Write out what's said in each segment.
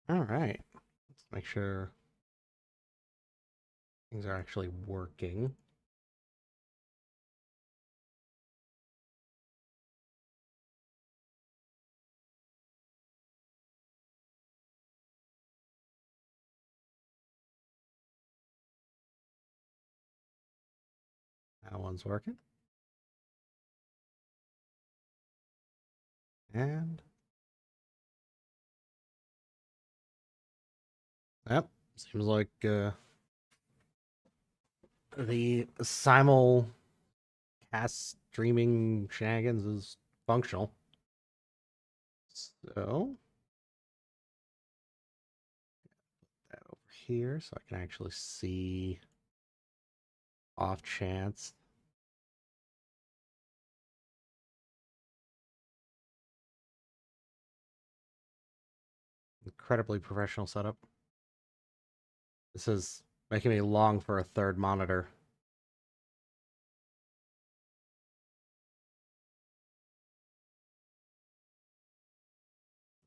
All right. Let's make sure things are actually working. That one's working. And yep, seems like the simul cast streaming shenanigans is functional. So that over here so I can actually see off chance. Incredibly professional setup. This is making me long for a third monitor.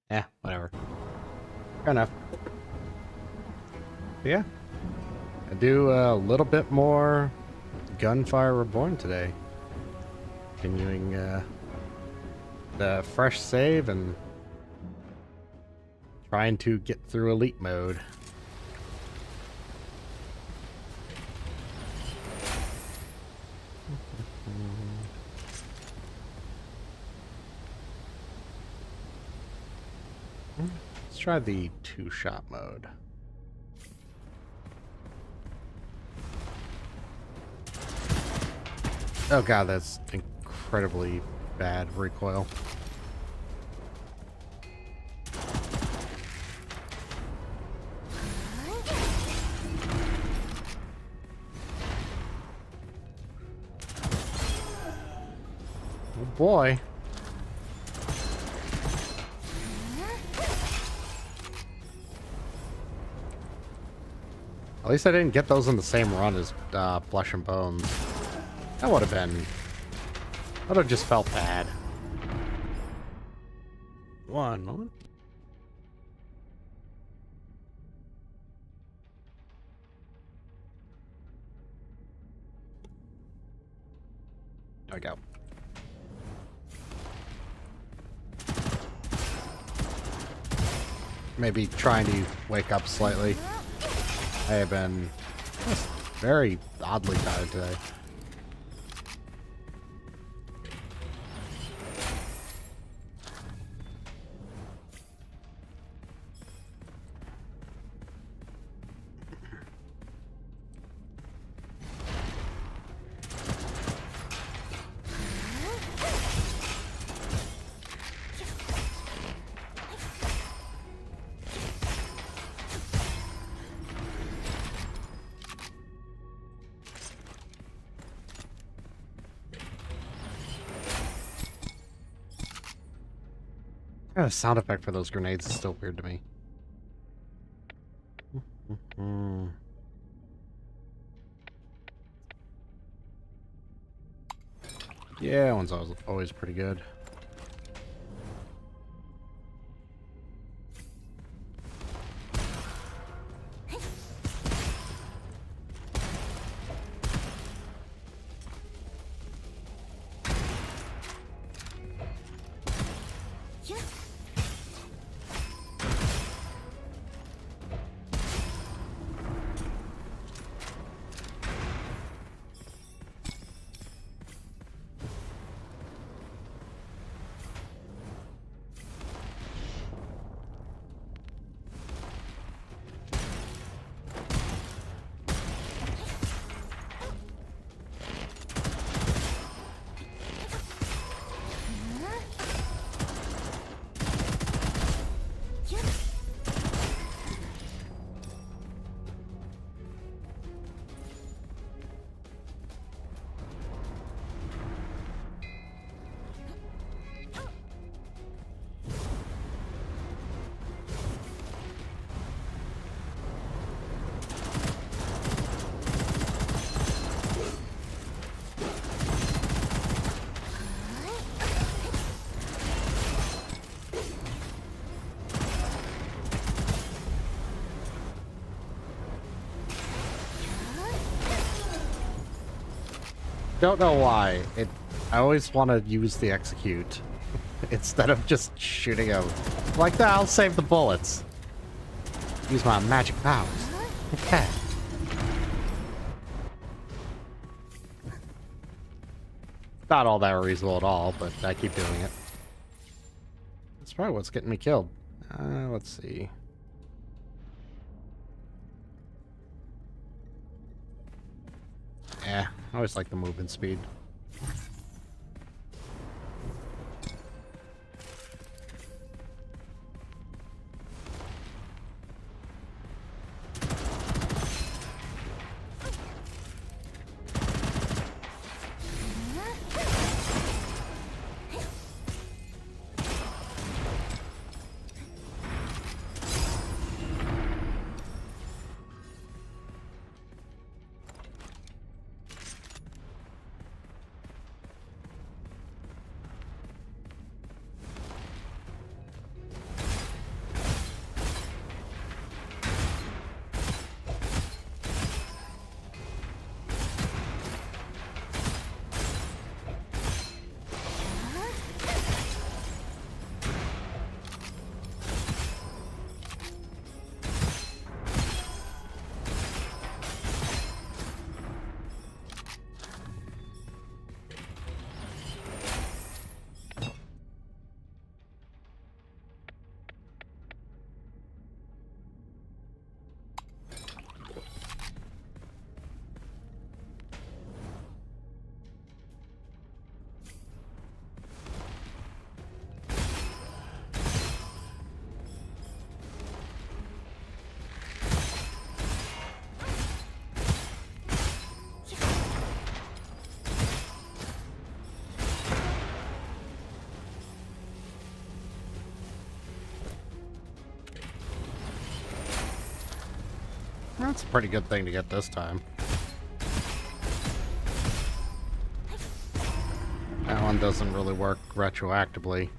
Yeah, whatever. Fair enough. But yeah, I do a little bit more Gunfire Reborn today. Continuing the fresh save and trying to get through elite mode. Let's try the two-shot mode. Oh god, that's incredibly bad recoil. Oh boy. At least I didn't get those in the same run as Flesh and Bones. That would have been... That would have just felt bad. One moment. There we go. Maybe trying to wake up slightly. I have been just very oddly tired today. Yeah, the sound effect for those grenades is still weird to me. Yeah, that one's always pretty good. Don't know why. I always want to use the execute instead of just shooting out. Like that, I'll save the bullets. Use my magic powers. Okay. Not all that reasonable at all, but I keep doing it. That's probably what's getting me killed. Let's see. Yeah, I always like the movement speed. That's a pretty good thing to get this time. That one doesn't really work retroactively.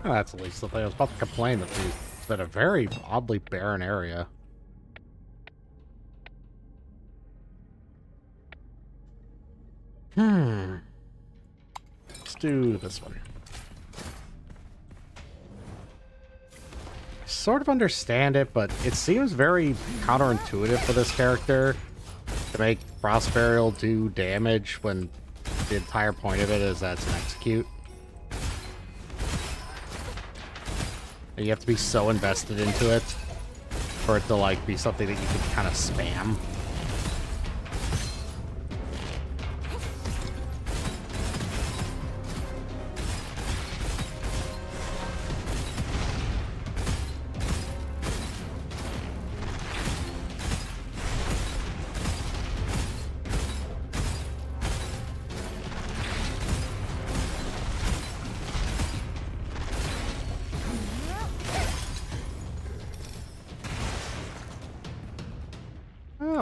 Oh, that's at least the thing. I was about to complain that it's been a very oddly barren area. Let's do this one. I sort of understand it, but it seems very counterintuitive for this character to make Frost Burial do damage when the entire point of it is that it's an execute. You have to be so invested into it for it to like be something that you can kind of spam.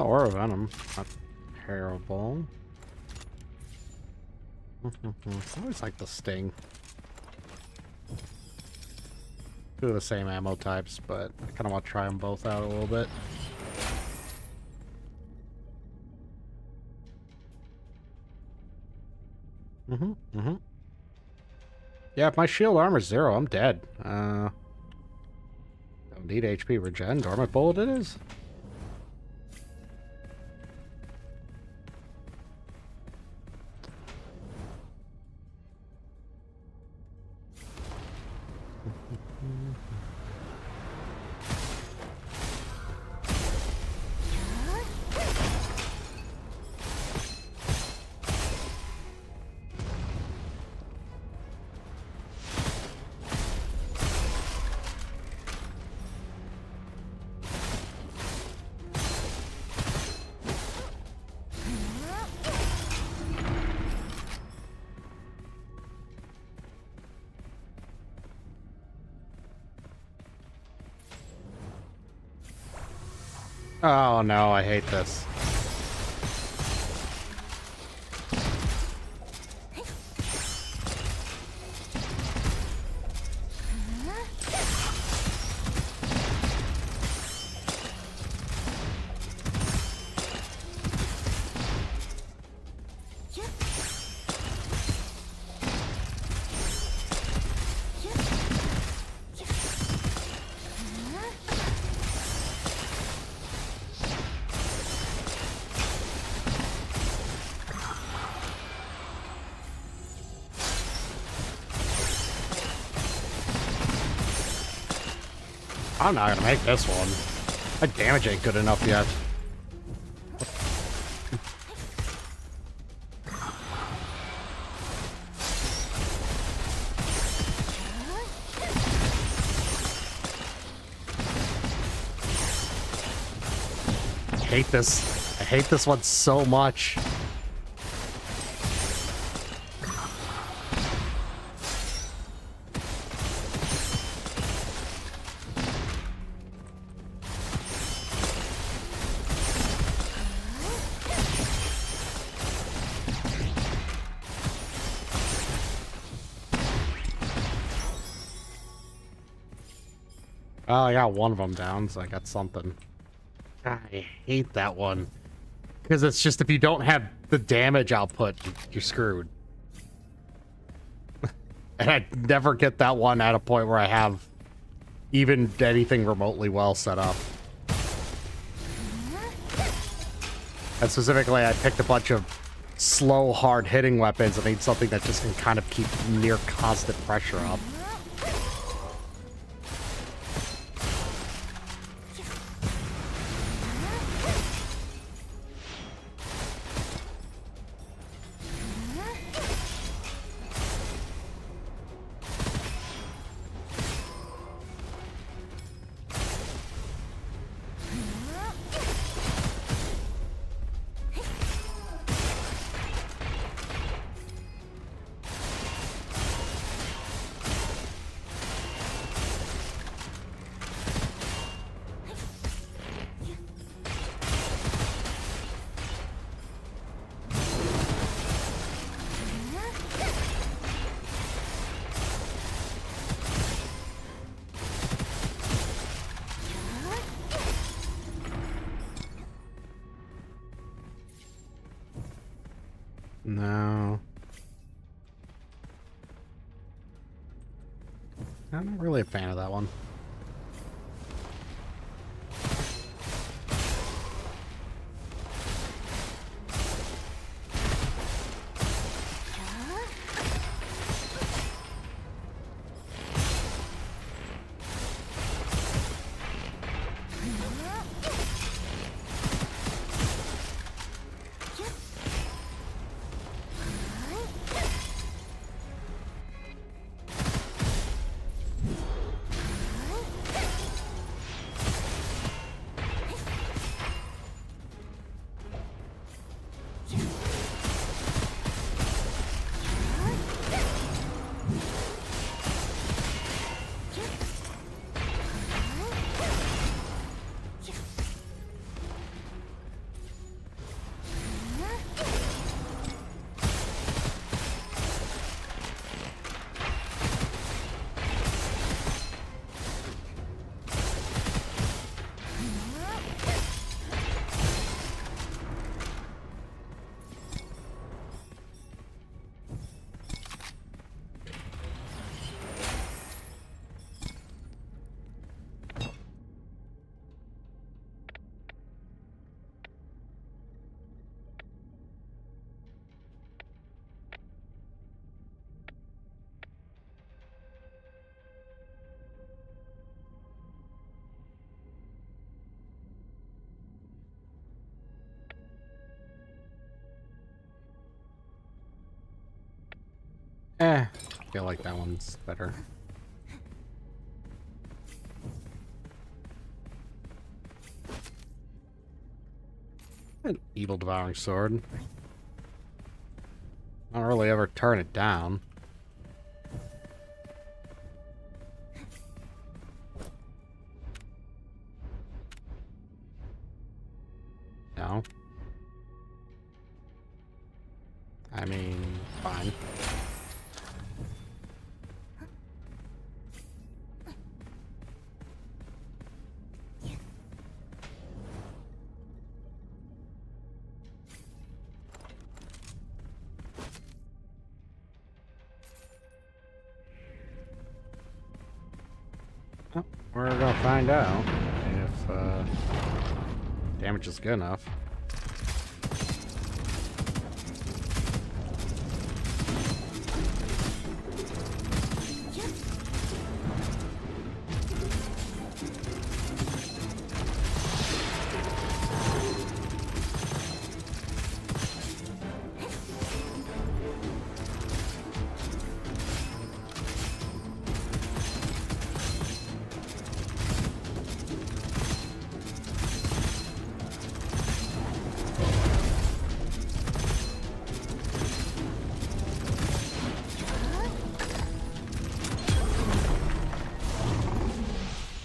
Or a venom. Not terrible. I always like the sting. Two of the same ammo types, but I kind of want to try them both out a little bit. Yeah, if my shield armor's 0, I'm dead. Don't need HP regen. Dormant bullet it is. Oh no, I hate this. I'm not gonna make this one. My damage ain't good enough yet. I hate this. I hate this one so much. Oh, I got one of them down, so I got something. I hate that one. Because it's just if you don't have the damage output, you're screwed. And I never get that one at a point where I have even anything remotely well set up. And specifically, I picked a bunch of slow, hard-hitting weapons. I need something that just can kind of keep near constant pressure up. No. I'm not really a fan of that one. I feel like that one's better. An evil devouring sword. I don't really ever turn it down. Fine. Oh, we're gonna find out if damage is good enough.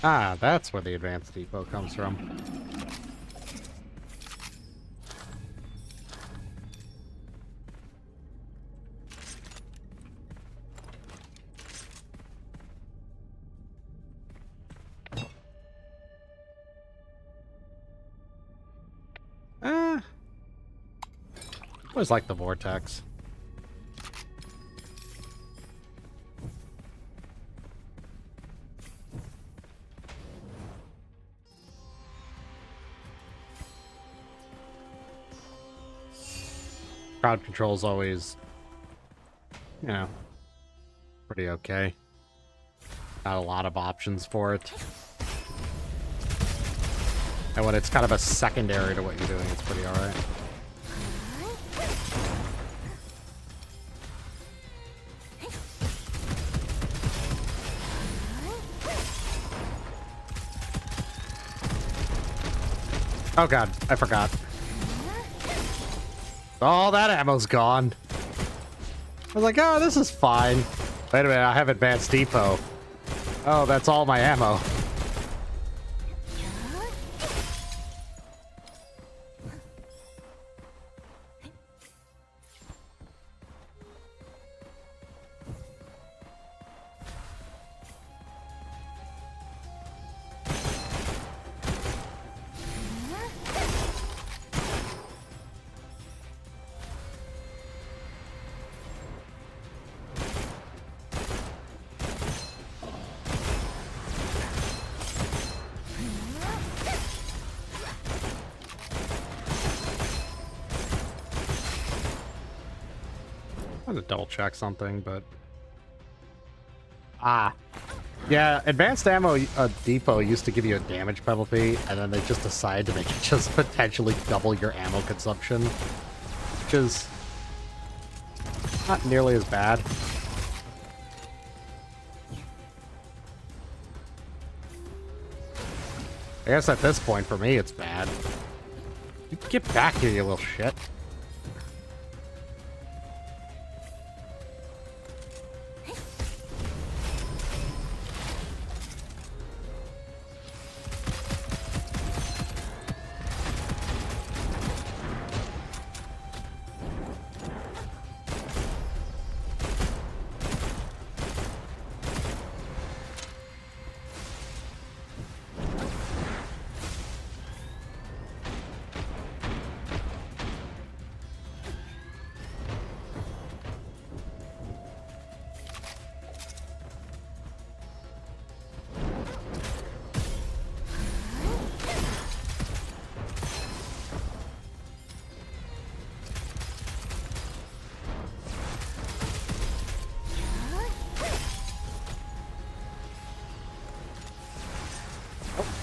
Ah, that's where the advanced depot comes from. Always like the vortex. Crowd control is always, you know, pretty okay. Not a lot of options for it. And when it's kind of a secondary to what you're doing, it's pretty alright. Oh god, I forgot. All that ammo's gone. I was like, oh, this is fine. Wait a minute, I have advanced depot. Oh, that's all my ammo. I had to double check something, but... Yeah, advanced ammo depot used to give you a damage penalty, and then they just decided to make it just potentially double your ammo consumption. Which is... not nearly as bad. I guess at this point, for me, it's bad. You get back here, you little shit.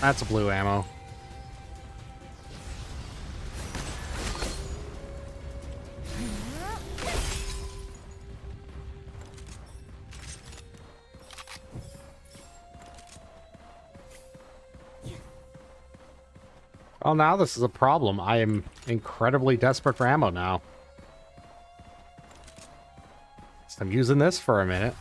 That's a blue ammo. Well, now this is a problem. I am incredibly desperate for ammo now. So I'm using this for a minute.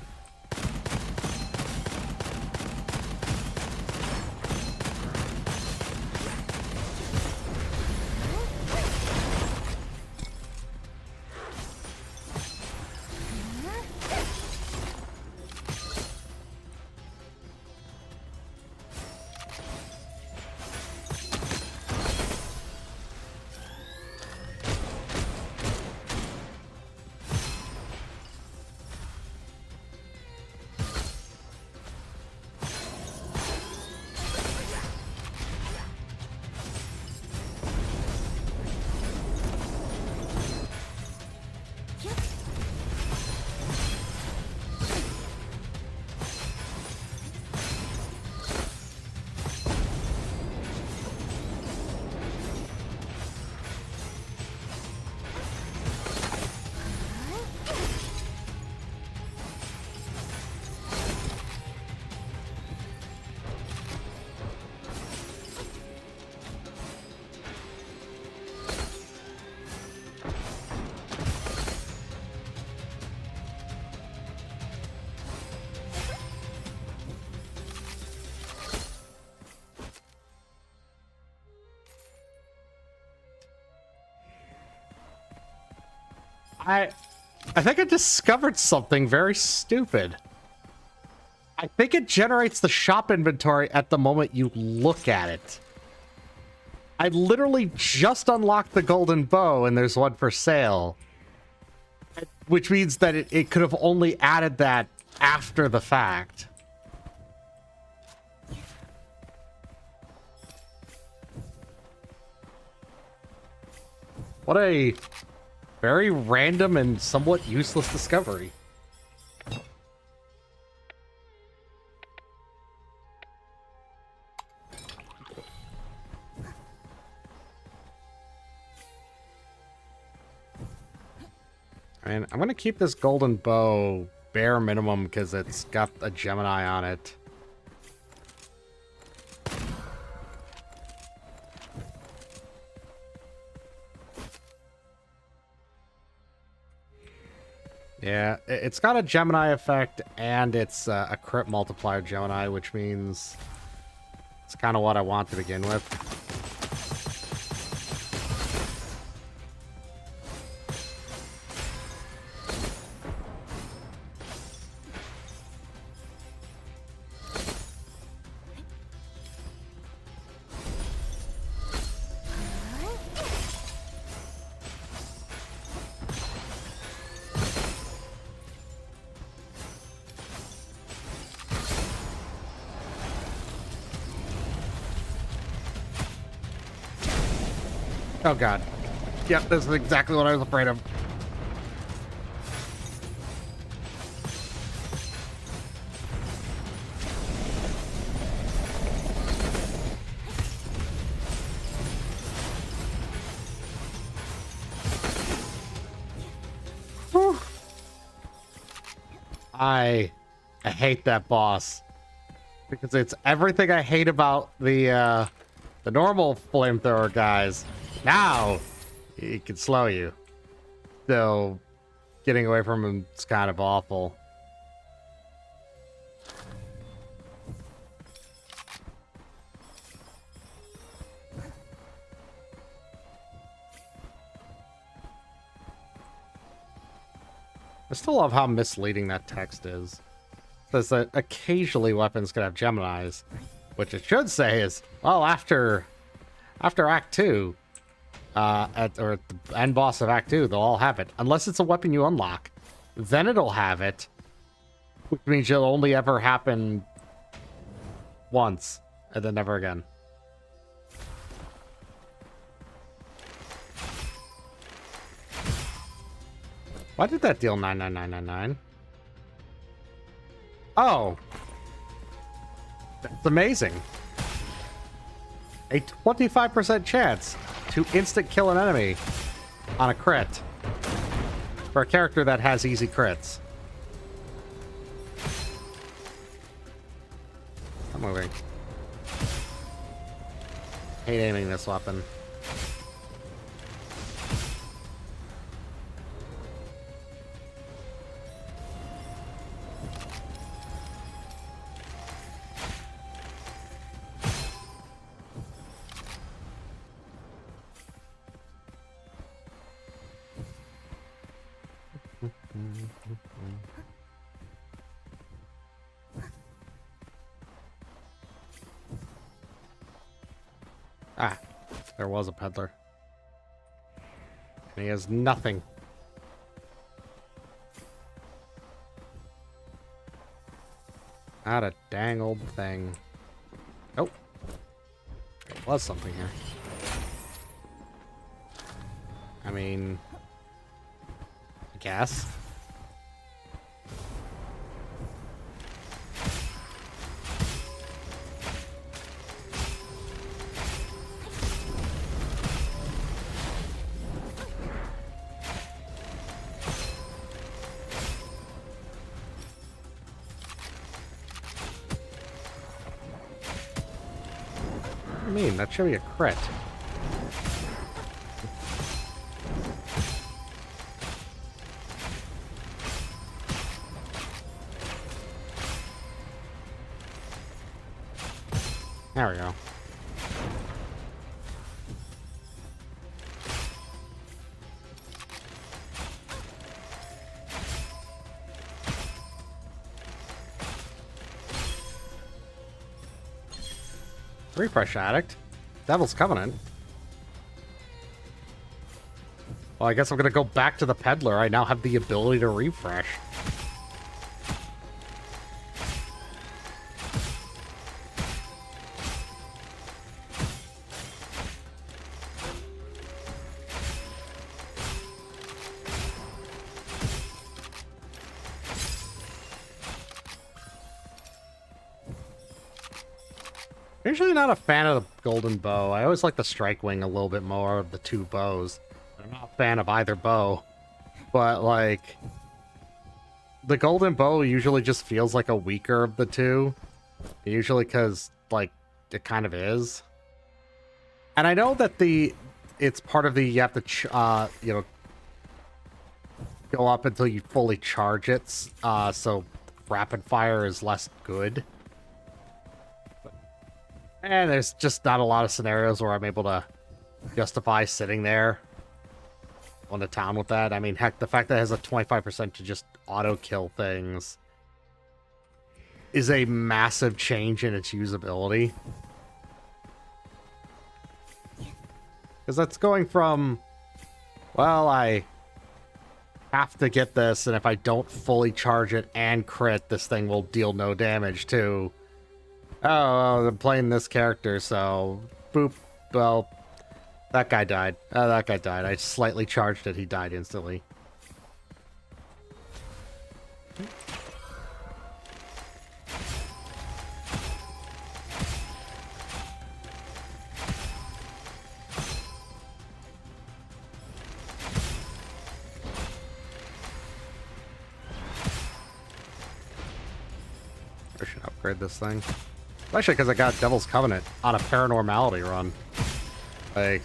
I think I discovered something very stupid. I think it generates the shop inventory at the moment you look at it. I literally just unlocked the golden bow and there's one for sale. Which means that it could have only added that after the fact. What a very random and somewhat useless discovery. And I'm going to keep this golden bow bare minimum because it's got a Gemini on it. Yeah, it's got a Gemini effect and it's a crit multiplier Gemini, which means it's kind of what I want to begin with. Oh god. Yep, this is exactly what I was afraid of. Whew. I hate that boss. Because it's everything I hate about the normal flamethrower guys. Now, he can slow you. So, getting away from him is kind of awful. I still love how misleading that text is. It says that occasionally weapons can have Geminis, which it should say is, well, after Act 2, at the end boss of Act 2, they'll all have it. Unless it's a weapon you unlock. Then it'll have it. Which means it'll only ever happen once. And then never again. Why did that deal 99999? Oh. That's amazing. A 25% chance to instant kill an enemy on a crit for a character that has easy crits. I'm moving. Hate aiming this weapon. Ah, there was a peddler. And he has nothing. Not a dang old thing. Oh. There was something here. I mean, I guess. That should be a crit. There we go. Refresh Addict. Devil's Covenant. Well, I guess I'm gonna go back to the Peddler. I now have the ability to refresh. Usually not a fan of the golden bow. I always like the strike wing a little bit more of the two bows. I'm not a fan of either bow. But, like, the golden bow usually just feels like a weaker of the two. Usually because, like, it kind of is. And I know that it's part of the, you have to, you know, go up until you fully charge it. So rapid fire is less good. And there's just not a lot of scenarios where I'm able to justify sitting there on the town with that. I mean, heck, the fact that it has a 25% to just auto-kill things is a massive change in its usability. Because that's going from, well, I have to get this, and if I don't fully charge it and crit, this thing will deal no damage, to, oh, I'm playing this character, so boop, well, that guy died. That guy died. I slightly charged it, he died instantly. I should upgrade this thing. Especially because I got Devil's Covenant on a Paranormality run. Like,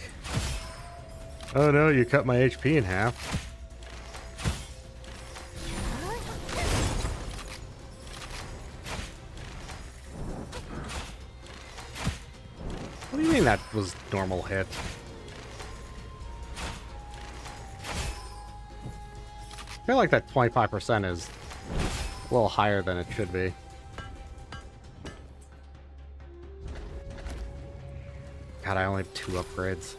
oh no, you cut my HP in half. What do you mean that was normal hit? I feel like that 25% is a little higher than it should be. God, I only have 2 upgrades.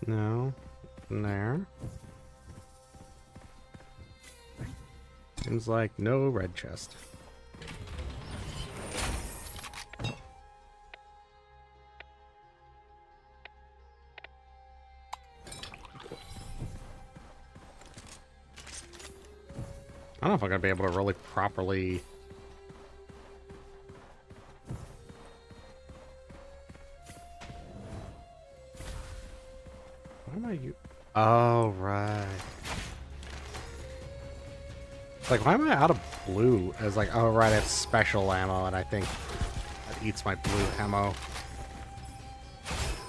No. There. Seems like no red chest. I don't know if I'm gonna be able to really properly... Why am I... Oh, right. Like, why am I out of blue? As like, oh, right, I have special ammo, and I think that eats my blue ammo.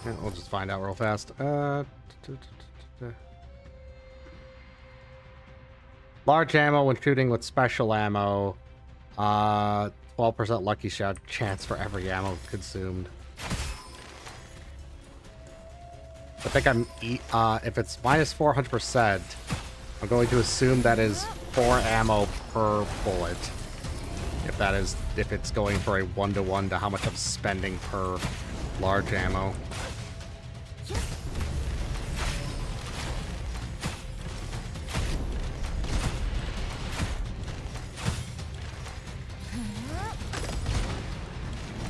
Yeah, we'll just find out real fast. Large ammo when shooting with special ammo. 12% lucky shot chance for every ammo consumed. I think I'm if it's minus 400%, I'm going to assume that is 4 ammo per bullet. If it's going for a 1-to-1 to how much I'm spending per large ammo.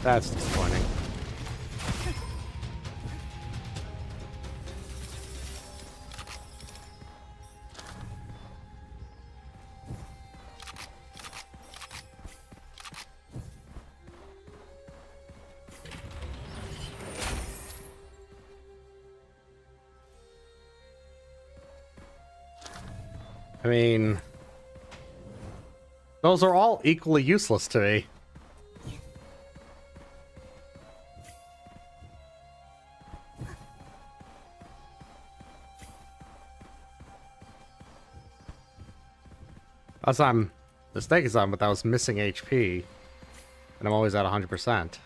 That's disappointing. I mean, those are all equally useless to me. That's I'm mistake is on, but that was missing HP, and I'm always at 100%.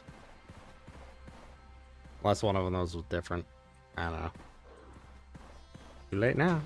Unless one of those was different. I don't know. Too late now.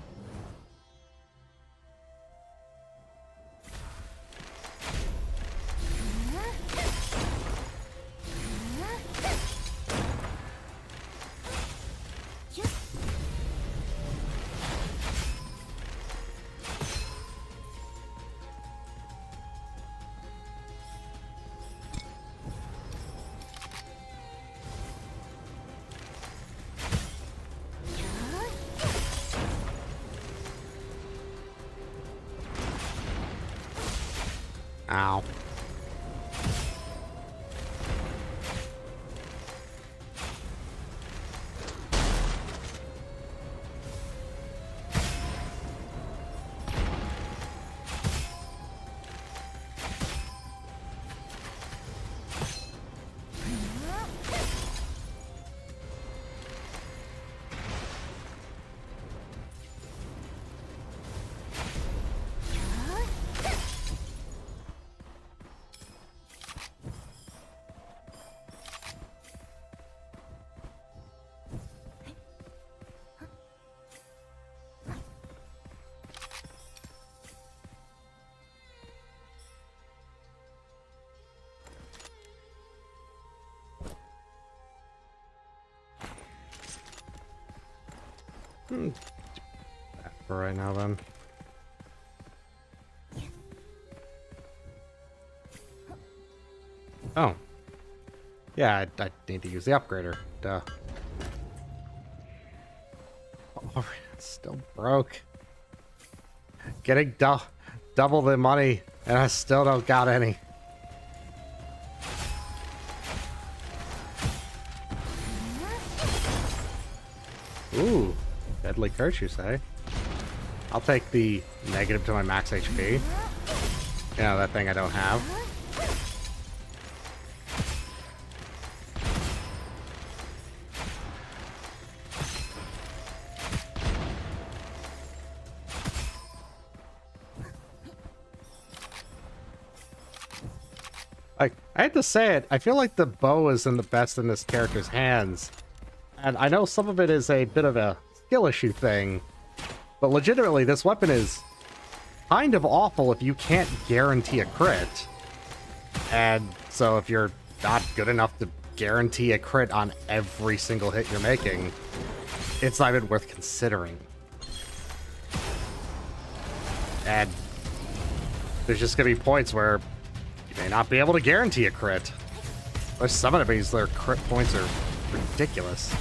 Ow. That for right now, then. Oh. Yeah, I need to use the upgrader. Duh. Oh, it's still broke. Getting double the money, and I still don't got any. Ooh. Deadly curse, you say? I'll take the negative to my max HP. Yeah, that thing I don't have. Like, I had to say it, I feel like the bow isn't the best in this character's hands. And I know some of it is a bit of a skill issue thing, but legitimately this weapon is kind of awful if you can't guarantee a crit. And so if you're not good enough to guarantee a crit on every single hit you're making, it's not even worth considering. And there's just gonna be points where you may not be able to guarantee a crit. There's some enemies, their crit points are ridiculous.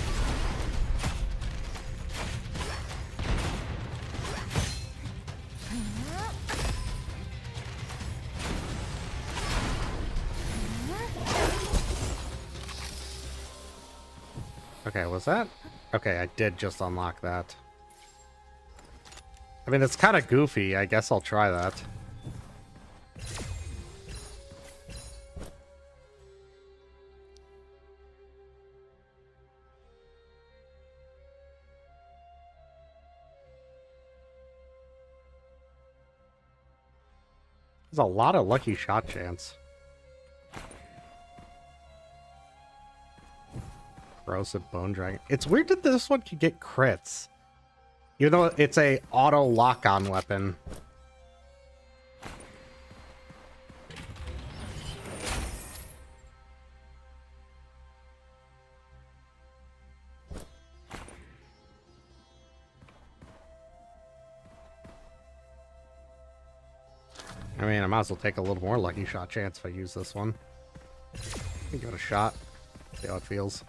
Okay, was that? Okay, I did just unlock that. I mean, it's kind of goofy. I guess I'll try that. There's a lot of lucky shot chance. Corrosive Bone Dragon. It's weird that this one can get crits. Even though it's a auto lock-on weapon. I mean, I might as well take a little more lucky shot chance if I use this one. Give it a shot. See how it feels.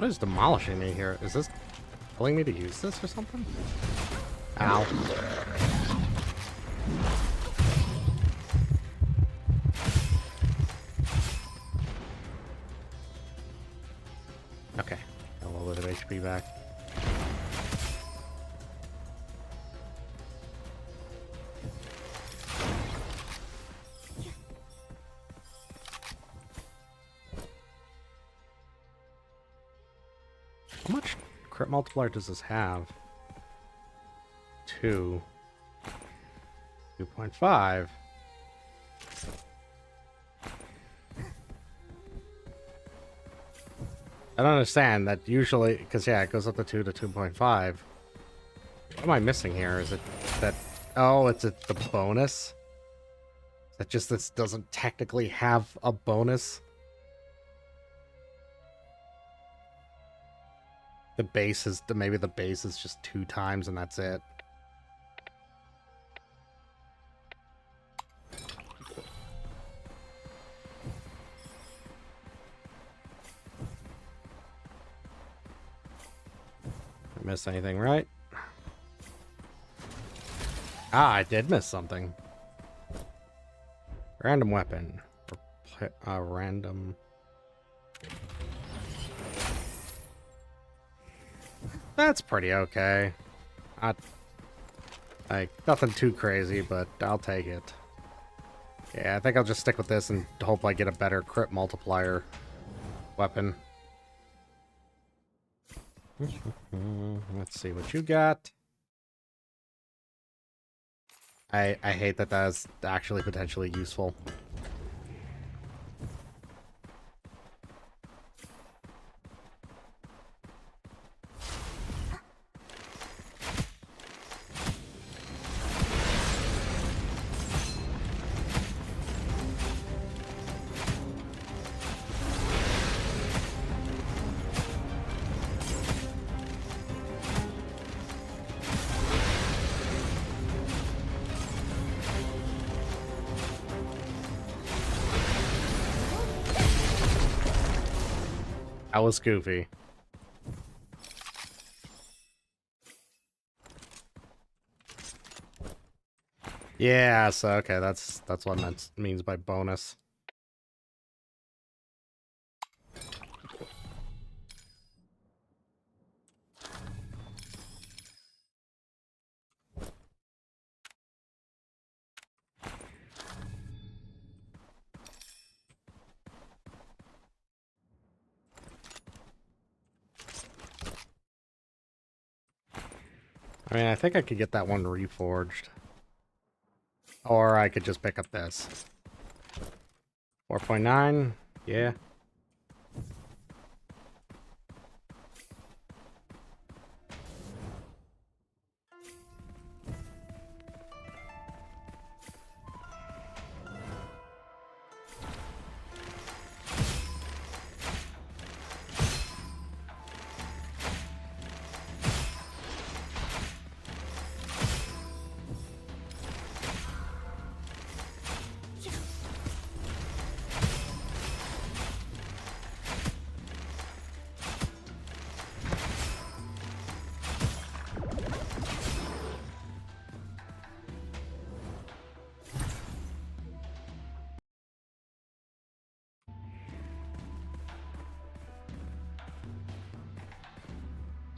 is demolishing me here? Is this telling me to use this or something? Ow. Okay. A little bit of HP back. How much crit multiplier does this have? 2. 2.5. I don't understand that usually, because yeah, it goes up to 2 to 2.5. What am I missing here? Is it that, oh, it's the bonus? That just this doesn't technically have a bonus? The base is, maybe the base is just 2 times and that's it. Miss anything, right? Ah, I did miss something. Random weapon. Random. That's pretty okay. Like, nothing too crazy, but I'll take it. Yeah, I think I'll just stick with this and hope I get a better crit multiplier weapon. Let's see what you got. I hate that that's actually potentially useful. That was goofy. Yeah, so okay, that's what that means by bonus. I mean, I think I could get that one reforged. Or I could just pick up this. 4.9, yeah.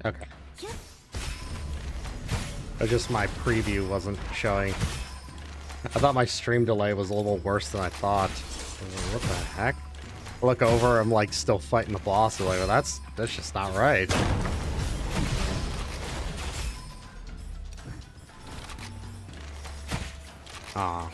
Okay. But just my preview wasn't showing. I thought my stream delay was a little worse than I thought. What the heck? I look over, I'm like still fighting the boss. I'm like, well, that's just not right. Aw.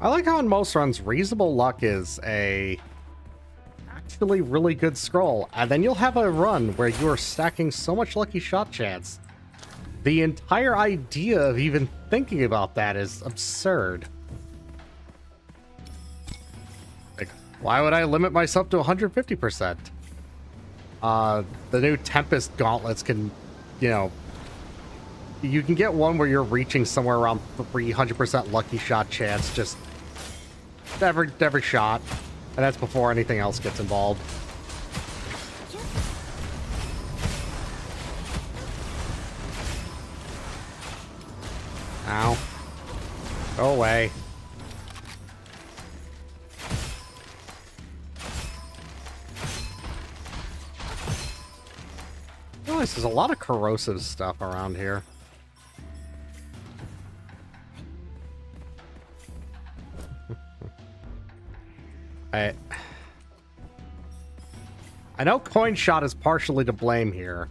I like how in most runs, Reasonable Luck is a actually really good scroll, and then you'll have a run where you are stacking so much lucky shot chance. The entire idea of even thinking about that is absurd. Why would I limit myself to 150%? The new Tempest gauntlets can, you know, you can get one where you're reaching somewhere around 300% lucky shot chance, just every shot, and that's before anything else gets involved. Ow. Go away. I realize there's a lot of corrosive stuff around here. I know coin shot is partially to blame here.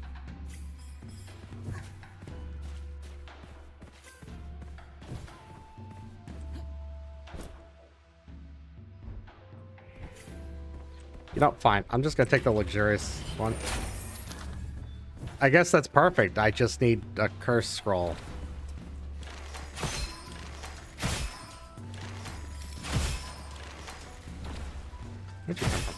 You know, fine. I'm just gonna take the luxurious one. I guess that's perfect. I just need a curse scroll. Where'd you come from?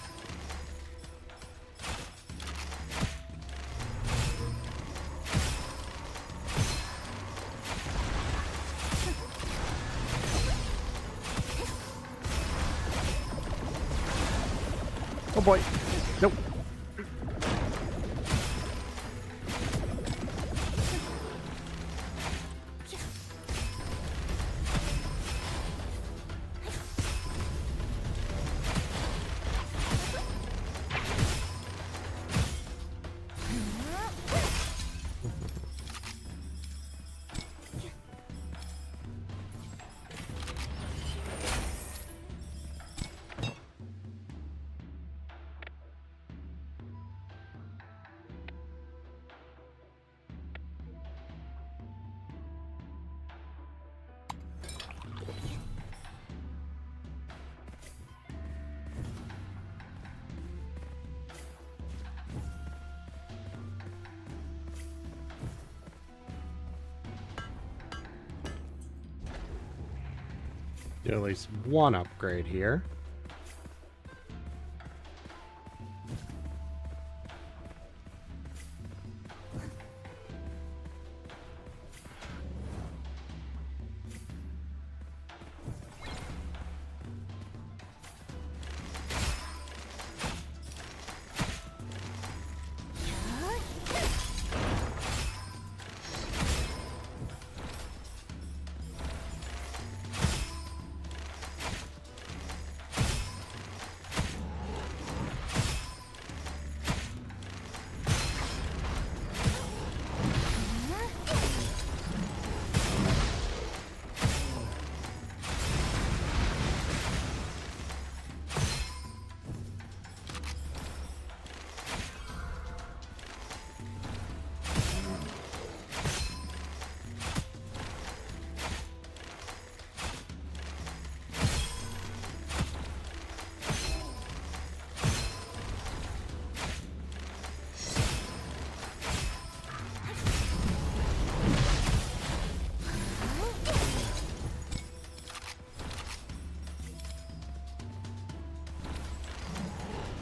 Oh boy. Nope. Get at least one upgrade here.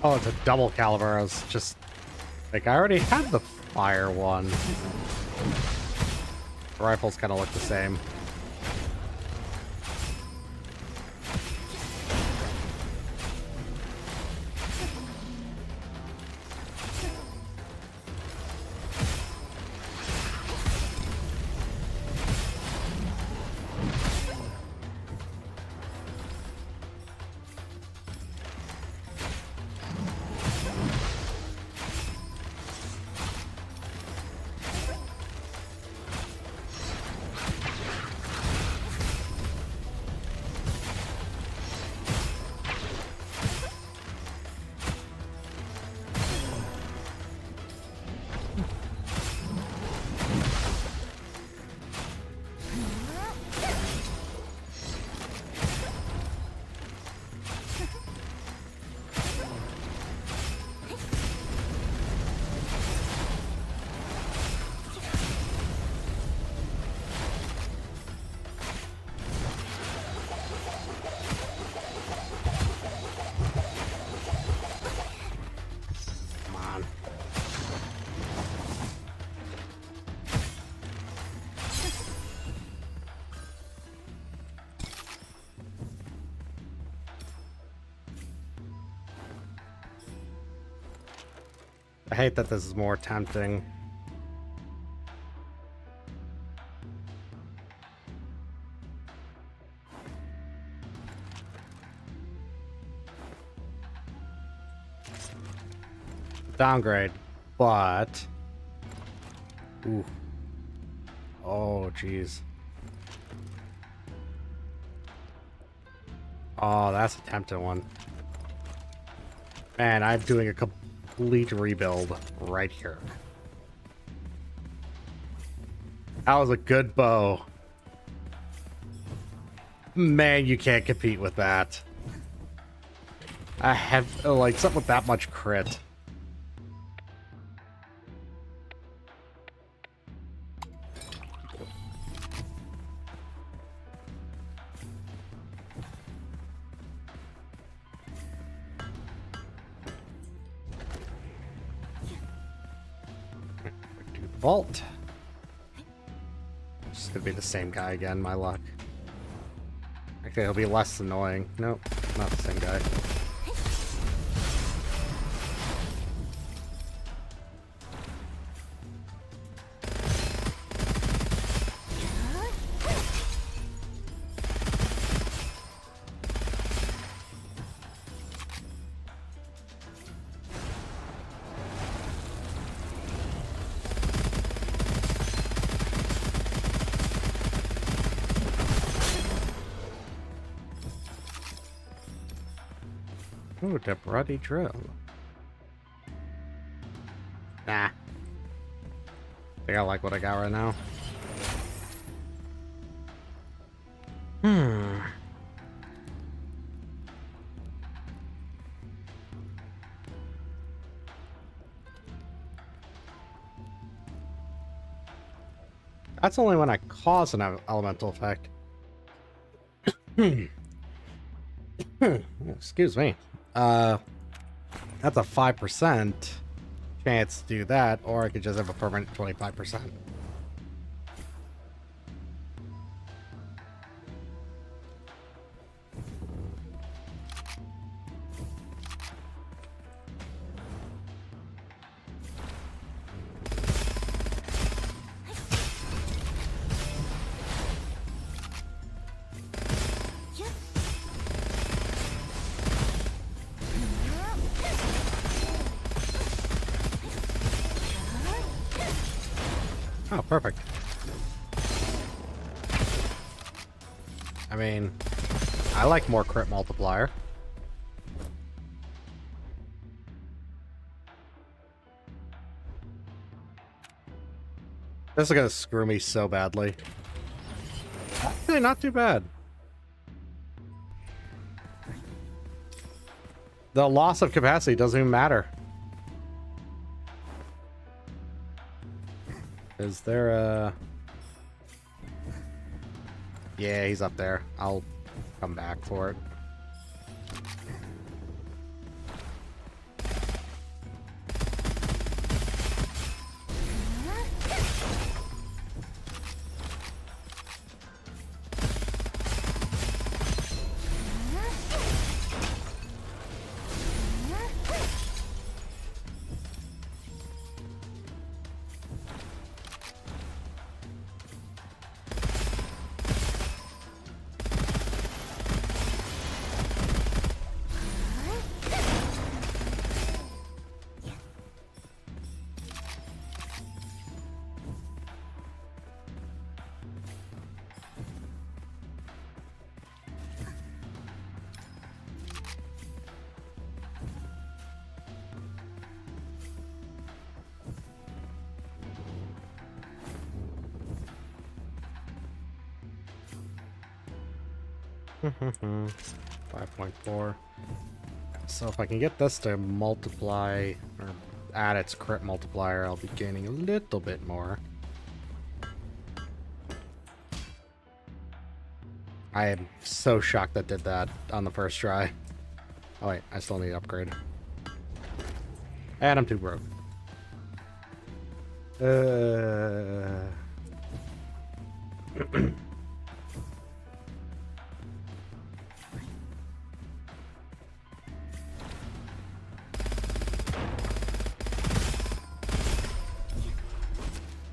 Oh, it's a double caliber. I was just like, I already had the fire one. The rifles kind of look the same. I hate that this is more tempting. Downgrade, but... Ooh. Oh, jeez. Oh, that's a tempting one. Man, I'm doing a complete rebuild right here. That was a good bow. Man, you can't compete with that. I have, like, something with that much crit. Vault. It's gonna be the same guy again, my luck. Actually, he'll be less annoying. Nope, not the same guy. Ooh, the bloody drill. Nah. I think I like what I got right now. That's only when I cause an elemental effect. Excuse me. That's a 5% chance to do that, or I could just have a permanent 25%. Oh, perfect. I mean, I like more crit multiplier. This is gonna screw me so badly. Actually, not too bad. The loss of capacity doesn't even matter. Is there a... Yeah, he's up there. I'll come back for it. Hmm. 5.4. So if I can get this to multiply or add its crit multiplier, I'll be gaining a little bit more. I am so shocked that did that on the first try. Oh wait, I still need to upgrade. And I'm too broke.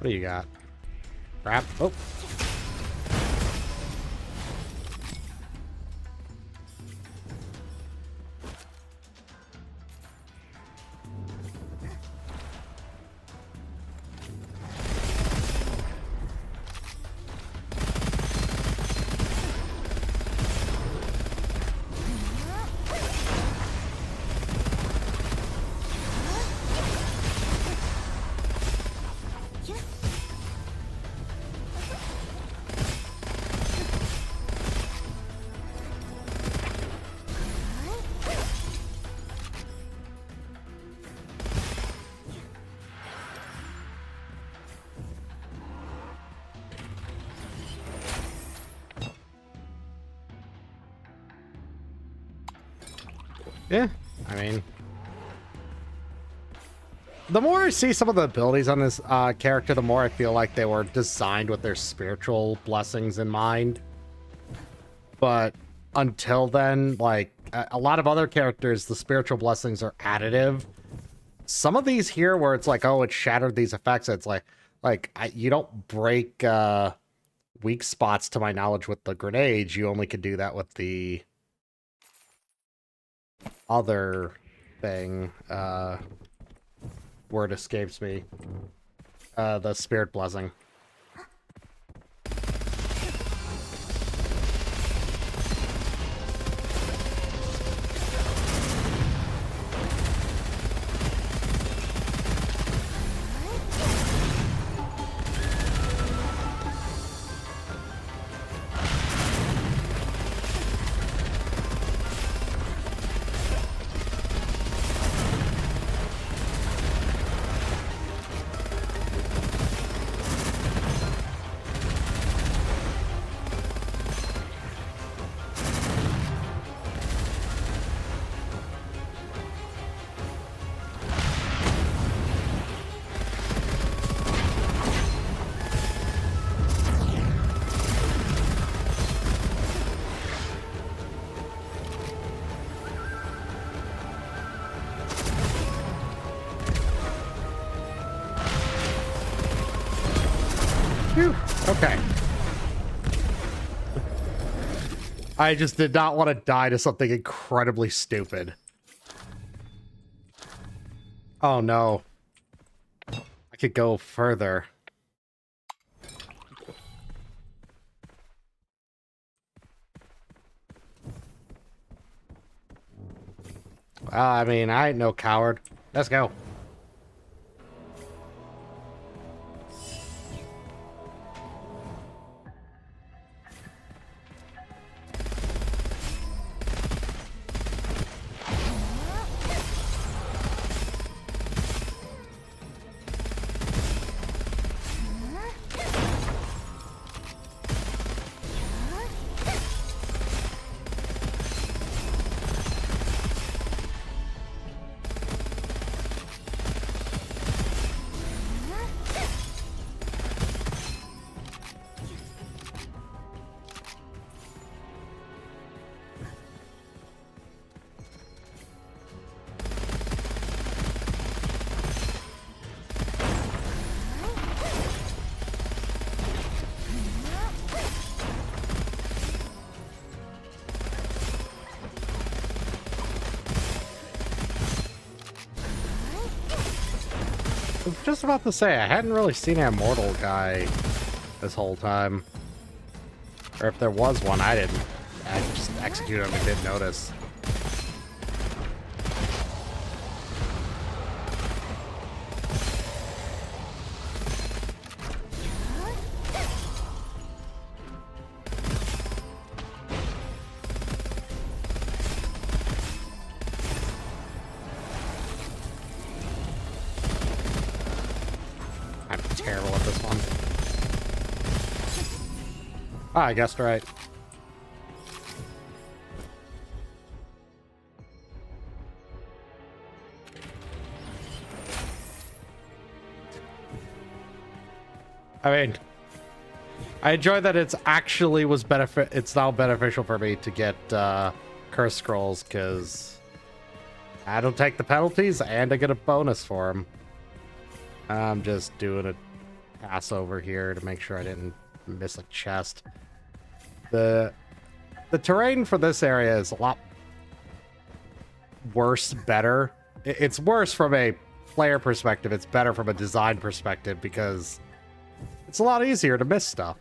What do you got? Crap. Oh. Yeah, I mean, the more I see some of the abilities on this character, the more I feel like they were designed with their spiritual blessings in mind. But until then, like, a lot of other characters, the spiritual blessings are additive. Some of these here where it's like, oh, it shattered these effects, it's like you don't break weak spots to my knowledge with the grenades. You only could do that with the other thing. Word escapes me. The spirit blessing. Okay. I just did not want to die to something incredibly stupid. Oh no. I could go further. I mean, I ain't no coward. Let's go. I was just about to say, I hadn't really seen an immortal guy this whole time. Or if there was one, I didn't. I just executed him and didn't notice. I'm terrible at this one. Ah, I guessed right. I mean, I enjoy that it's now beneficial for me to get curse scrolls, because I don't take the penalties and I get a bonus for them. I'm just doing it pass over here to make sure I didn't miss a chest. The terrain for this area is a lot worse, better. It's worse from a player perspective. It's better from a design perspective because it's a lot easier to miss stuff.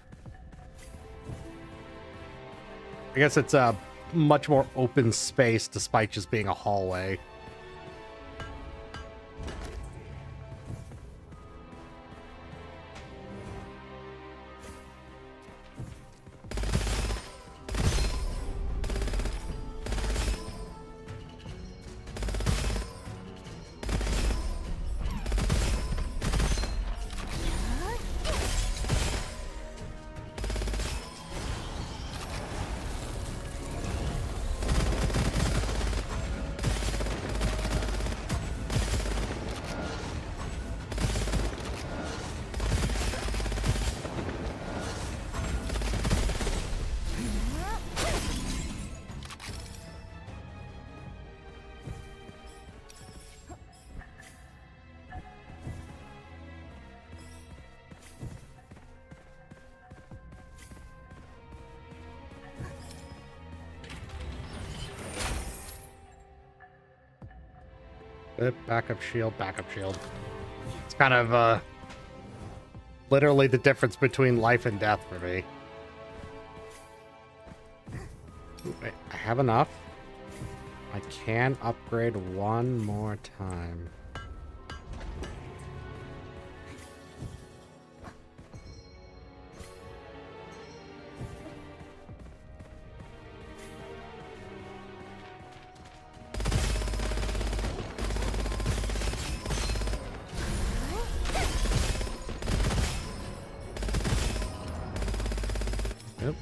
I guess it's a much more open space despite just being a hallway. Backup shield, backup shield. It's kind of, literally the difference between life and death for me. Wait, I have enough. I can upgrade one more time. Yep.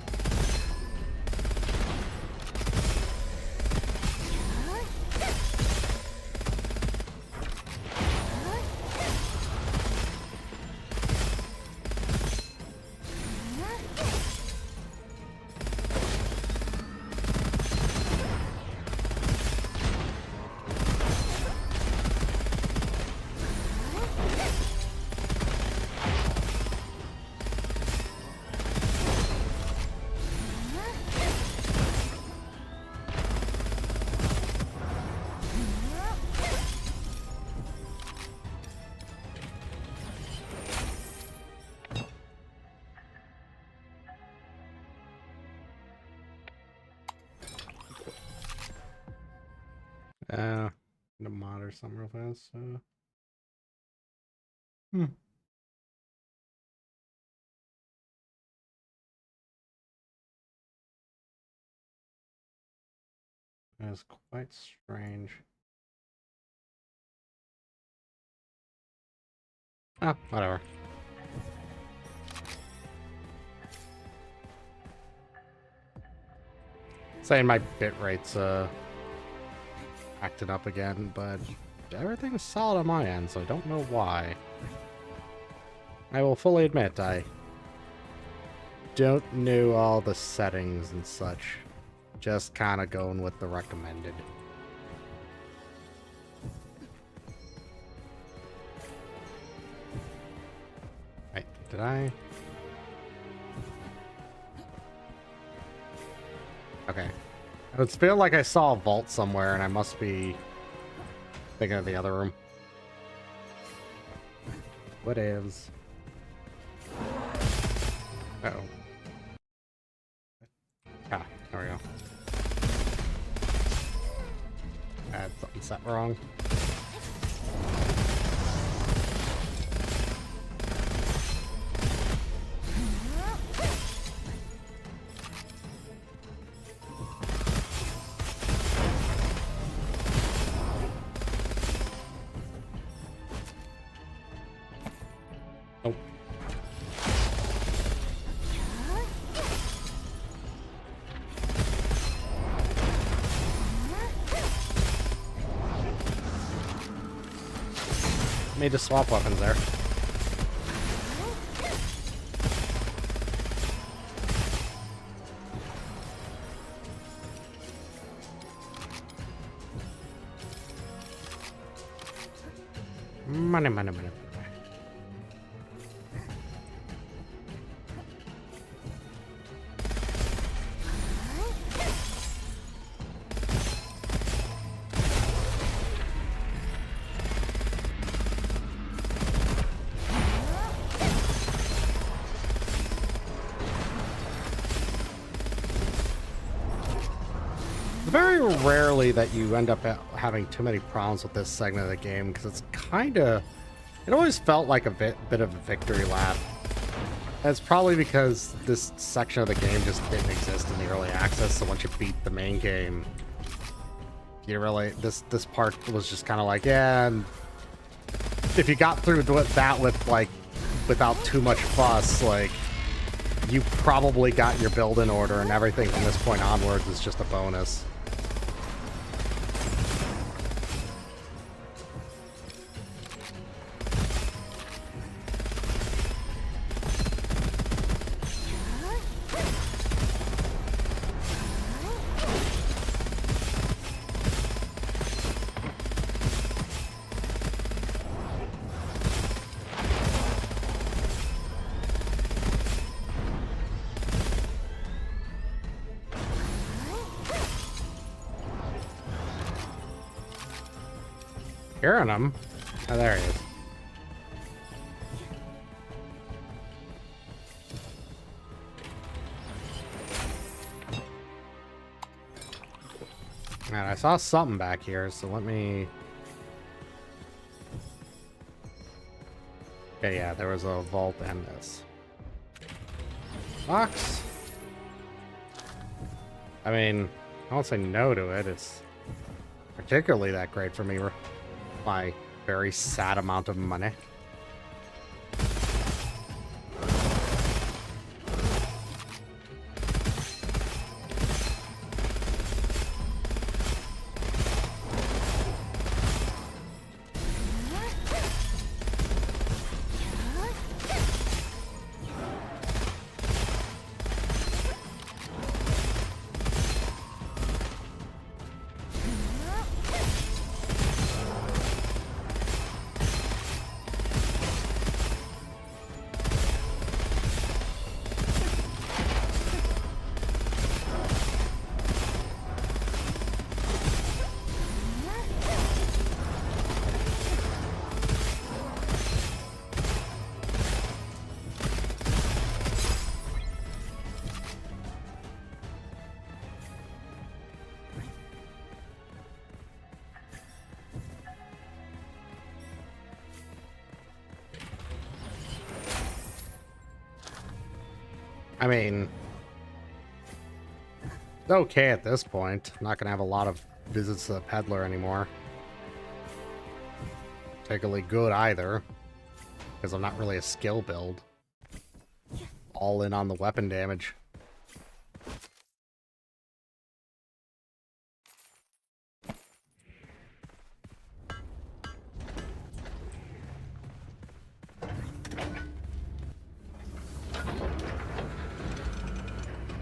The mod or something real fast. That's quite strange. Oh, whatever. Saying my bit rate's acting up again, but everything's solid on my end, so I don't know why. I will fully admit I don't know all the settings and such. Just kind of going with the recommended. Wait, did I? Okay. It would feel like I saw a vault somewhere, and I must be thinking of the other room. What is? Uh-oh. Ah, there we go. I had something set wrong. Need to swap weapons there. Money. very rarely that you end up having too many problems with this segment of the game, because it's kind of... It always felt like a bit of a victory lap. That's probably because this section of the game just didn't exist in the early access, so once you beat the main game, you really... This part was just kind of like, yeah, and if you got through that with, like, without too much fuss, like, you probably got your build in order, and everything from this point onwards is just a bonus. Hearing him. Oh, there he is. Man, I saw something back here, so let me... Okay, yeah, there was a vault and this. Box? I mean, I won't say no to it. It's particularly that great for me. My very sad amount of money. I mean, it's okay at this point. I'm not going to have a lot of visits to the peddler anymore. Particularly good either, because I'm not really a skill build. All in on the weapon damage.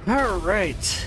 All right.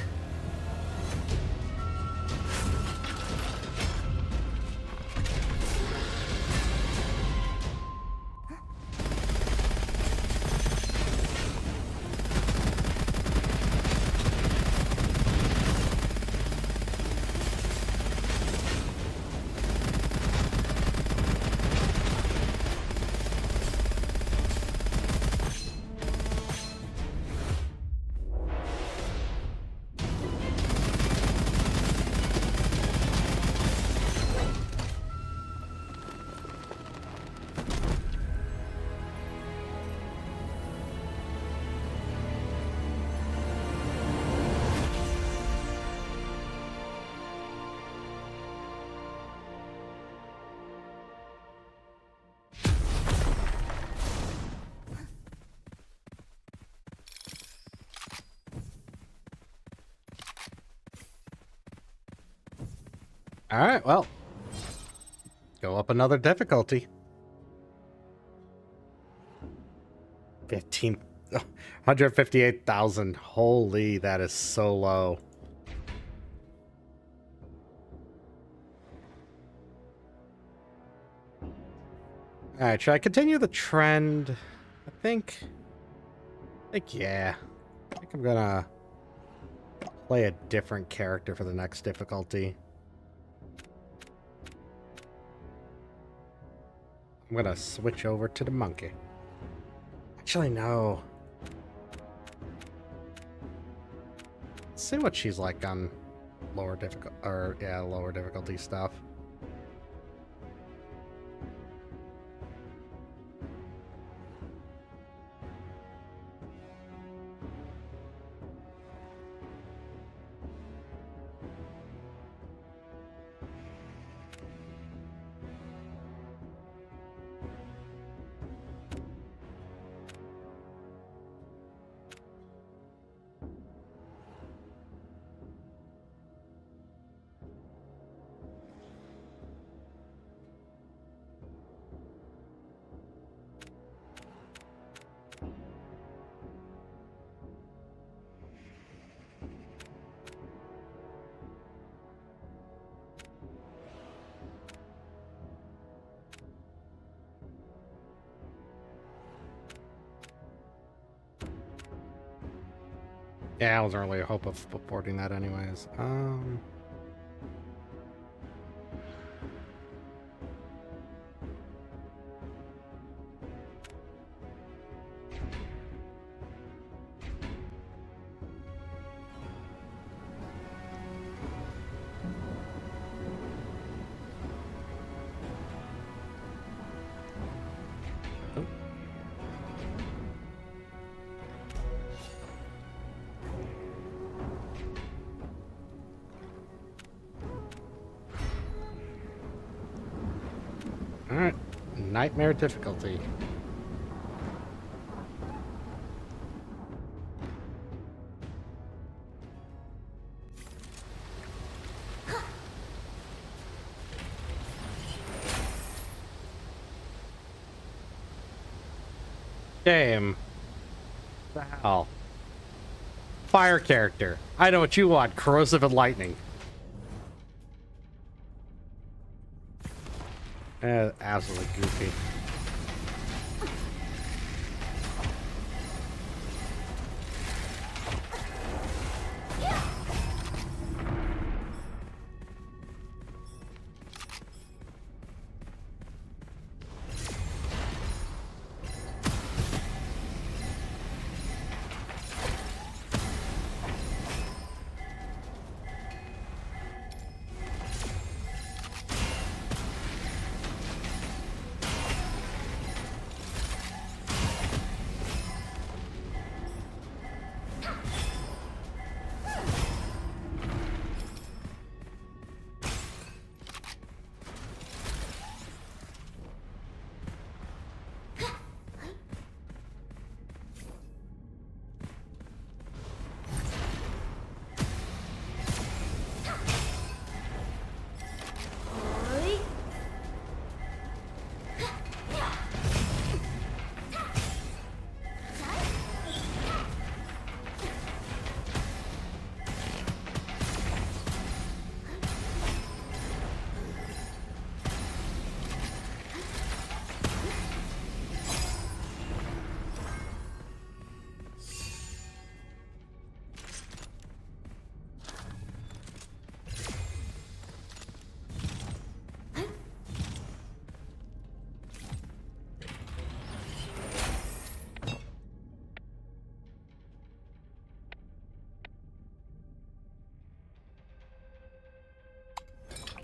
All right, well, go up another difficulty. 158,000. Holy, that is so low. All right, should I continue the trend? I think yeah. I think I'm gonna play a different character for the next difficulty. I'm gonna switch over to the monkey. Actually, no. Let's see what she's like on lower difficult, or yeah, lower difficulty stuff. Yeah, I wasn't really a hope of supporting that anyways. Alright, nightmare difficulty. Damn. The hell? Fire character. I know what you want, corrosive and lightning. Absolutely goofy.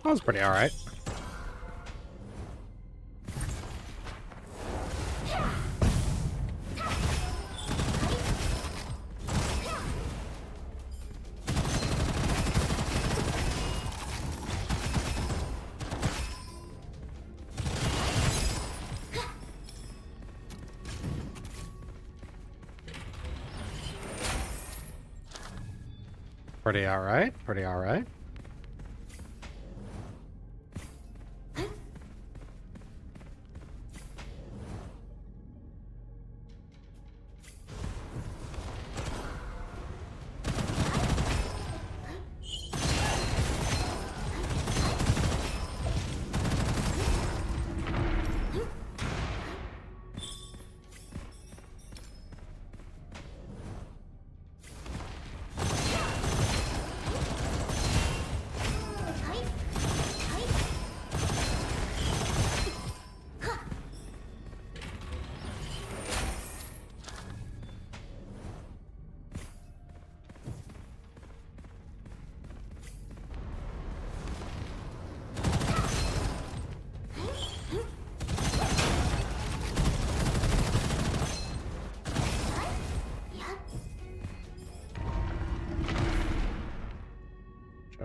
That was pretty alright. Pretty alright, pretty alright.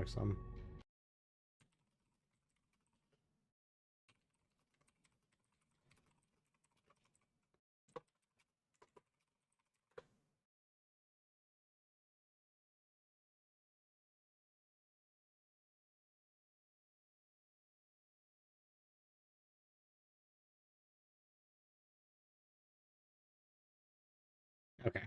repair some. Okay.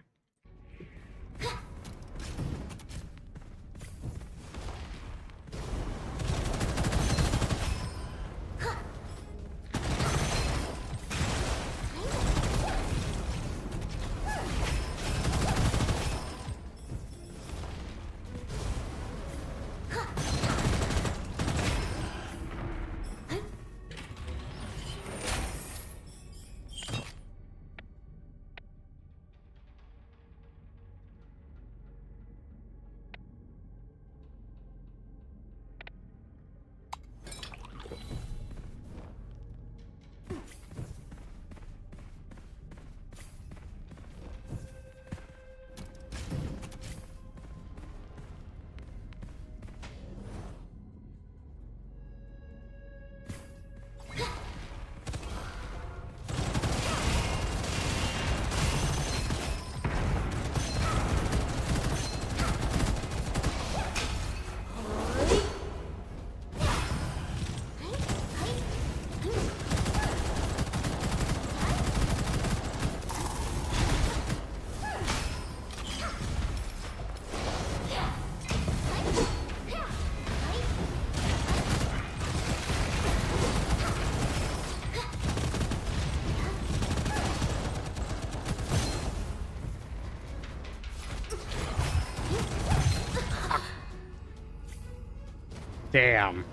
Damn.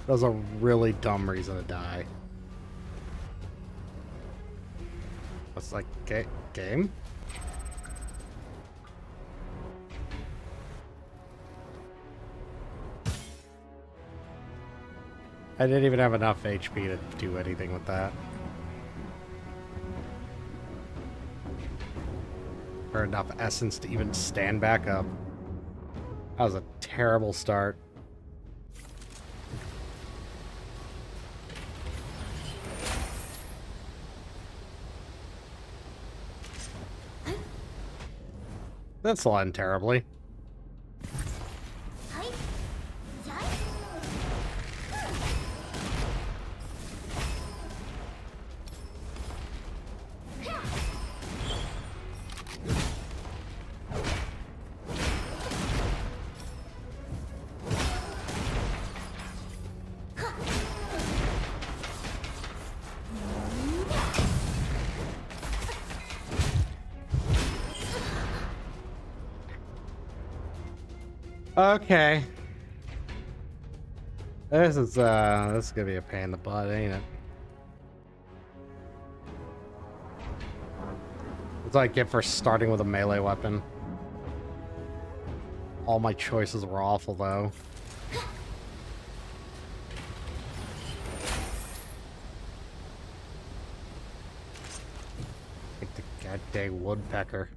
That was a really dumb reason to die. What's like game? I didn't even have enough HP to do anything with that. Or enough essence to even stand back up. That was a terrible start. That's lying terribly. Okay. This is gonna be a pain in the butt, ain't it? It's like it for starting with a melee weapon. All my choices were awful though. Like the goddamn woodpecker.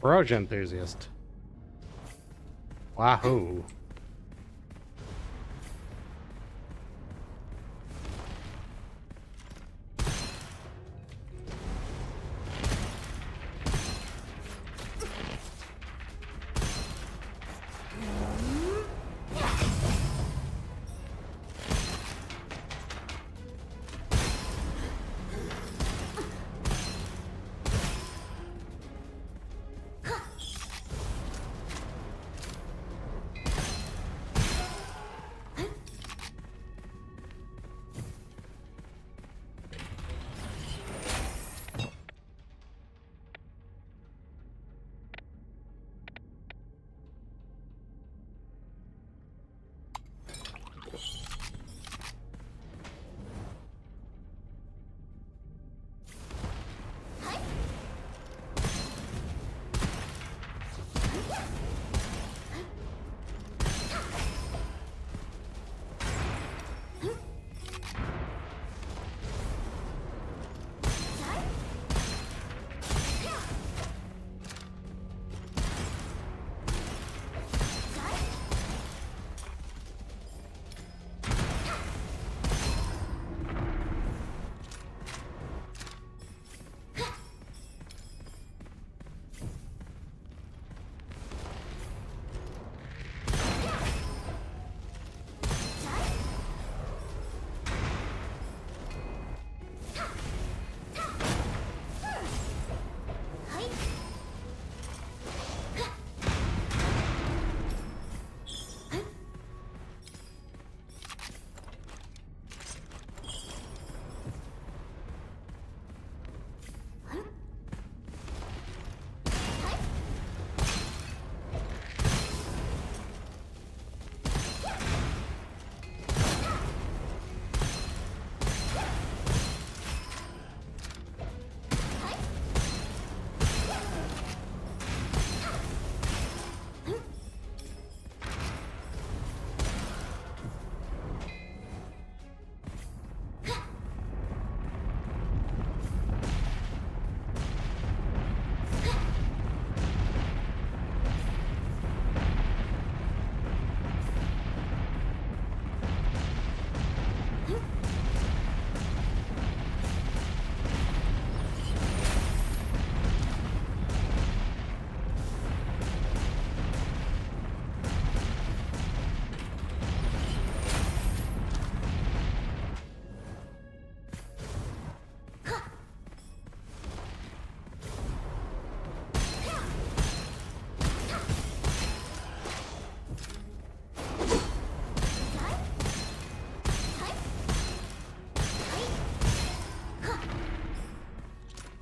Corrosion enthusiast. Wahoo.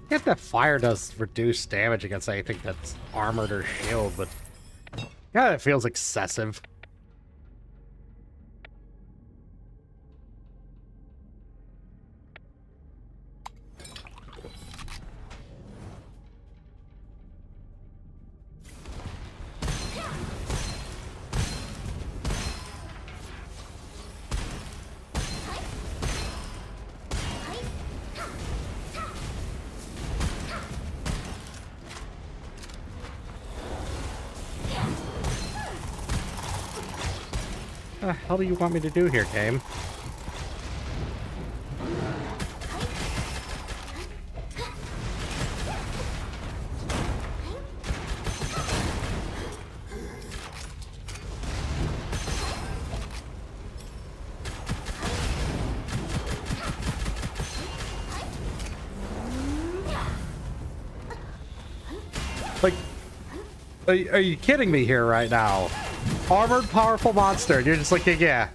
Get that fire does reduce damage against anything that's armored or shield, but yeah, it feels excessive. What the hell do you want me to do here, game? Like, are you kidding me here right now? Armored, powerful monster. You're just like, yeah,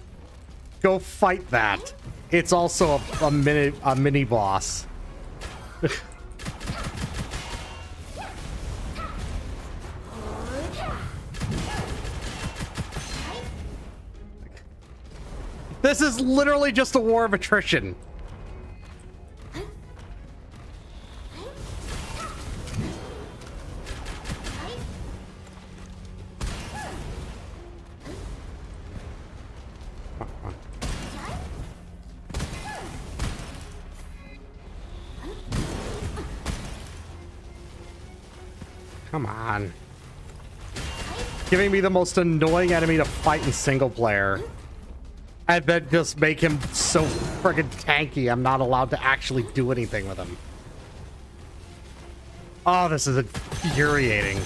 go fight that. It's also a mini boss. This is literally just a war of attrition. Come on. Giving me the most annoying enemy to fight in single player. And then just make him so friggin' tanky, I'm not allowed to actually do anything with him. Oh, this is infuriating.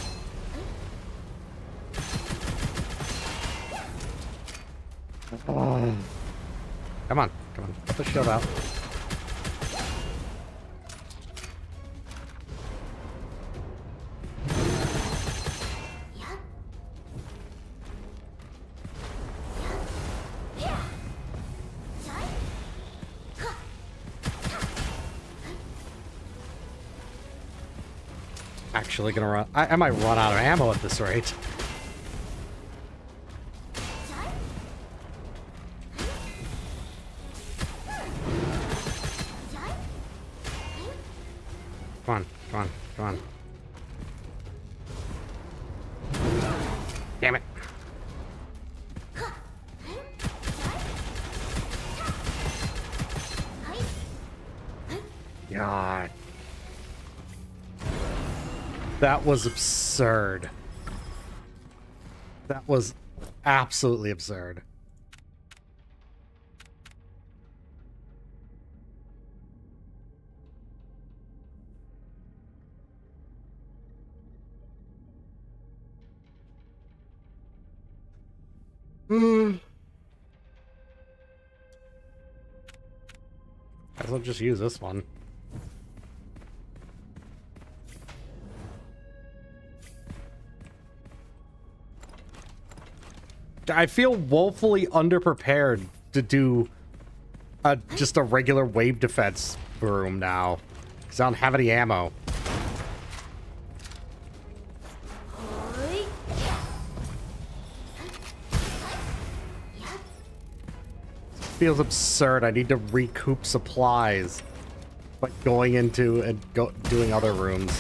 Oh. Come on, put the shield out. Actually gonna run. I might run out of ammo at this rate. Come on. Damn it. God. That was absurd. That was absolutely absurd. Might as well just use this one. I feel woefully underprepared to do just a regular wave defense room now, because I don't have any ammo. Feels absurd. I need to recoup supplies, but going into and doing other rooms.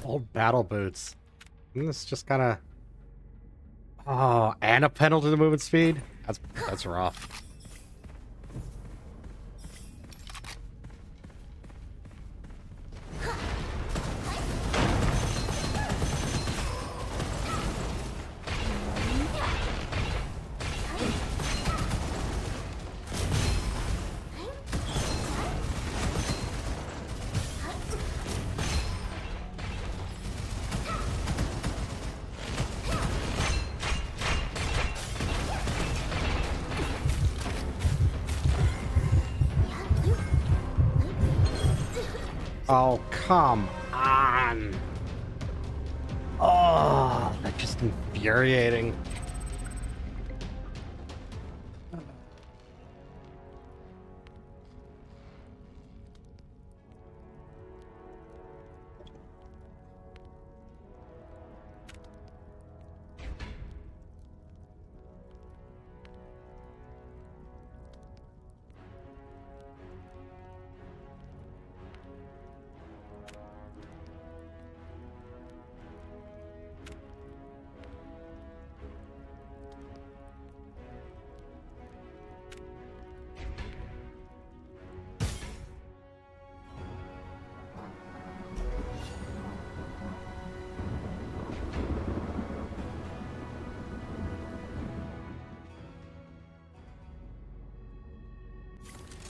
Old battle boots. Isn't this just kind of... Oh, and a penalty to movement speed? That's rough. Oh, come on. Oh, that's just infuriating.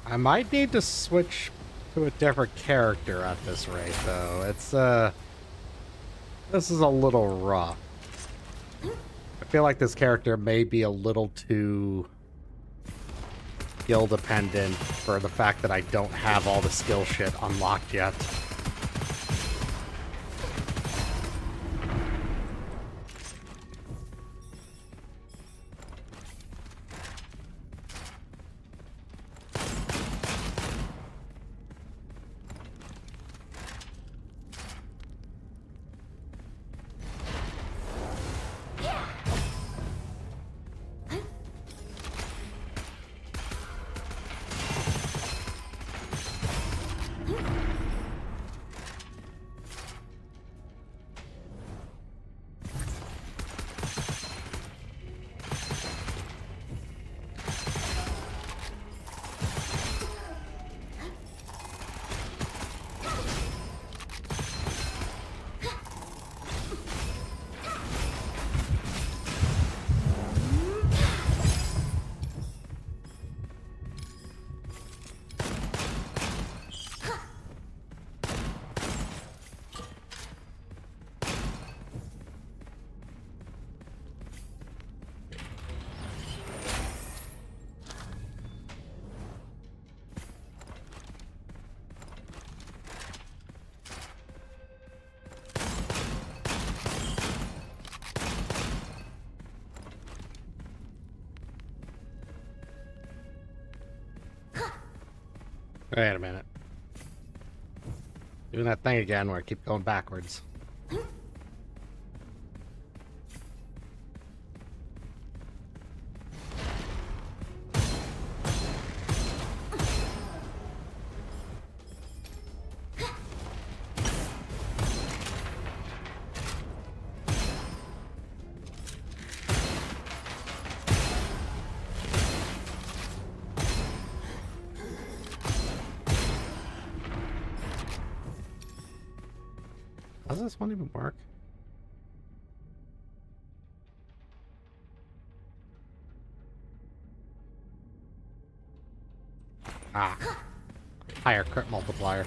I might need to switch to a different character at this rate, though. It's, this is a little rough. I feel like this character may be a little too skill dependent for the fact that I don't have all the skill shit unlocked yet. Wait a minute. Doing that thing again where I keep going backwards. Does this one even work? Ah. Higher crit multiplier.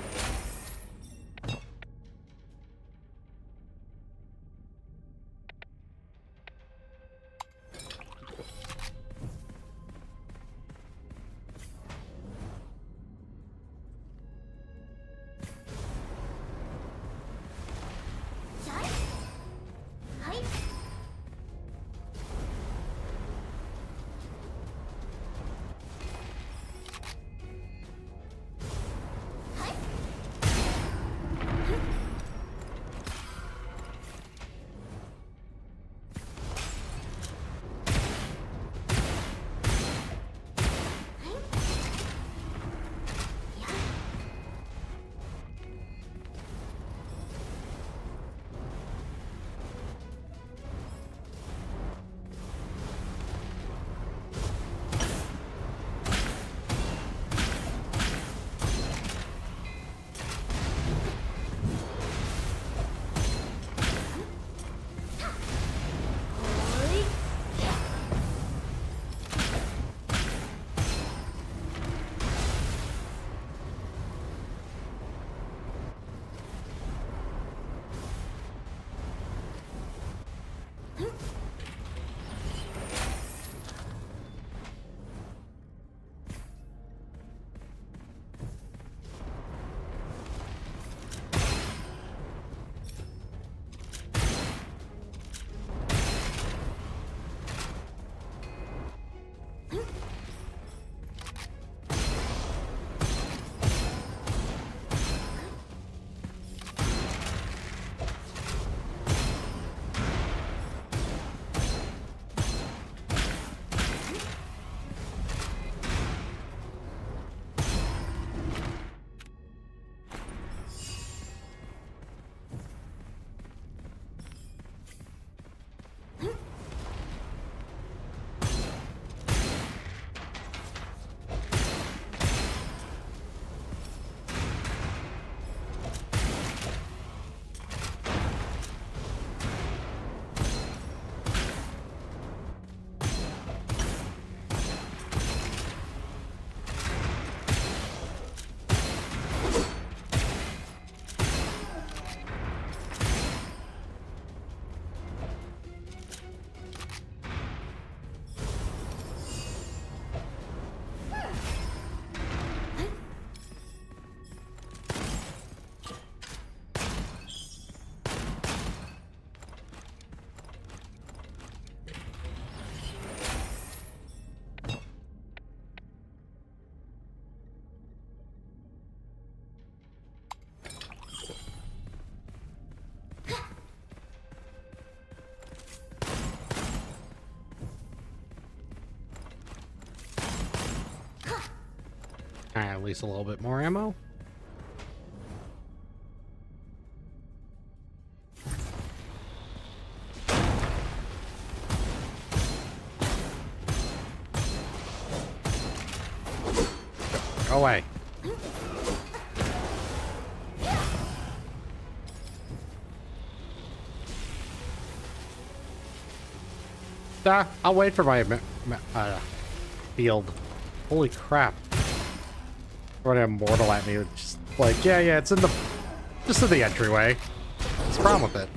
at least a little bit more ammo. Go away. I'll wait for my field. Holy crap. Running immortal at me. Just like, yeah, it's in the... just in the entryway. What's the problem with it?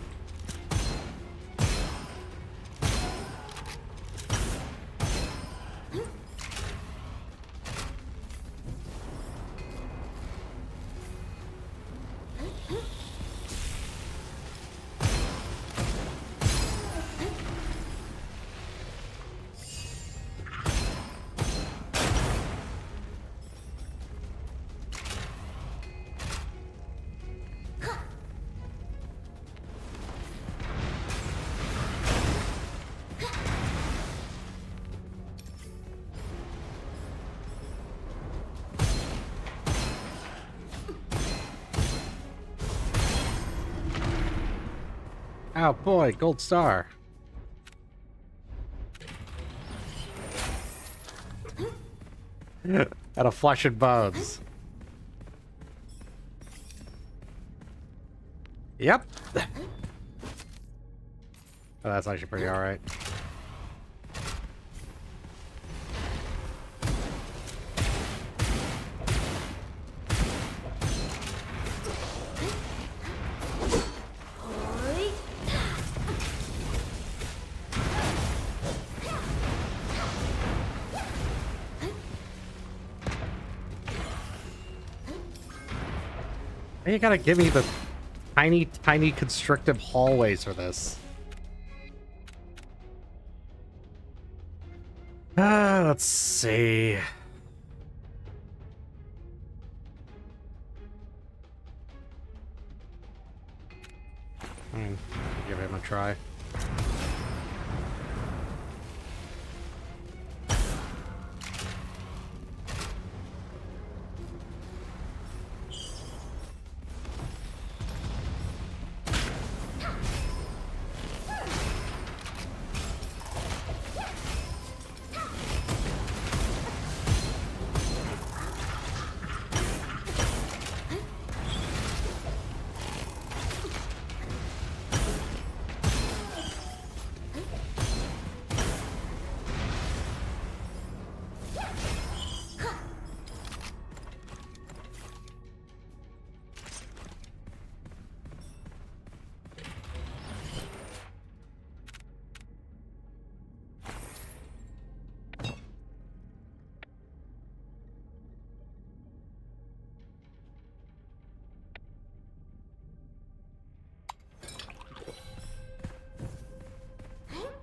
Oh boy, gold star. Out of flesh and bones. Yep. Oh, that's actually pretty alright. You gotta give me the tiny, tiny constrictive hallways for this. Let's see. Give him a try.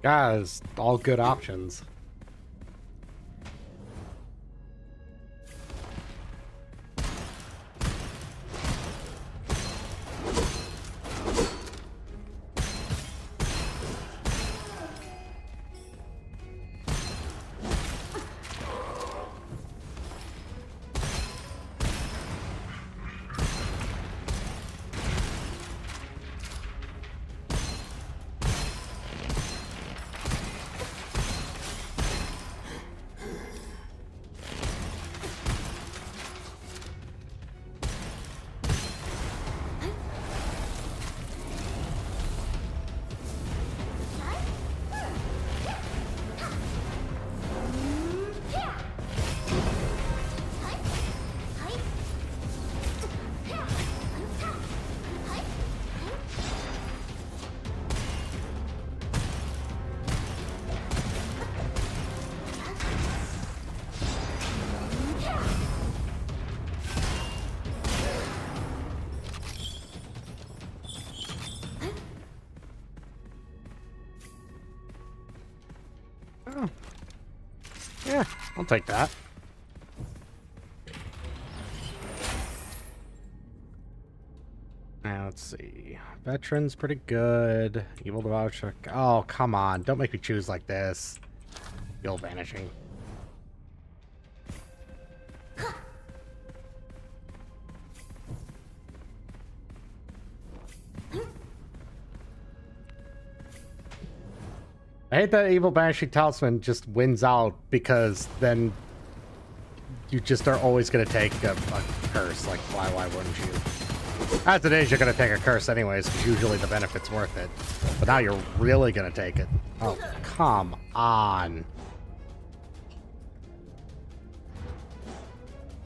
Guys, all good options. Oh. Yeah, I'll take that. Now, let's see. Veteran's pretty good. Evil Devourer. Oh, come on. Don't make me choose like this. You'll vanishing. I hate that evil banishing talisman just wins out because then you just are always going to take a curse. Like, why wouldn't you? As it is, you're going to take a curse anyways, because usually the benefit's worth it. But now you're really going to take it. Oh, come on.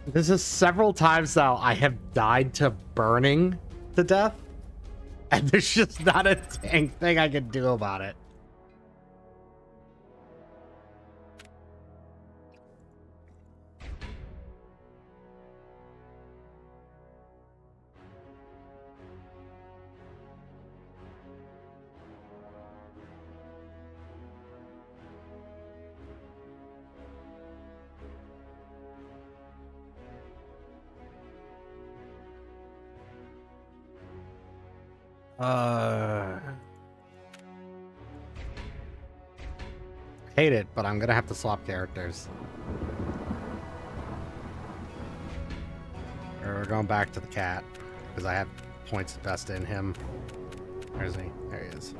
This is several times now I have died to burning to death, and there's just not a dang thing I can do about it. Hate it, but I'm gonna have to swap characters. We're going back to the cat because I have points invested in him. Where is he? There he is.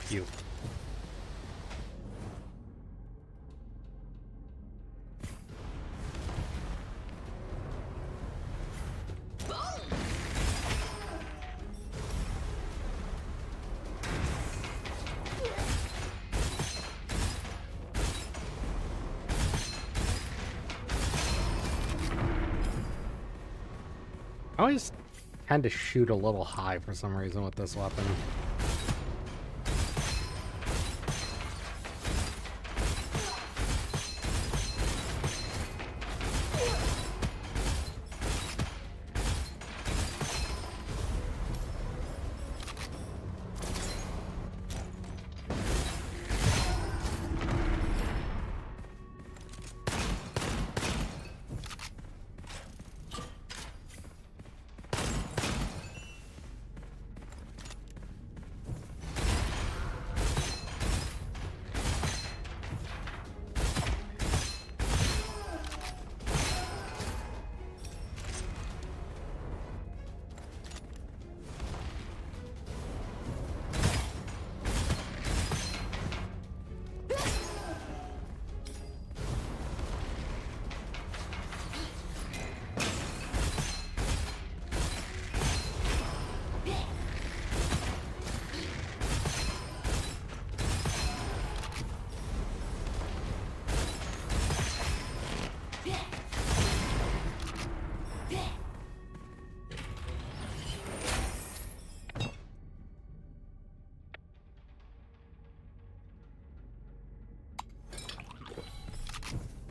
You. I always tend to shoot a little high for some reason with this weapon.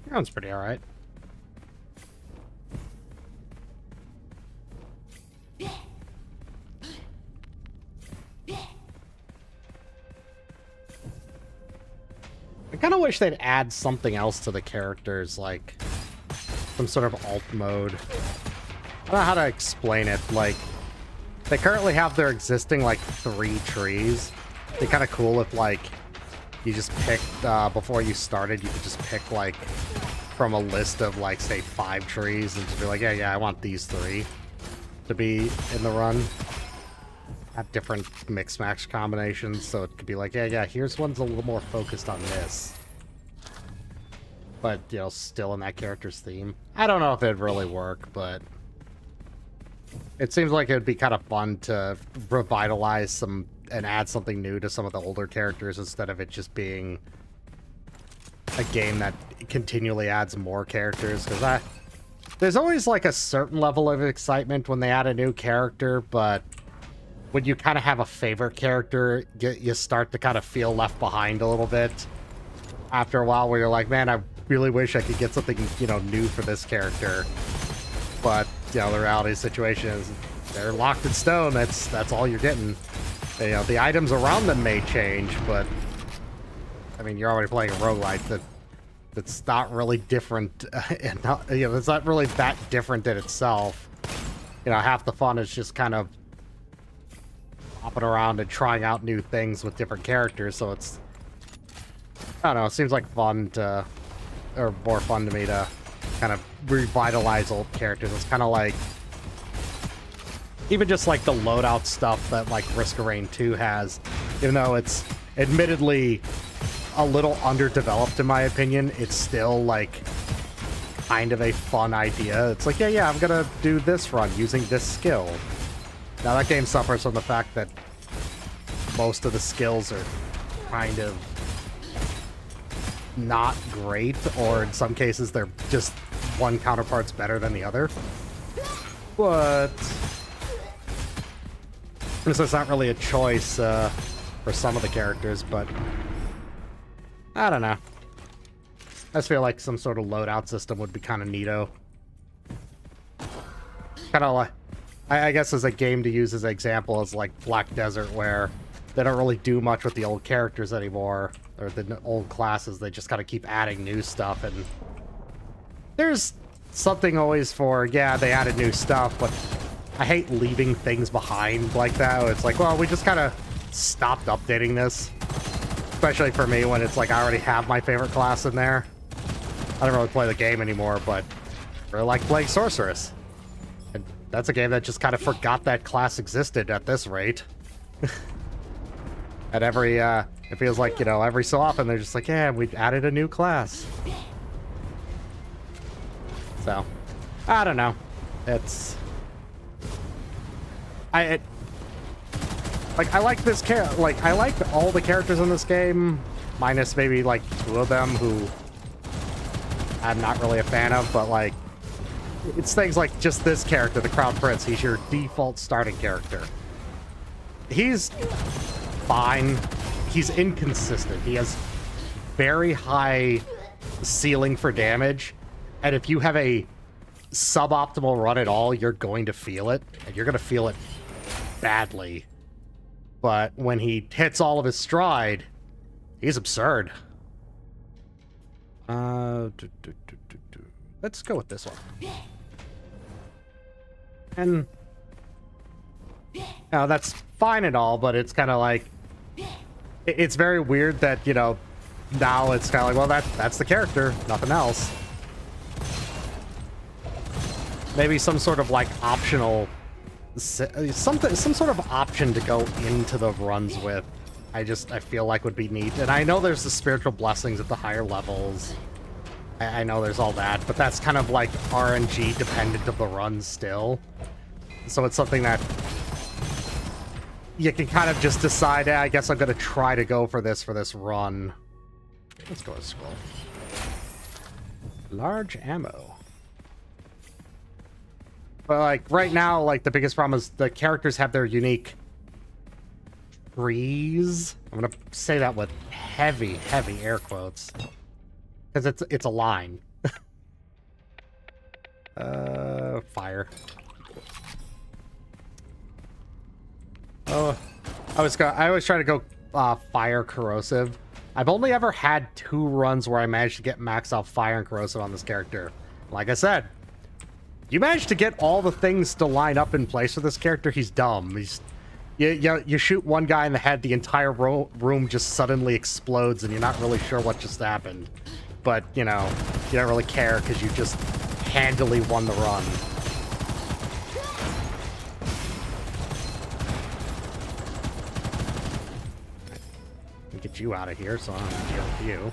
That one's pretty alright. I kind of wish they'd add something else to the characters, like some sort of alt mode. I don't know how to explain it. Like, they currently have their existing, like, 3 trees. It'd be kind of cool if, like, you just picked, before you started, you could just pick, like, from a list of, like, say, 5 trees and just be like, yeah, I want these 3 to be in the run. Have different mix-match combinations, so it could be like, yeah, here's one's a little more focused on this. But, you know, still in that character's theme. I don't know if it'd really work, but it seems like it'd be kind of fun to revitalize some and add something new to some of the older characters instead of it just being a game that continually adds more characters. Because there's always like a certain level of excitement when they add a new character, but when you kind of have a favorite character, you start to kind of feel left behind a little bit after a while, where you're like, man, I really wish I could get something, you know, new for this character. But, you know, the reality of the situation is they're locked in stone. That's all you're getting. You know, the items around them may change, but I mean, you're already playing a roguelite that's not really different, and not, you know, it's not really that different in itself. You know, half the fun is just kind of hopping around and trying out new things with different characters, so it's, I don't know, it seems like fun to, or more fun to me to kind of revitalize old characters. It's kind of like, even just like the loadout stuff that like Risk of Rain 2 has, even though it's admittedly a little underdeveloped in my opinion, it's still like kind of a fun idea. It's like, yeah, I'm gonna do this run using this skill. Now that game suffers from the fact that most of the skills are kind of not great, or in some cases they're just one counterpart's better than the other. But so it's not really a choice for some of the characters, but I don't know. I just feel like some sort of loadout system would be kind of neato. Kind of like, I guess as a game to use as an example is like Black Desert, where they don't really do much with the old characters anymore, or the old classes. They just kind of keep adding new stuff, and there's something always for, yeah, they added new stuff, but I hate leaving things behind like that. It's like, well, we just kind of stopped updating this. Especially for me when it's like I already have my favorite class in there. I don't really play the game anymore, but I really like playing Sorceress. And that's a game that just kind of forgot that class existed at this rate. At every, it feels like, you know, every so often they're just like, yeah, we added a new class. So, I don't know. It's... I like this I like all the characters in this game, minus maybe like 2 of them who I'm not really a fan of, but like, it's things like just this character, the Crown Prince. He's your default starting character. He's fine. He's inconsistent. He has very high ceiling for damage, and if you have a suboptimal run at all, you're going to feel it, and you're going to feel it badly. But when he hits all of his stride, he's absurd. Let's go with this one. And now that's fine and all, but it's kind of like, it's very weird that, you know, now it's kind of like, well, that's the character, nothing else. Maybe some sort of like optional, some sort of option to go into the runs with. I feel like would be neat. And I know there's the spiritual blessings at the higher levels. I know there's all that, but that's kind of like RNG dependent of the runs still. So it's something that you can kind of just decide, I guess I'm going to try to go for this run. Let's go to scroll. Large ammo. But like right now, like the biggest problem is the characters have their unique trees. I'm gonna say that with heavy air quotes, because it's a line. Fire. Oh, I always try to go fire corrosive. I've only ever had 2 runs where I managed to get max out fire and corrosive on this character. Like I said, you manage to get all the things to line up in place for this character, he's dumb. You shoot one guy in the head, the entire room just suddenly explodes, and you're not really sure what just happened. But, you know, you don't really care because you just handily won the run. Get you out of here, so I don't have to deal with you.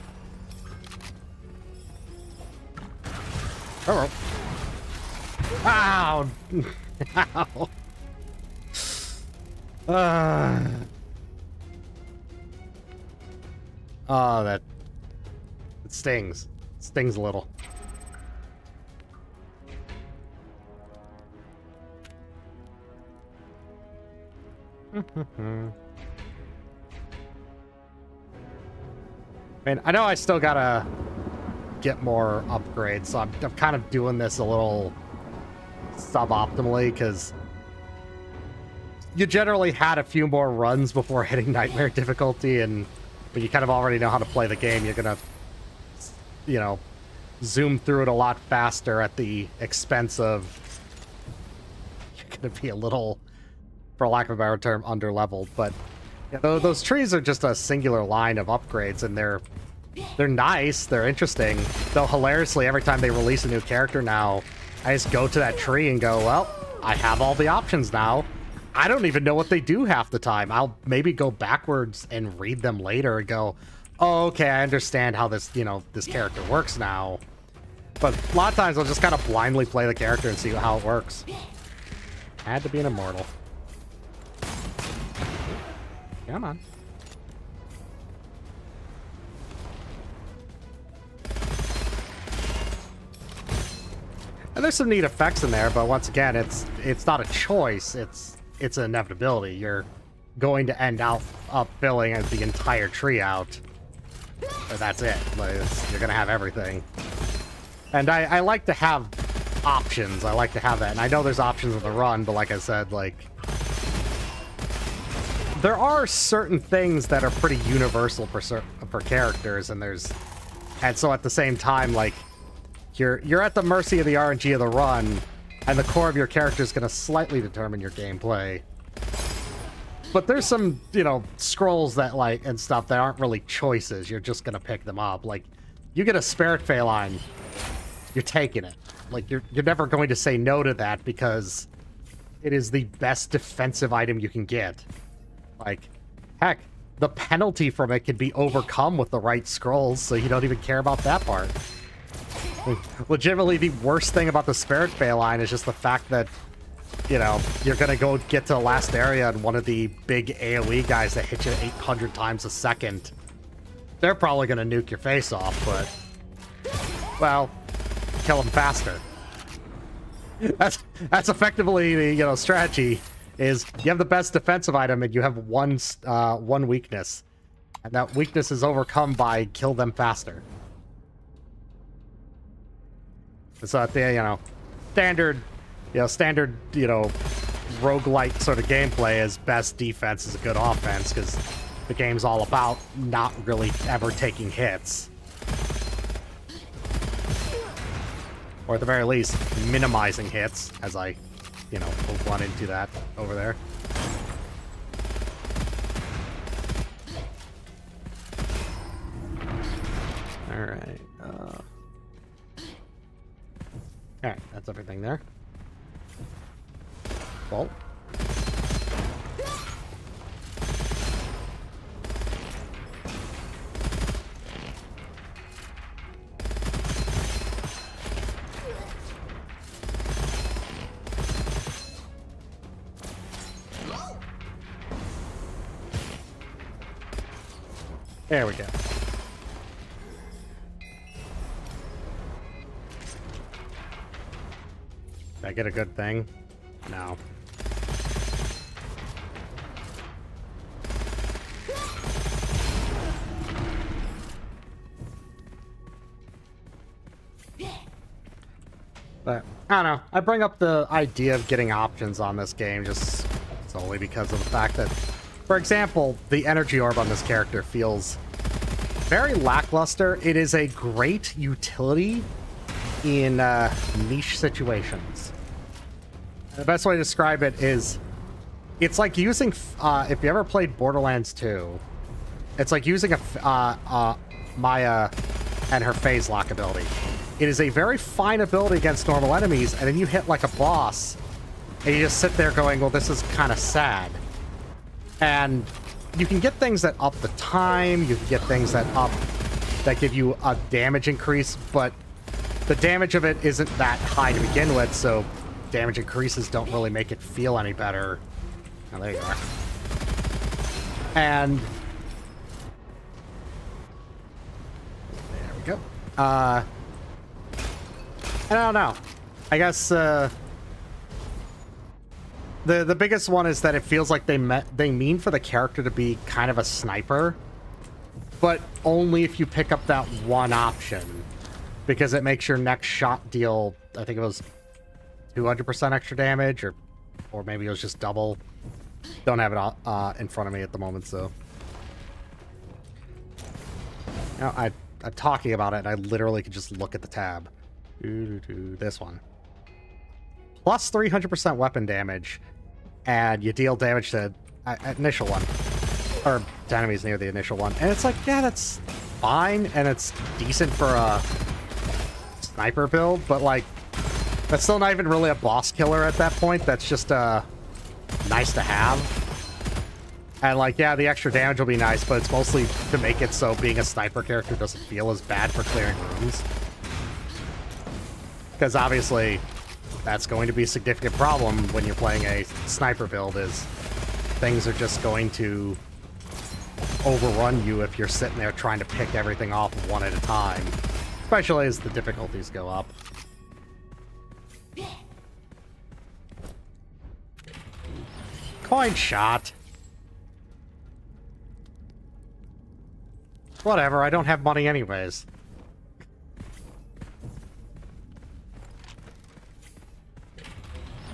Oh. Ow! Ow! Oh, that... It stings. It stings a little. Man, I know I still gotta get more upgrades, so I'm kind of doing this a little suboptimally, because you generally had a few more runs before hitting Nightmare difficulty, and when you kind of already know how to play the game, you're gonna, you know, zoom through it a lot faster at the expense of... You're gonna be a little for lack of a better term, under-leveled. But yeah, those trees are just a singular line of upgrades, and they're nice, they're interesting. Though hilariously, every time they release a new character now, I just go to that tree and go, well, I have all the options now. I don't even know what they do half the time. I'll maybe go backwards and read them later and go, oh, okay, I understand how this, this character works now. But a lot of times I'll just kind of blindly play the character and see how it works. Had to be an immortal. Come on. And there's some neat effects in there, but once again, it's not a choice. It's an inevitability. You're going to end up filling the entire tree out. But that's it. You're going to have everything. And I like to have options. I like to have that. And I know there's options in the run, but like I said, there are certain things that are pretty universal for characters, and so at the same time, you're at the mercy of the RNG of the run, and the core of your character is going to slightly determine your gameplay. But there's some, scrolls that, and stuff that aren't really choices. You're just going to pick them up. You get a Spirit Phalanx, you're taking it. You're never going to say no to that because it is the best defensive item you can get. Heck, the penalty from it can be overcome with the right scrolls, so you don't even care about that part. Legitimately, the worst thing about the Spirit Phalanx is just the fact that, you're gonna go get to the last area and one of the big AoE guys that hit you 800 times a second, they're probably gonna nuke your face off, but, well, kill them faster. That's effectively the, strategy. Is you have the best defensive item and you have one weakness, and that weakness is overcome by kill them faster. So at the standard roguelite sort of gameplay is best defense is a good offense because the game's all about not really ever taking hits, or at the very least minimizing hits, as I we'll run into that over there. Alright. Alright, that's everything there. Bolt. There we go. Did I get a good thing? No. But, I don't know. I bring up the idea of getting options on this game just solely because of the fact that, for example, the energy orb on this character feels very lackluster. It is a great utility in niche situations. And the best way to describe it is, it's like using, if you ever played Borderlands 2, it's like using Maya and her phase lock ability. It is a very fine ability against normal enemies, and then you hit like a boss, and you just sit there going, well, this is kind of sad. And you can get things that up the time, you can get things that give you a damage increase, but the damage of it isn't that high to begin with, so damage increases don't really make it feel any better. Oh, there you are. And there we go. I don't know. I guess the biggest one is that it feels like they mean for the character to be kind of a sniper, but only if you pick up that one option, because it makes your next shot deal, I think it was 200% extra damage, or maybe it was just double. Don't have it in front of me at the moment, so. Now, I'm talking about it, and I literally could just look at the tab. This one. Plus 300% weapon damage. and you deal damage to initial one, or to enemies near the initial one, and it's like, yeah, that's fine, and it's decent for a sniper build, but like, that's still not even really a boss killer at that point. That's just nice to have. And like, yeah, the extra damage will be nice, but it's mostly to make it so being a sniper character doesn't feel as bad for clearing rooms. Because obviously, that's going to be a significant problem when you're playing a sniper build, is things are just going to overrun you if you're sitting there trying to pick everything off one at a time. Especially as the difficulties go up. Coin shot. Whatever, I don't have money anyways.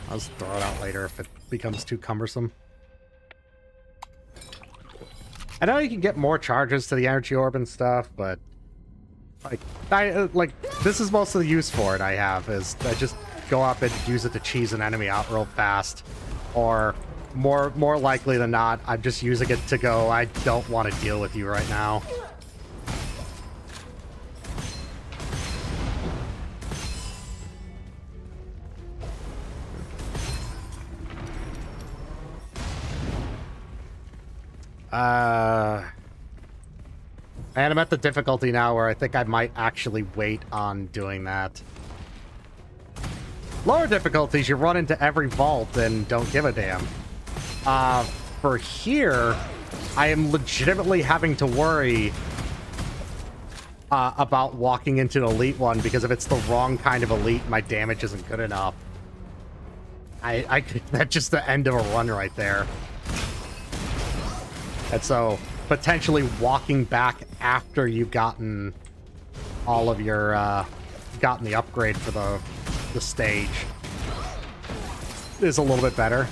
I'll just throw it out later if it becomes too cumbersome. I know you can get more charges to the energy orb and stuff, but like this is most of the use for it I have, is I just go up and use it to cheese an enemy out real fast, or more likely than not, I'm just using it to go, I don't want to deal with you right now. And I'm at the difficulty now where I think I might actually wait on doing that. Lower difficulties, you run into every vault and don't give a damn. For here, I am legitimately having to worry about walking into an elite one, because if it's the wrong kind of elite, my damage isn't good enough. That's just the end of a run right there. And so, potentially walking back after you've gotten all of your, gotten the upgrade for the stage is a little bit better.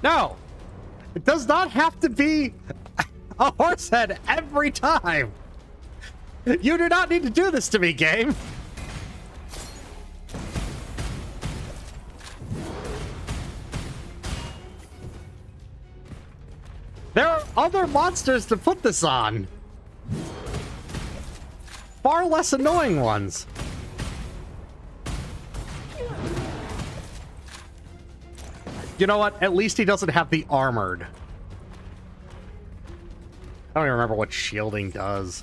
No! It does not have to be a horse head every time! You do not need to do this to me, game! There are other monsters to put this on! Far less annoying ones. You know what? At least he doesn't have the armored. I don't even remember what shielding does.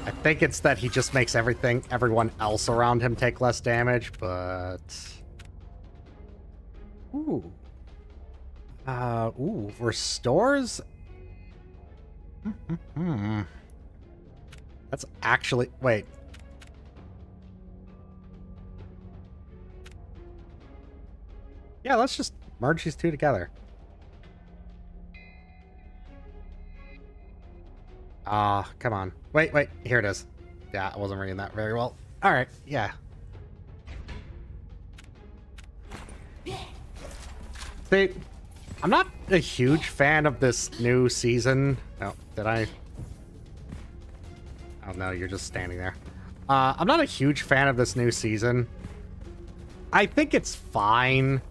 I think it's that he just makes everyone else around him take less damage, but... Ooh. Ooh, restores? That's actually... Wait. Yeah, let's just merge these two together. Come on. Wait, here it is. Yeah, I wasn't reading that very well. Alright, yeah. See, I'm not a huge fan of this new season. Oh, did I? Oh no, you're just standing there. I'm not a huge fan of this new season. I think it's fine.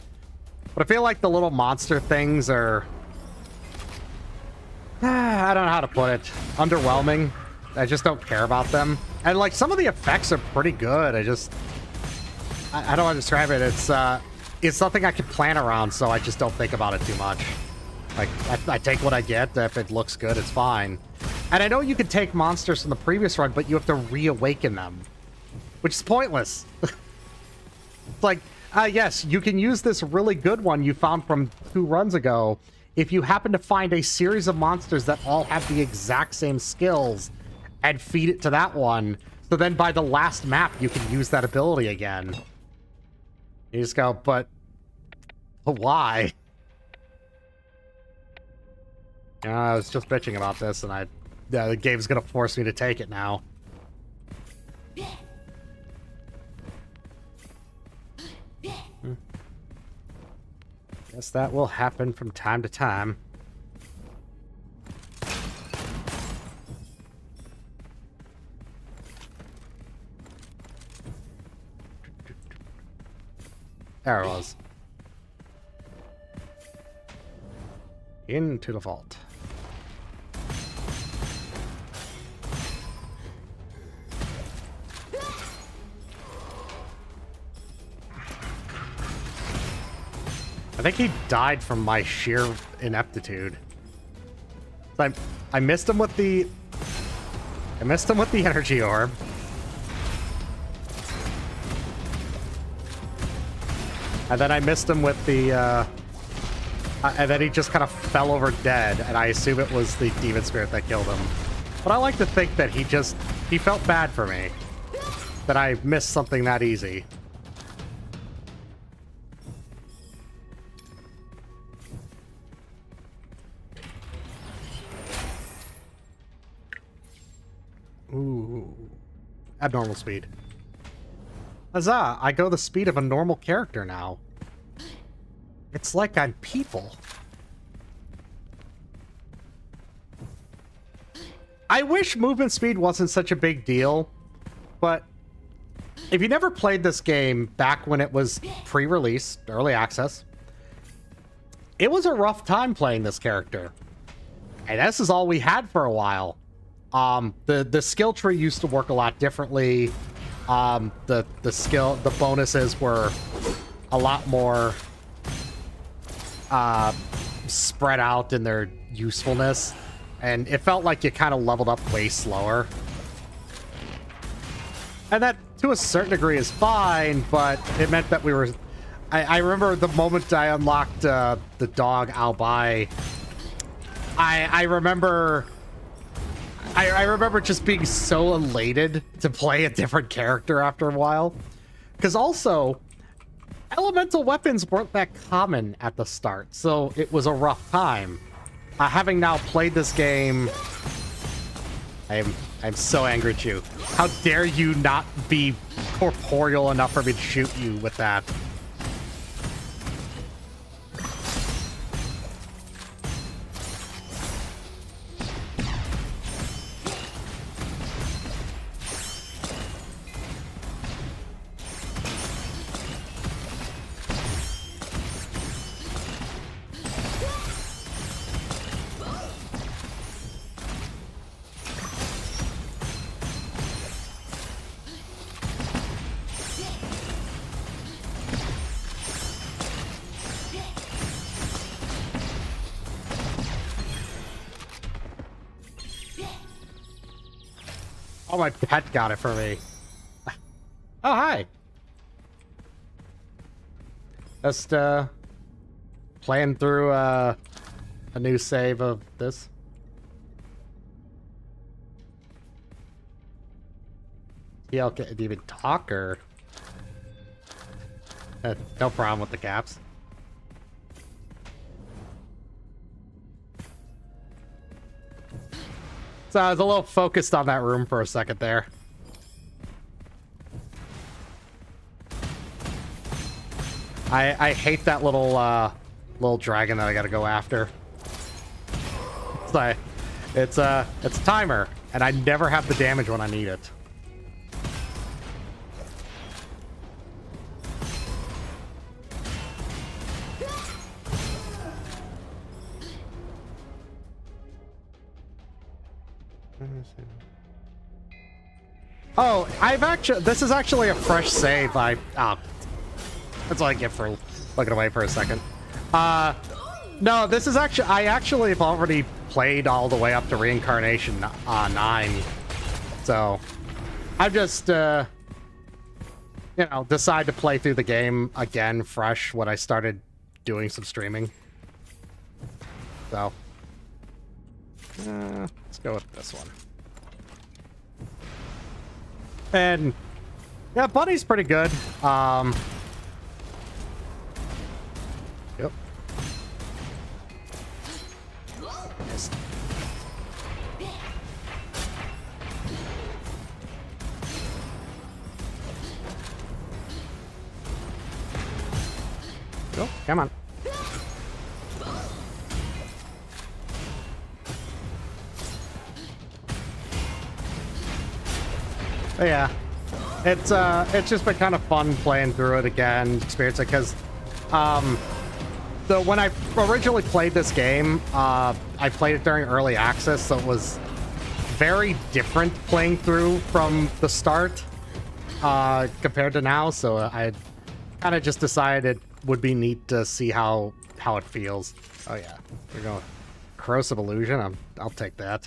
But I feel like the little monster things are... I don't know how to put it. Underwhelming. I just don't care about them. And, like, some of the effects are pretty good. I don't want to describe it. It's something I can plan around, so I just don't think about it too much. Like, I take what I get. If it looks good, it's fine. And I know you can take monsters from the previous run, but you have to reawaken them. Which is pointless. It's like... yes, you can use this really good one you found from 2 runs ago if you happen to find a series of monsters that all have the exact same skills and feed it to that one. So then by the last map, you can use that ability again. You just go, but why? I was just bitching about this and I the game's gonna force me to take it now. Guess that will happen from time to time. There it was. Into the vault. I think he died from my sheer ineptitude. I missed him with the energy orb. And then I missed him with the and then he just kind of fell over dead, and I assume it was the demon spirit that killed him. But I like to think that he felt bad for me. That I missed something that easy. Ooh. Abnormal speed. Huzzah! I go the speed of a normal character now. It's like I'm people. I wish movement speed wasn't such a big deal, but if you never played this game back when it was pre-release, early access, it was a rough time playing this character. And this is all we had for a while. The skill tree used to work a lot differently. The bonuses were a lot more spread out in their usefulness, and it felt like you kind of leveled up way slower. And that, to a certain degree, is fine, but it meant that we were... I remember the moment I unlocked the dog Albai, I remember just being so elated to play a different character after a while. Because also, elemental weapons weren't that common at the start, so it was a rough time. Having now played this game, I'm so angry at you. How dare you not be corporeal enough for me to shoot you with that? Oh, my pet got it for me. Oh, hi. Just, playing through, a new save of this. Yeah, do you even talk, or? No problem with the caps. So I was a little focused on that room for a second there. I hate that little dragon that I gotta go after. It's a timer, and I never have the damage when I need it. Oh, this is actually a fresh save. That's all I get for looking away for a second. No, this is I actually have already played all the way up to Reincarnation 9. So, I've just, you know, decided to play through the game again fresh when I started doing some streaming. So, let's go with this one. And yeah, Bunny's pretty good. Yep. Come on. But yeah, it's just been kind of fun playing through it again, experiencing it, because when I originally played this game, I played it during early access, so it was very different playing through from the start compared to now. So I kind of just decided it would be neat to see how it feels. Oh yeah, we're going Corrosive Illusion. I'll take that.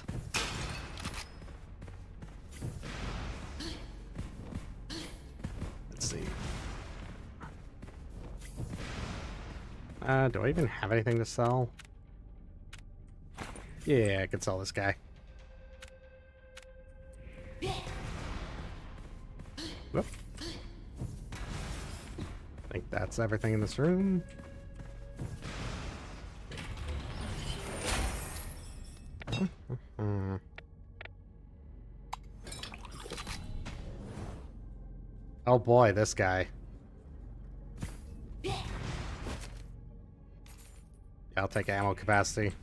Let's see. Do I even have anything to sell? Yeah, I could sell this guy. Whoop. I think that's everything in this room. Oh boy, this guy. Yeah, I'll take ammo capacity.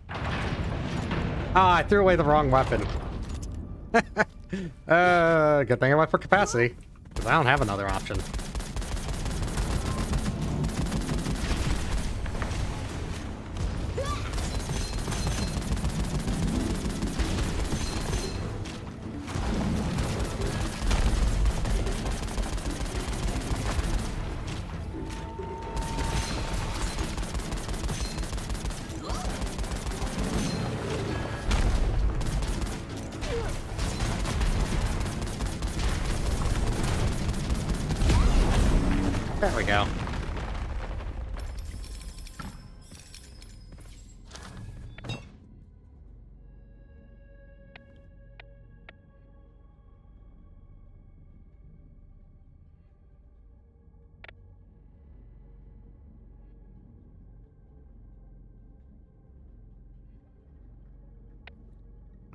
Ah, I threw away the wrong weapon. Good thing I went for capacity, because I don't have another option. There we go.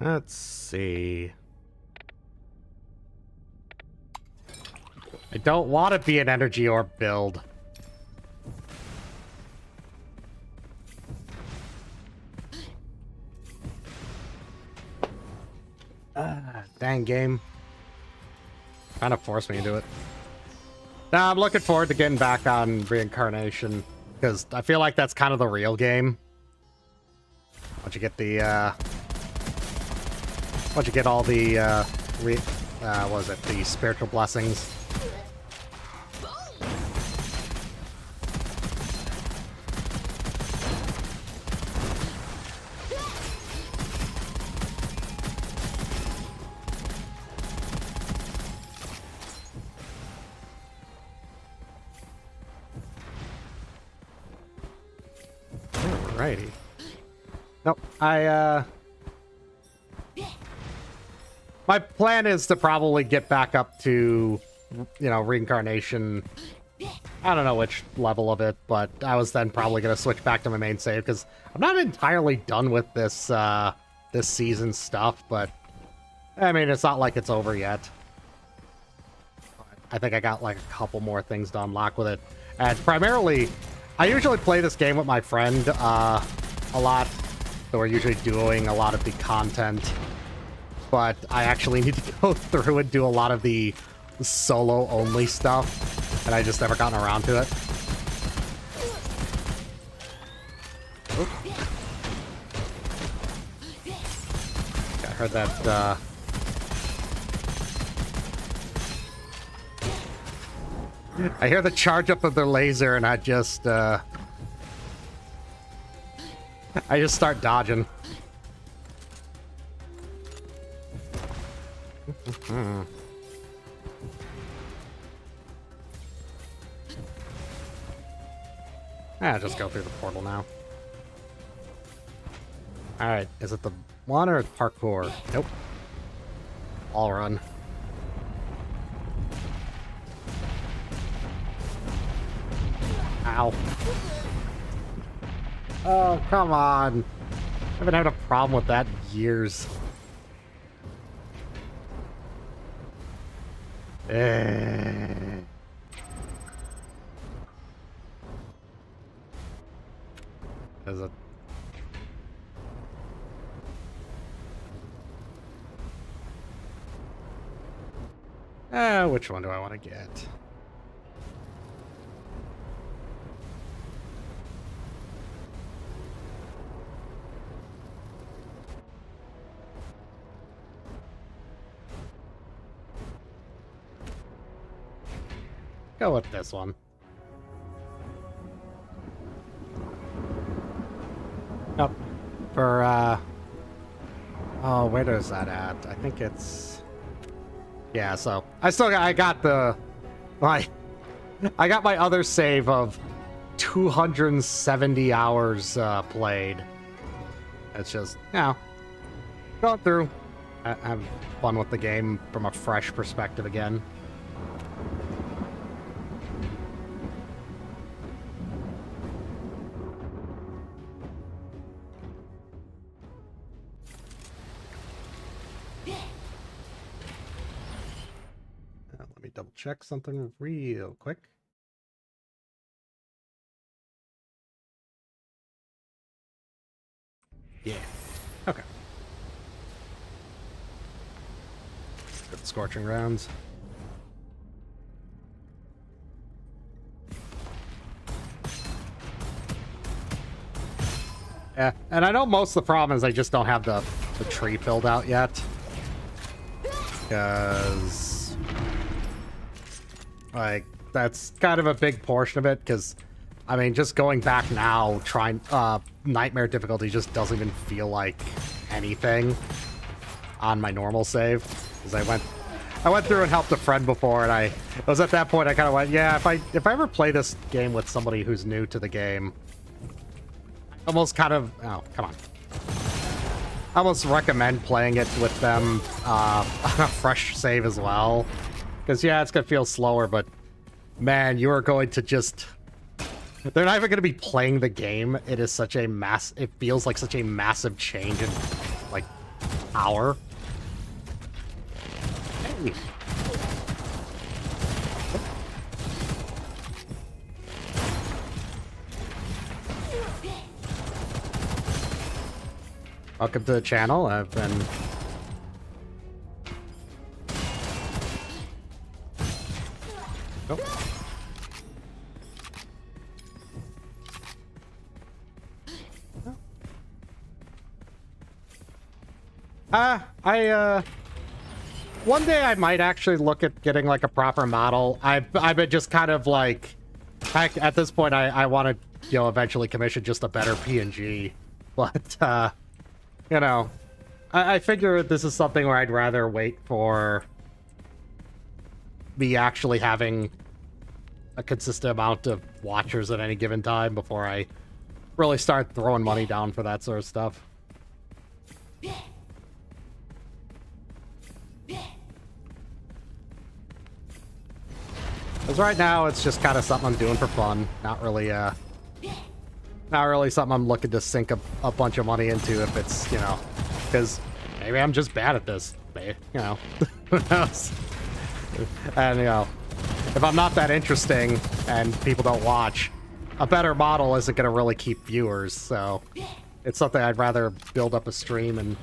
Let's see. I don't want to be an energy orb build. Dang game. Kind of forced me into it. Now I'm looking forward to getting back on Reincarnation, because I feel like that's kind of the real game. Once you get the, once you get all the, what was it, the spiritual blessings. Alrighty. Nope, my plan is to probably get back up to, you know, Reincarnation. I don't know which level of it, but I was then probably going to switch back to my main save, because I'm not entirely done with this, this season's stuff, but, I mean, it's not like it's over yet. I think I got, like, a couple more things to unlock with it. And primarily, I usually play this game with my friend, a lot, so we're usually doing a lot of the content. But I actually need to go through and do a lot of the solo-only stuff, and I just never gotten around to it. Oop. Yeah, I heard that, I hear the charge up of their laser, and I just start dodging. Just go through the portal now. Alright, is it the one or parkour? Nope. All run. Ow. Oh, come on. I haven't had a problem with that in years. Is it? Which one do I want to get? Go with this one. Yep. For, oh, where is that at? I think it's... Yeah, so... I got the... I got my other save of 270 hours, played. It's just, you know, going through. Have fun with the game from a fresh perspective again. Let me double check something real quick. Yeah. Okay. Good scorching rounds. Yeah, and I know most of the problem is I just don't have the tree filled out yet. Because... like, that's kind of a big portion of it, because... I mean, just going back now, trying, Nightmare difficulty just doesn't even feel like anything on my normal save. Because I went through and helped a friend before, and it was at that point I kind of went, yeah, if I ever play this game with somebody who's new to the game, almost kind of, oh, come on. I almost recommend playing it with them, on a fresh save as well. Because, yeah, it's going to feel slower, but, man, you are going to just... They're not even going to be playing the game. It is such a it feels like such a massive change in, like, power. Hey. Welcome to the channel. I've been... Oh. One day I might actually look at getting, like, a proper model. I've been just kind of, like... Heck, at this point, I want to, you know, eventually commission just a better PNG. But, you know... I figure this is something where I'd rather wait for... me actually having a consistent amount of watchers at any given time before I really start throwing money down for that sort of stuff. Because right now, it's just kind of something I'm doing for fun. Not really something I'm looking to sink a bunch of money into if it's, you know... Because maybe I'm just bad at this. Maybe, you know. Who knows? And, you know, if I'm not that interesting and people don't watch, a better model isn't going to really keep viewers, so... It's something I'd rather build up a stream and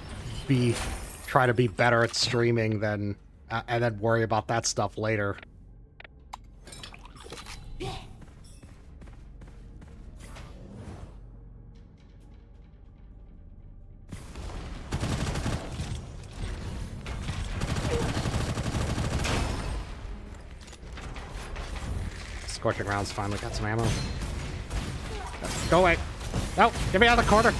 try to be better at streaming than... and then worry about that stuff later. Scorching rounds finally got some ammo. Go away. No, get me out of the corner.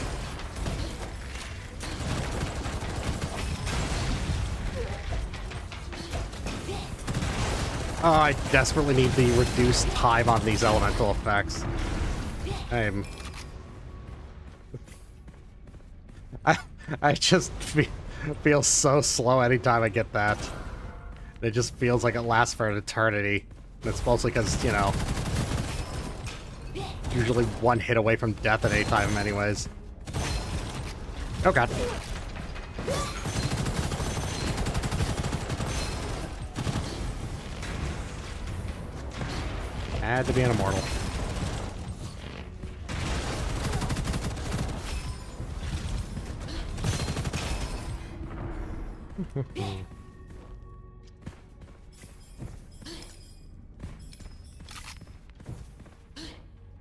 Oh, I desperately need the reduced time on these elemental effects. I just feel so slow anytime I get that. It just feels like it lasts for an eternity. And it's mostly because, you know, usually one hit away from death at any time anyways. Oh god. Had to be an immortal.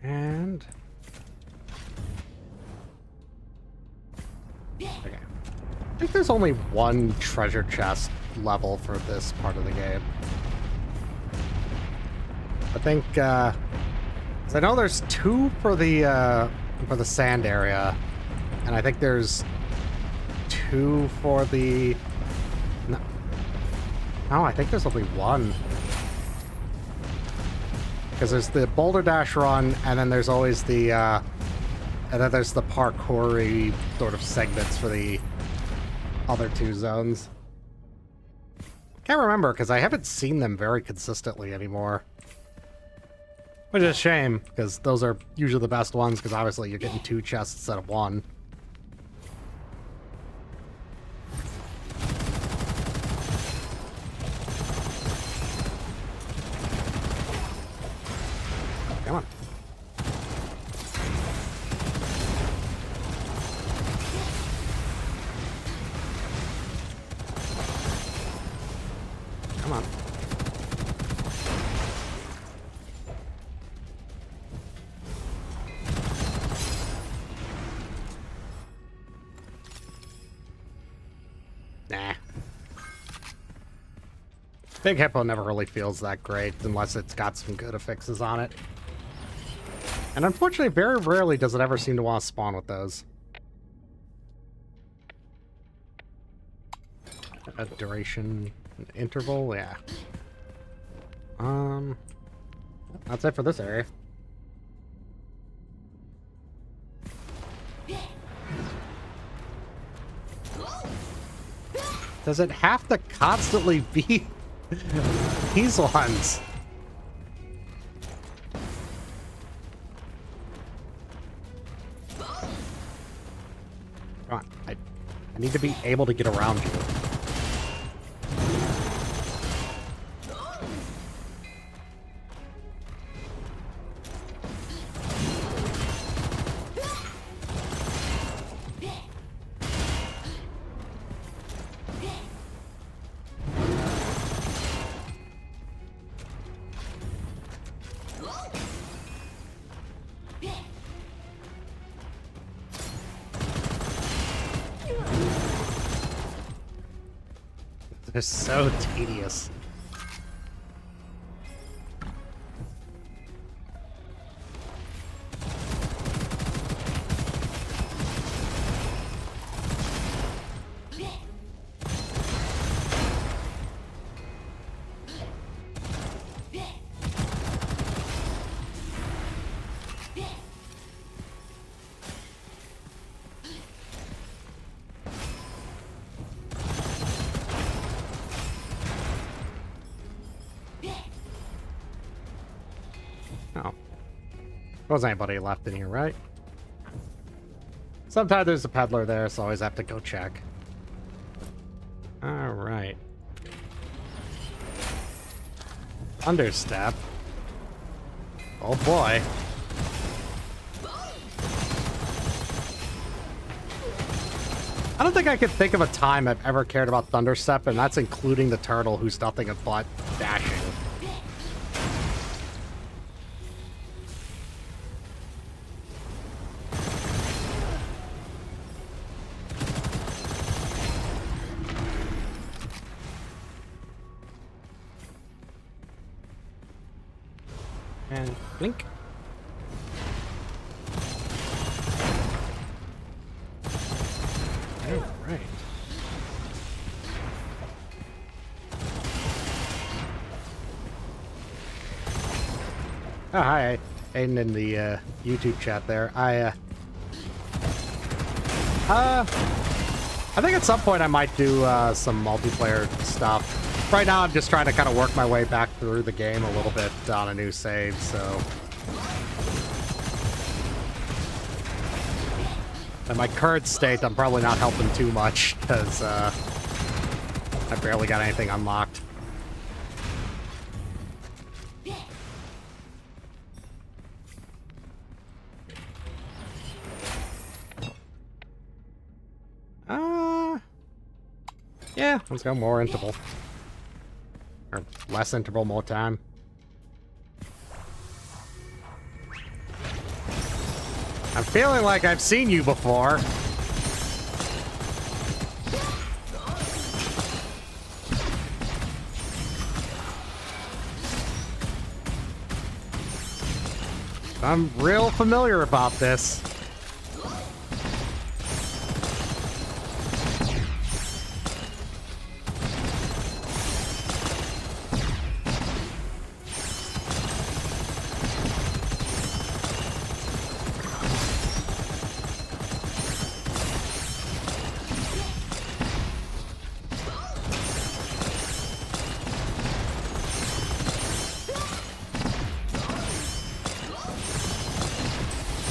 And... okay. I think there's only one treasure chest level for this part of the game. I think, so I know there's two for the sand area, and I think there's two for the... no, I think there's only one. Because there's the Boulder Dash run, and then there's always the, and then there's the parkour-y sort of segments for the other two zones. Can't remember, because I haven't seen them very consistently anymore. Which is a shame, because those are usually the best ones, because obviously you're getting two chests instead of one. Come on. Come on. Nah. Big Hippo never really feels that great unless it's got some good affixes on it. And unfortunately, very rarely does it ever seem to want to spawn with those. A duration interval, yeah. That's it for this area. Does it have to constantly be these ones? Come on, I need to be able to get around you. They're so tedious. Oh. There wasn't anybody left in here, right? Sometimes there's a peddler there, so I always have to go check. Alright. Understep. Oh boy. I don't think I could think of a time I've ever cared about Thunderstep, and that's including the turtle who's nothing but dashing. And blink. All right. Oh, hi, Aiden in the YouTube chat there. I think at some point I might do some multiplayer stuff. Right now I'm just trying to kind of work my way back through the game a little bit on a new save, so... In my current state, I'm probably not helping too much, because I barely got anything unlocked. Yeah, let's go more interval. Or less interval, more time. I'm feeling like I've seen you before. I'm real familiar about this.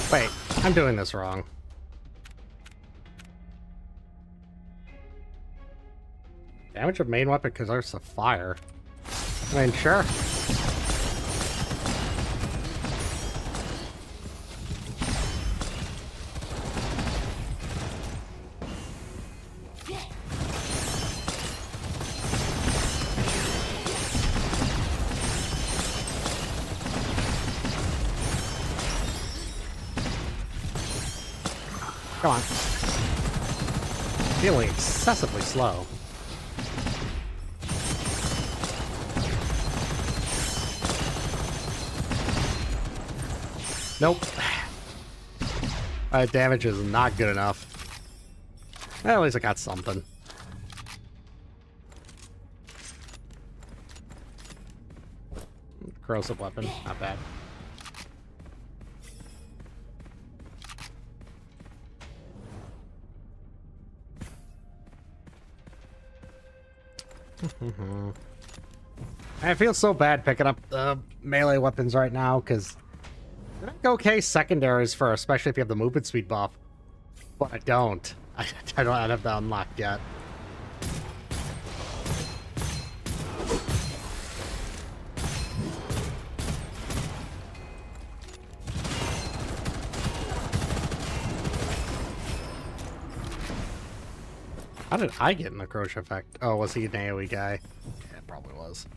Wait, I'm doing this wrong. Damage of main weapon because there's a fire. I mean, sure. Come on. Feeling excessively slow. Nope. Damage is not good enough. Well, at least I got something. Corrosive weapon, not bad. I feel so bad picking up the melee weapons right now, because they're okay secondaries for, especially if you have the movement speed buff. But I don't. I don't have that unlocked yet. How did I get an crochet effect? Oh, was he an AoE guy? Yeah, it probably was.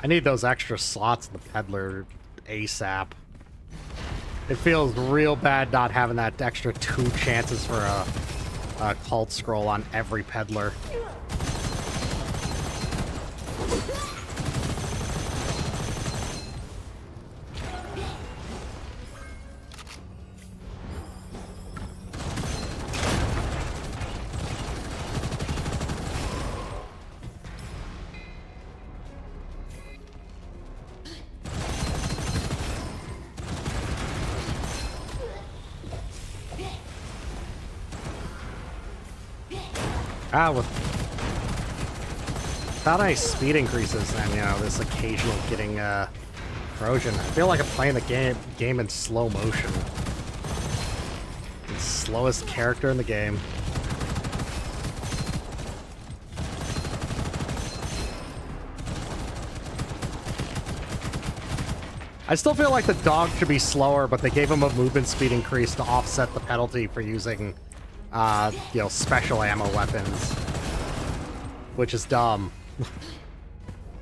I need those extra slots in the peddler ASAP. It feels real bad not having that extra 2 chances for a cult scroll on every peddler. Without any speed increases and, you know, this occasional getting corrosion, I feel like I'm playing the game in slow motion. The slowest character in the game. I still feel like the dog should be slower, but they gave him a movement speed increase to offset the penalty for using you know, special ammo weapons, which is dumb.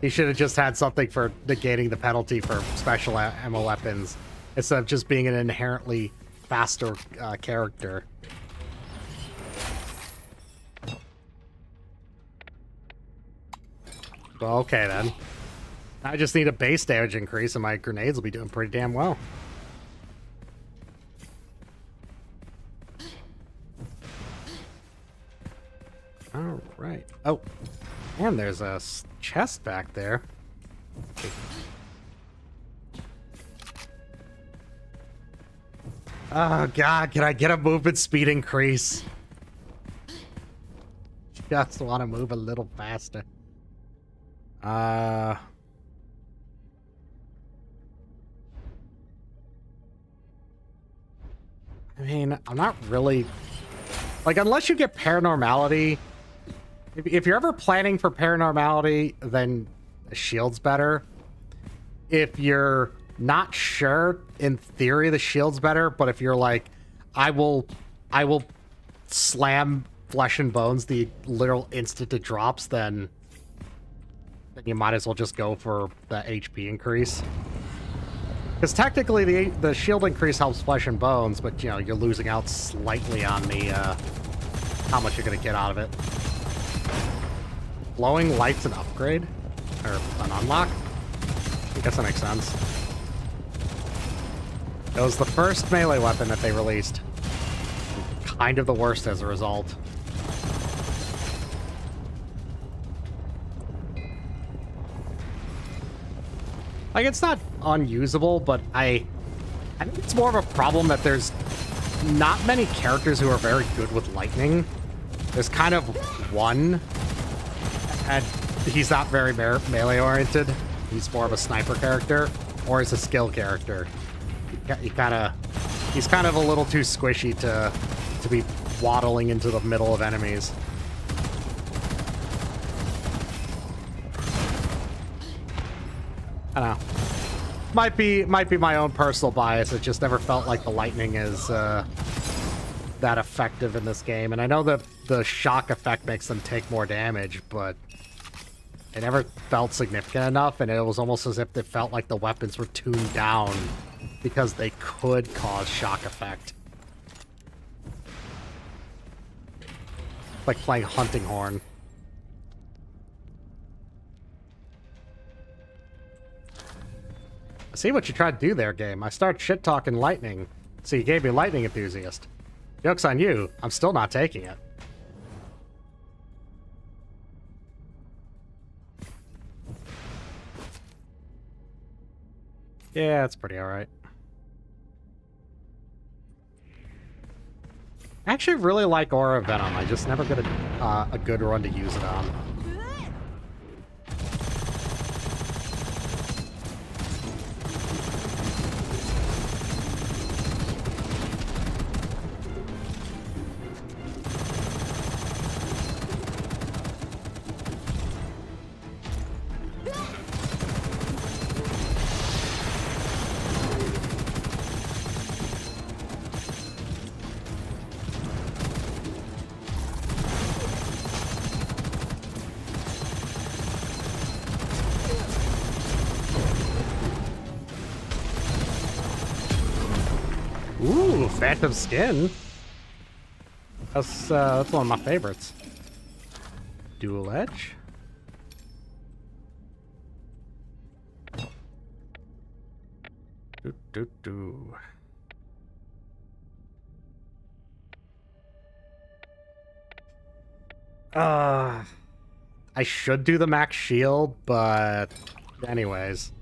He should have just had something for negating the penalty for special ammo weapons instead of just being an inherently faster character. Well, okay then. I just need a base damage increase and my grenades will be doing pretty damn well. All right. Oh, and there's a chest back there. Oh god, can I get a movement speed increase? Just want to move a little faster. I mean, I'm not really... Like, unless you get paranormality... If you're ever planning for paranormality, then a shield's better. if you're not sure, in theory the shield's better, but if you're like, I will slam flesh and bones the literal instant it drops, then you might as well just go for the HP increase. Because technically the shield increase helps flesh and bones, but you know, you're losing out slightly on the how much you're gonna get out of it. Glowing light's an upgrade? Or an unlock? I guess that makes sense. It was the first melee weapon that they released. Kind of the worst as a result. Like, it's not unusable, but I think it's more of a problem that there's not many characters who are very good with lightning. There's kind of one, and he's not very melee-oriented. He's more of a sniper character, or he's a skill character. He's kind of a little too squishy to be waddling into the middle of enemies. I don't know. Might be my own personal bias. It just never felt like the lightning is that effective in this game. And I know that the shock effect makes them take more damage, but it never felt significant enough, and it was almost as if it felt like the weapons were tuned down because they could cause shock effect. Like playing Hunting Horn. I see what you tried to do there, game. I started shit-talking lightning, so you gave me lightning enthusiast. Joke's on you. I'm still not taking it. Yeah, it's pretty alright. I actually really like Aura Venom. I just never get a good run to use it on. Ooh, Phantom Skin. That's one of my favorites. Dual Edge. I should do the max shield, but anyways.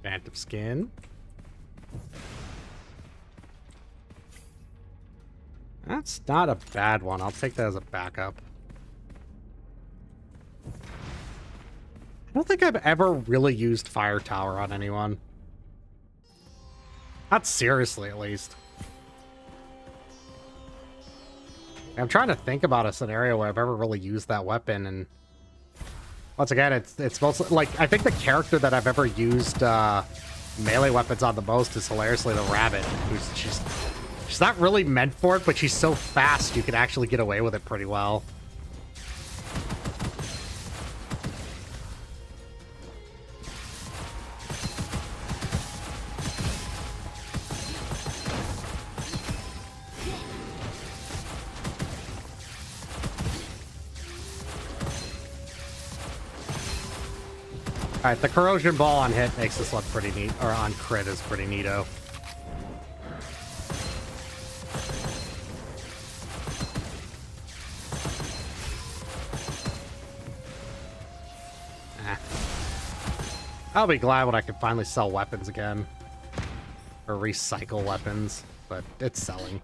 Phantom Skin. That's not a bad one. I'll take that as a backup. I don't think I've ever really used Fire Tower on anyone. Not seriously, at least. I'm trying to think about a scenario where I've ever really used that weapon, and once again, it's mostly like I think the character that I've ever used melee weapons on the most is hilariously the Rabbit, who's she's not really meant for it, but she's so fast you can actually get away with it pretty well. Alright, the corrosion ball on hit makes this look pretty neat, or on crit is pretty neato. I'll be glad when I can finally sell weapons again. Or recycle weapons, but it's selling.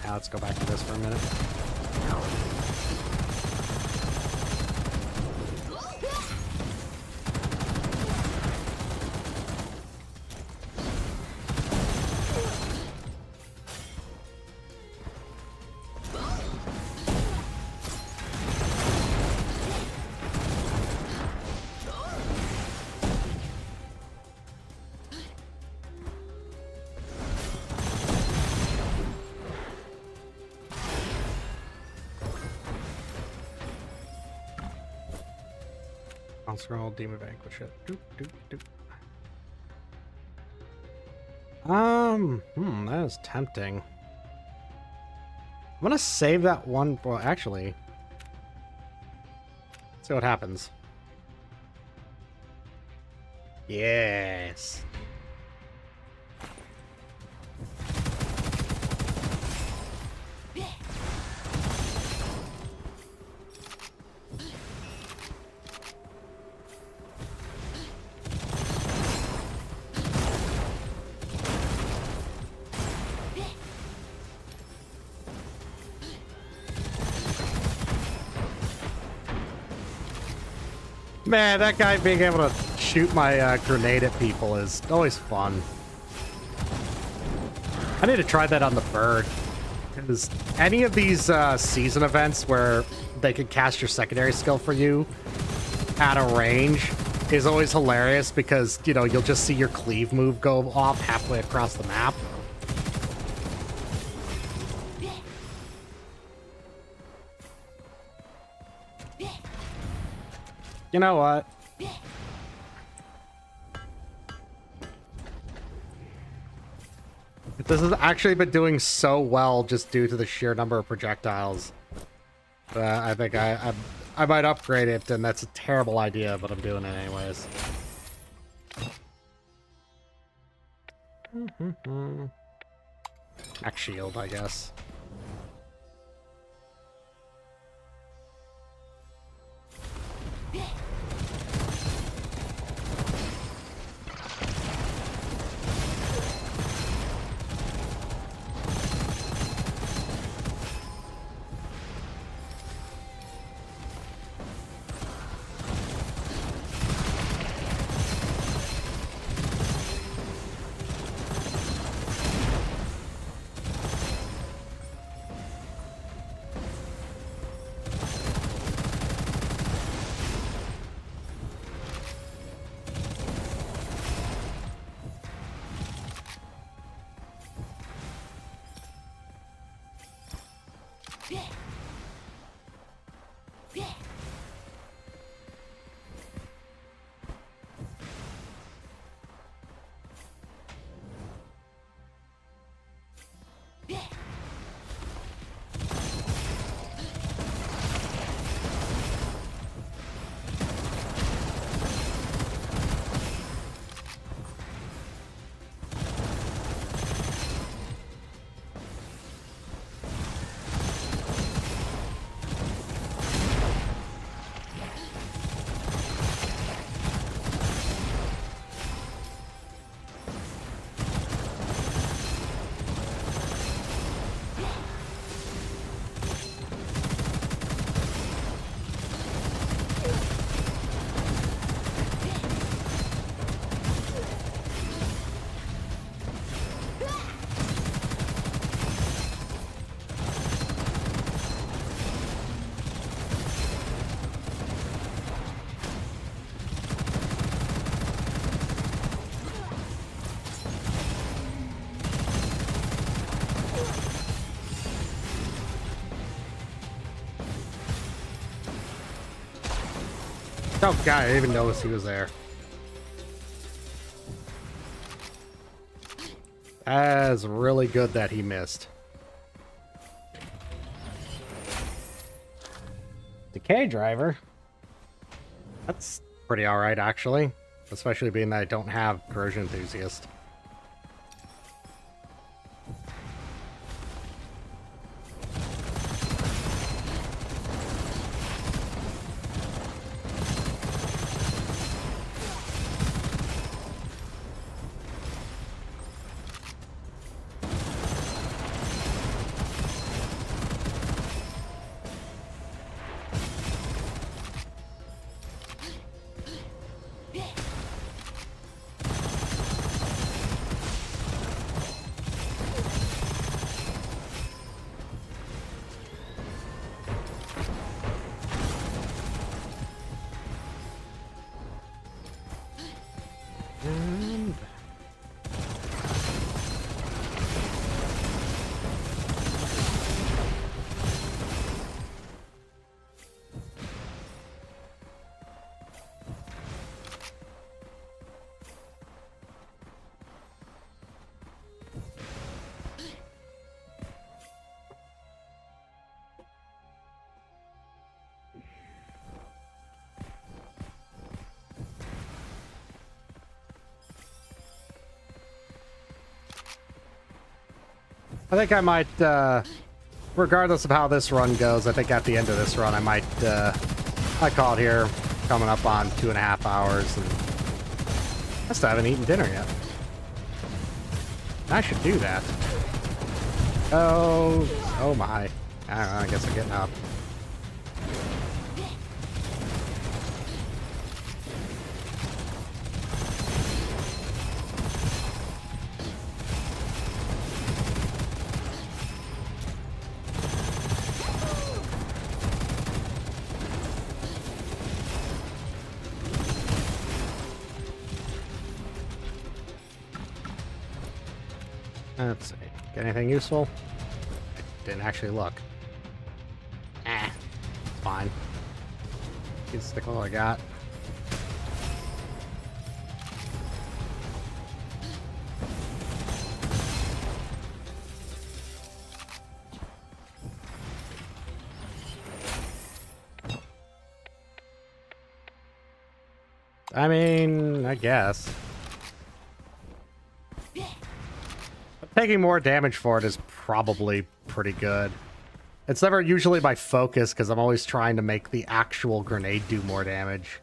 Now let's go back to this for a minute. On scroll, demon vanquish it. Doop, doop, doop. That is tempting. I'm gonna save that one. Well, actually, let's see what happens. Yes. Man, that guy being able to shoot my grenade at people is always fun. I need to try that on the bird. Because any of these season events where they can cast your secondary skill for you at a range is always hilarious because, you know, you'll just see your cleave move go off halfway across the map. You know what? This has actually been doing so well just due to the sheer number of projectiles. I think I might upgrade it, and that's a terrible idea, but I'm doing it anyways. Axe shield, I guess. Oh god, I didn't even notice he was there. That's really good that he missed. Decay driver. That's pretty alright, actually. Especially being that I don't have corrosion enthusiast. I think I might, regardless of how this run goes, I think at the end of this run, I might call it here, coming up on 2.5 hours, and I still haven't eaten dinner yet. I should do that. Oh my. I don't know, I guess I'm getting up. Let's see. Get anything useful? I didn't actually look. Fine. Let's stick with what I got. I mean, I guess. Taking more damage for it is probably pretty good. It's never usually my focus because I'm always trying to make the actual grenade do more damage.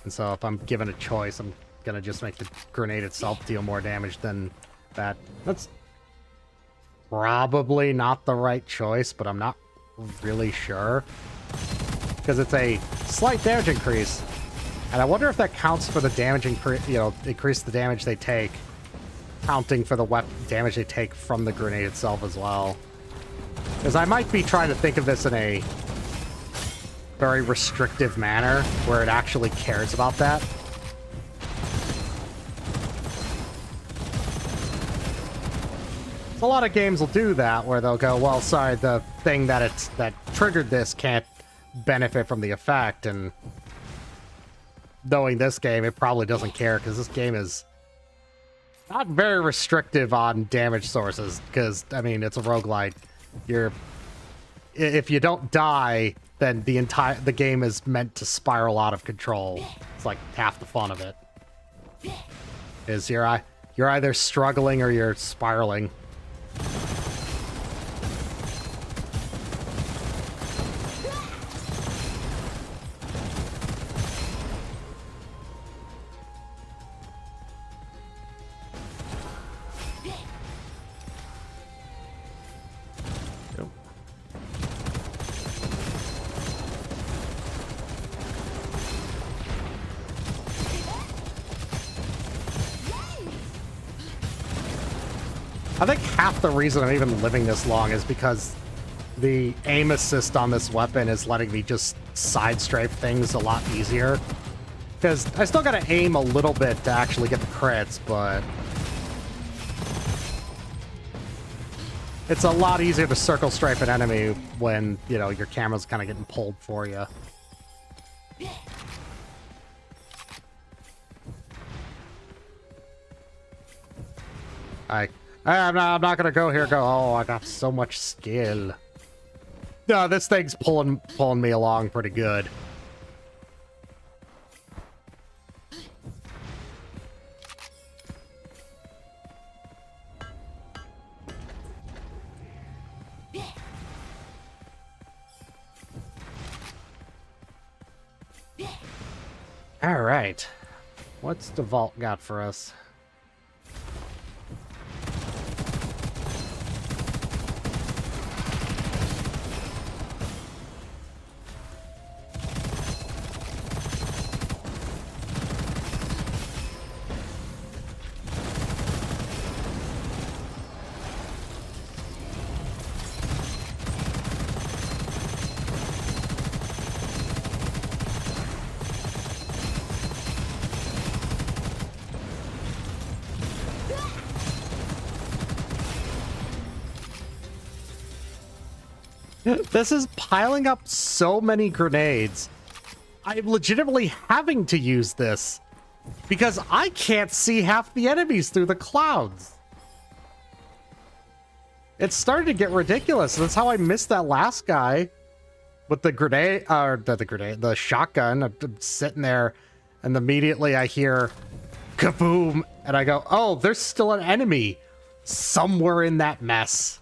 And so if I'm given a choice, I'm gonna just make the grenade itself deal more damage than that. That's probably not the right choice, but I'm not really sure. Because it's a slight damage increase. And I wonder if that counts for the damage increase, increase the damage they take. Counting for the damage they take from the grenade itself as well. Because I might be trying to think of this in a very restrictive manner, where it actually cares about that. A lot of games will do that, where they'll go, well, sorry, the thing that triggered this can't benefit from the effect, and knowing this game, it probably doesn't care, because this game is not very restrictive on damage sources, because, I mean, it's a roguelite. If you don't die, then the game is meant to spiral out of control. It's like half the fun of it. Is you're either struggling or you're spiraling. I think half the reason I'm even living this long is because the aim assist on this weapon is letting me just side strafe things a lot easier. Because I still gotta aim a little bit to actually get the crits, but it's a lot easier to circle strafe an enemy when, your camera's kind of getting pulled for you. I'm not gonna go here. Oh, I got so much skill. No, this thing's pulling me along pretty good. All right, what's the vault got for us? This is piling up so many grenades. I'm legitimately having to use this because I can't see half the enemies through the clouds. It's starting to get ridiculous. That's how I missed that last guy with the grenade, or the shotgun. I'm sitting there, and immediately I hear kaboom, and I go, "Oh, there's still an enemy." somewhere in that mess.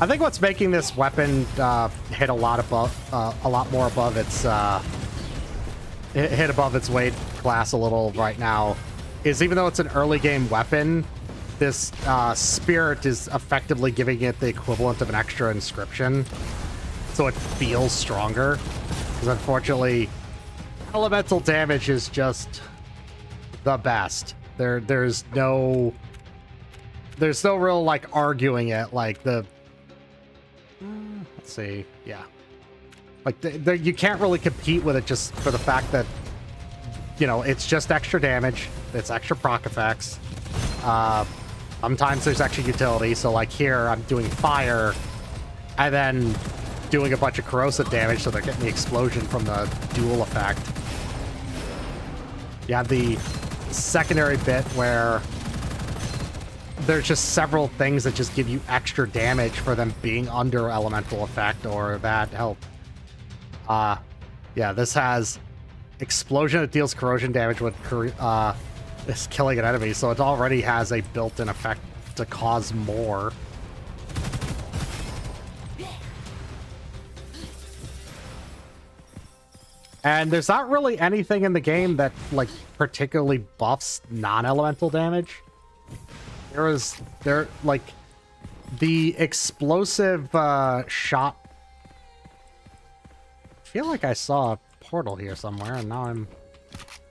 I think what's making this weapon hit a lot more above its hit above its weight class a little right now is even though it's an early game weapon, this spirit is effectively giving it the equivalent of an extra inscription, so it feels stronger. Because unfortunately, elemental damage is just the best. There's no real like arguing it. Like the let's see, yeah, like you can't really compete with it just for the fact that, you know, it's just extra damage, it's extra proc effects. Sometimes there's extra utility, so like here I'm doing fire and then doing a bunch of corrosive damage, so they're getting the explosion from the dual effect. You have the secondary bit where there's just several things that just give you extra damage for them being under elemental effect or that help. Yeah, this has explosion that deals corrosion damage with is killing an enemy, so it already has a built-in effect to cause more. And there's not really anything in the game that like particularly buffs non-elemental damage. There like the explosive shot. I feel like I saw a portal here somewhere, and now I'm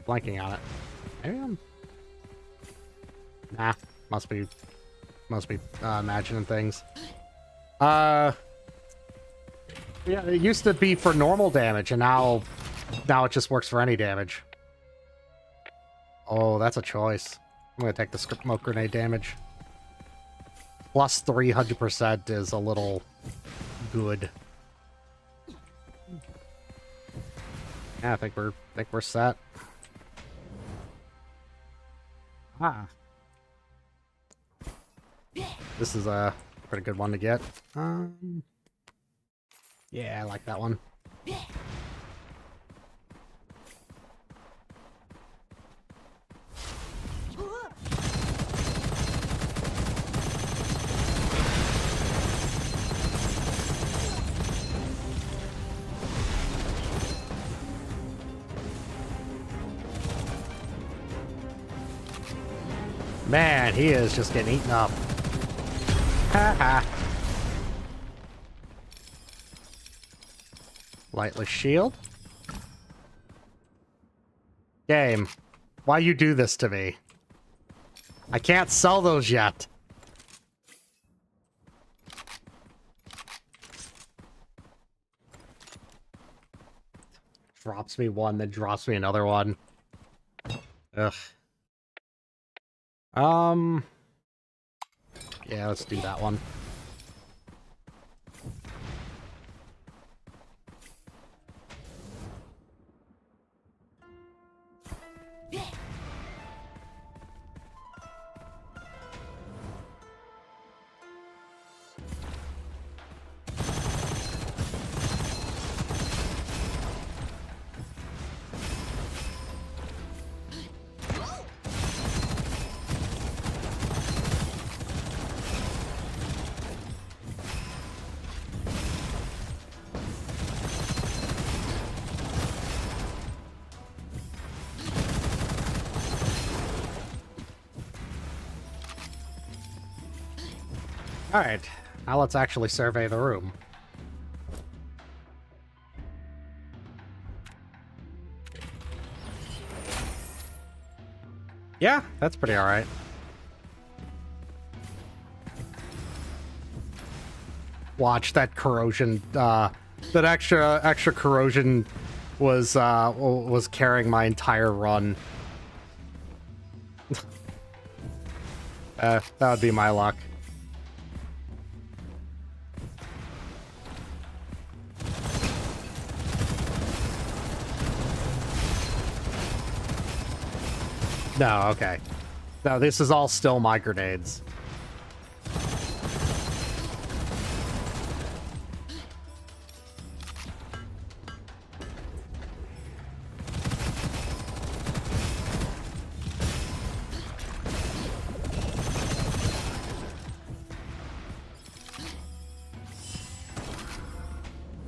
blanking on it. Maybe I'm. Nah, must be imagining things. Yeah, it used to be for normal damage, and now it just works for any damage. Oh, that's a choice. I'm gonna take the smoke grenade damage. Plus 300% is a little good. Yeah, I think we're set. Ah. This is a pretty good one to get. Yeah, I like that one. Man, he is just getting eaten up. Ha. Lightless shield. Game, why you do this to me? I can't sell those yet. Drops me one, then drops me another one. Ugh. Yeah, let's do that one. Alright, now let's actually survey the room. Yeah, that's pretty alright. Watch that corrosion, that extra corrosion was carrying my entire run. That would be my luck. No, okay. No, this is all still my grenades.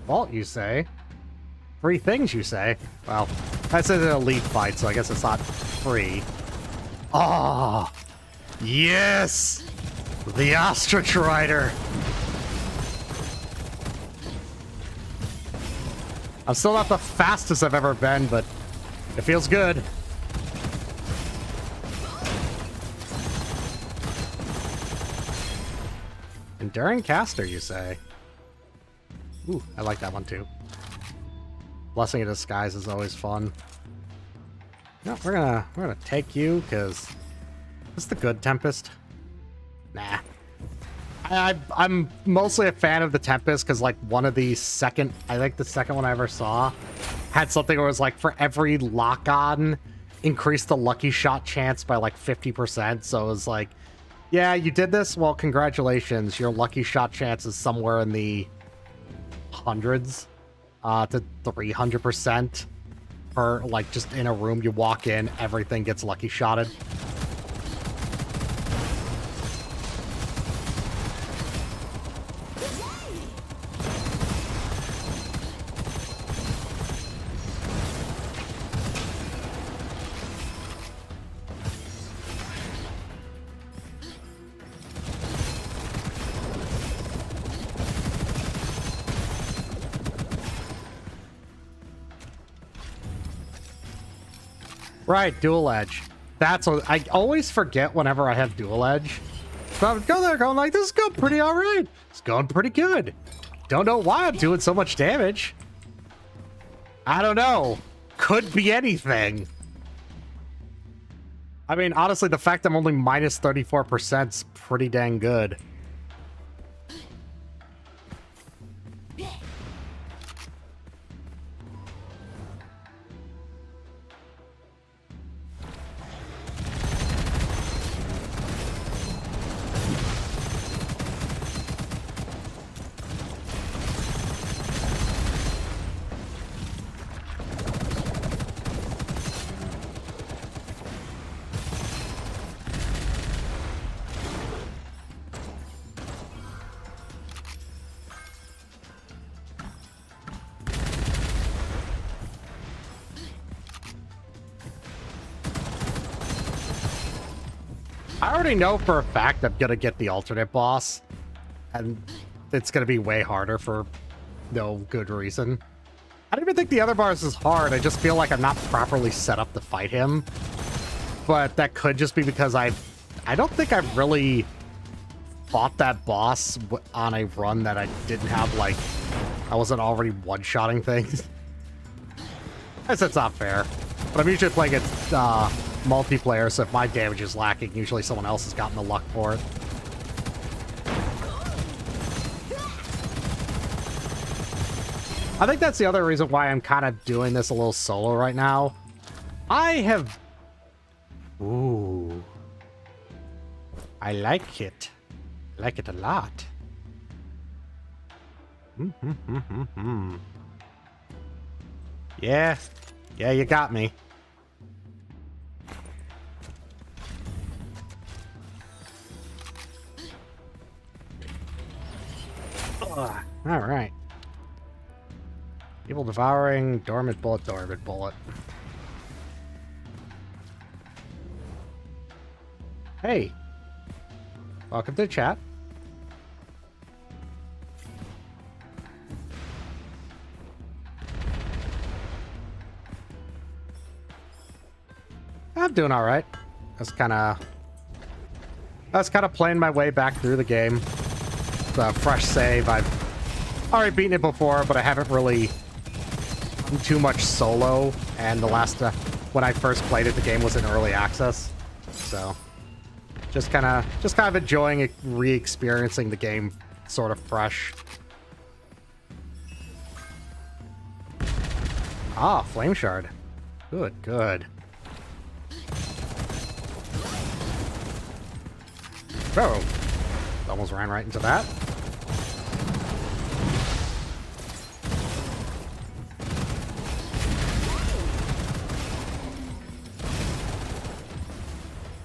Vault, you say? Free things, you say? Well, that's an elite fight, so I guess it's not free. Oh, yes! The Ostrich Rider! I'm still not the fastest I've ever been, but it feels good. Enduring Caster, you say? Ooh, I like that one too. Blessing in Disguise is always fun. No, we're gonna take you because this is the good Tempest. Nah, I'm mostly a fan of the Tempest because like one of the second, I think the second one I ever saw had something where it was like for every lock on, increase the lucky shot chance by like 50%. So it was like, yeah, you did this. Well, congratulations. Your lucky shot chance is somewhere in the hundreds to 300% per, like, just in a room you walk in, everything gets lucky shotted. Right, dual edge. That's what I always forget whenever I have dual edge. So I would go there going like, this is going pretty alright. It's going pretty good. Don't know why I'm doing so much damage. I don't know. Could be anything. I mean, honestly, the fact I'm only minus 34% is pretty dang good. I already know for a fact I'm gonna get the alternate boss, and it's gonna be way harder for no good reason. I don't even think the other boss is hard, I just feel like I'm not properly set up to fight him. But that could just be because I don't think I've really fought that boss on a run that I didn't have, like, I wasn't already one-shotting things. I guess that's not fair. But I'm usually playing against multiplayer, so if my damage is lacking, usually someone else has gotten the luck for it. I think that's the other reason why I'm kind of doing this a little solo right now. I have... Ooh. I like it. I like it a lot. Yeah. Yeah, you got me. Ugh. All right. Evil Devouring, Dormant Bullet, Dormant Bullet. Hey. Welcome to the chat. I'm doing all right. That's kind of playing my way back through the game. The fresh save. I've already beaten it before, but I haven't really done too much solo. And the last when I first played it, the game was in early access, so just kind of enjoying re-experiencing the game, sort of fresh. Ah, Flame Shard. Good, good. Oh, almost ran right into that.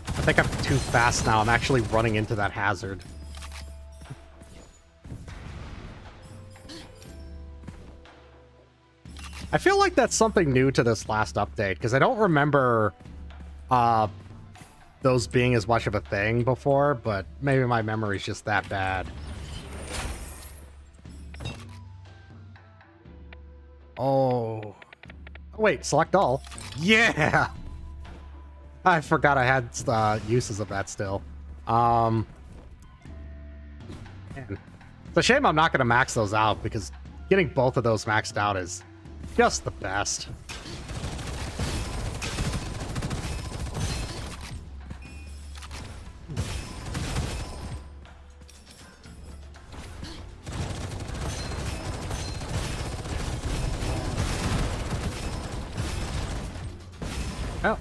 I think I'm too fast now. I'm actually running into that hazard. I feel like that's something new to this last update, because I don't remember those being as much of a thing before, but maybe my memory's just that bad. Oh. Wait, select all. Yeah! I forgot I had uses of that still. Man. It's a shame I'm not going to max those out, because getting both of those maxed out is just the best. Oh.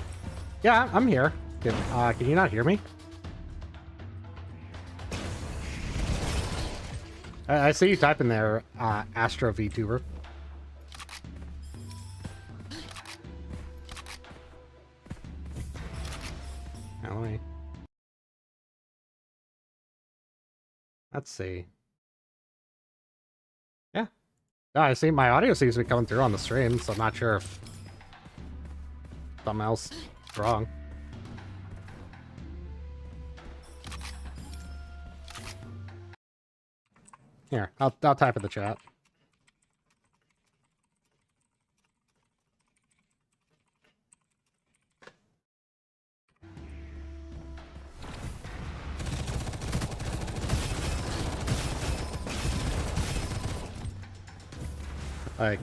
Yeah, I'm here. Can you not hear me? I see you typing there, Astro VTuber. Now, let's see. Yeah. Oh, I see my audio seems to be coming through on the stream, so I'm not sure if something else is wrong. Here, I'll type in the chat. Like,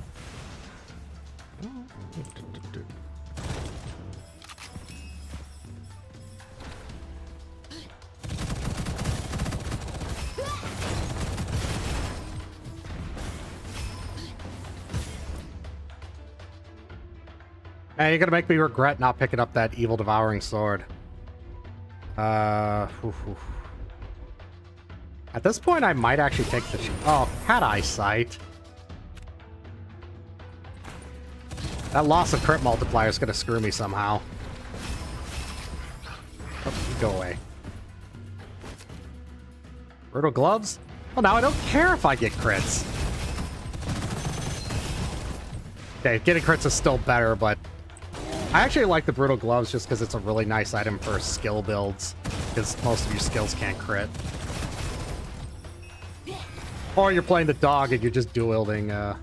hey, you're gonna make me regret not picking up that evil devouring sword. At this point, I might actually take the... Oh, had eyesight. That loss of crit multiplier is gonna screw me somehow. Oh, go away. Brutal gloves? Well, now I don't care if I get crits. Okay, getting crits is still better, but I actually like the brutal gloves just because it's a really nice item for skill builds, because most of your skills can't crit. Or you're playing the dog and you're just dual wielding, yeah.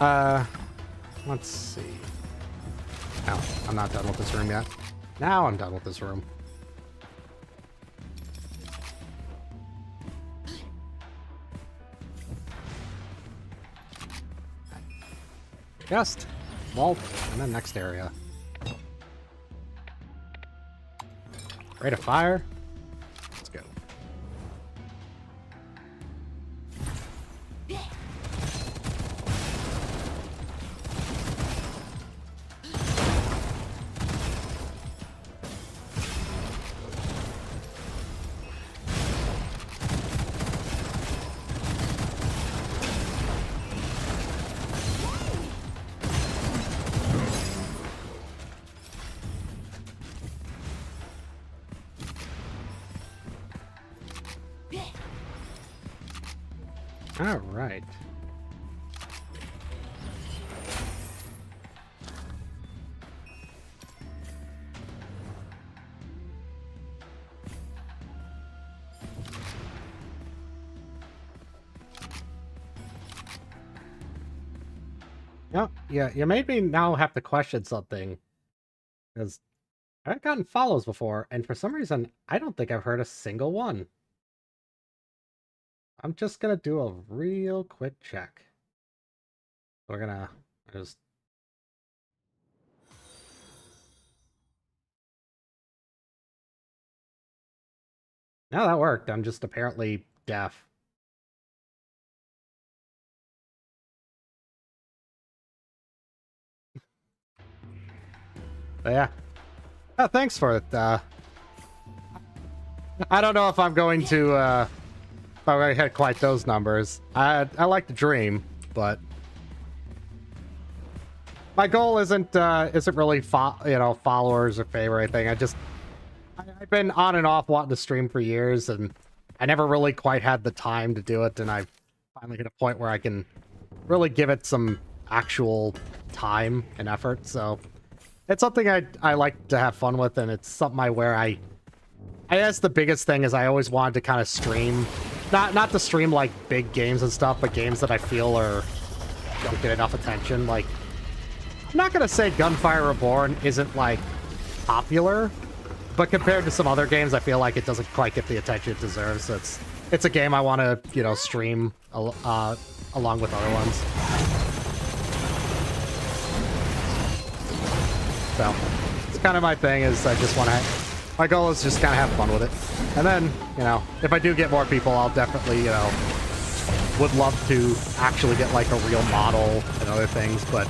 Alright, let's see. No, I'm not done with this room yet. Now I'm done with this room. Just vault and then next area. Rate of fire. Let's go. All right. Oh, yeah, you made me now have to question something. Because I've gotten follows before, and for some reason, I don't think I've heard a single one. I'm just gonna do a real quick check. We're gonna Just... No, that worked. I'm just apparently deaf. But yeah. Oh, thanks for it. I don't know if I'm going to if I'm going to hit quite those numbers. I like to dream, but my goal isn't really followers or fame or anything. I've been on and off wanting to stream for years, and I never really quite had the time to do it, and I've finally hit a point where I can really give it some actual time and effort. So it's something I like to have fun with, and it's something I guess the biggest thing is I always wanted to kind of stream, not to stream like big games and stuff, but games that I feel don't get enough attention. Like, I'm not gonna say Gunfire Reborn isn't like popular, but compared to some other games, I feel like it doesn't quite get the attention it deserves. So it's a game I want to stream along with other ones. So it's kind of my thing. Is I just want to. My goal is just kind of have fun with it, and then if I do get more people, I'll definitely would love to actually get like a real model and other things, but.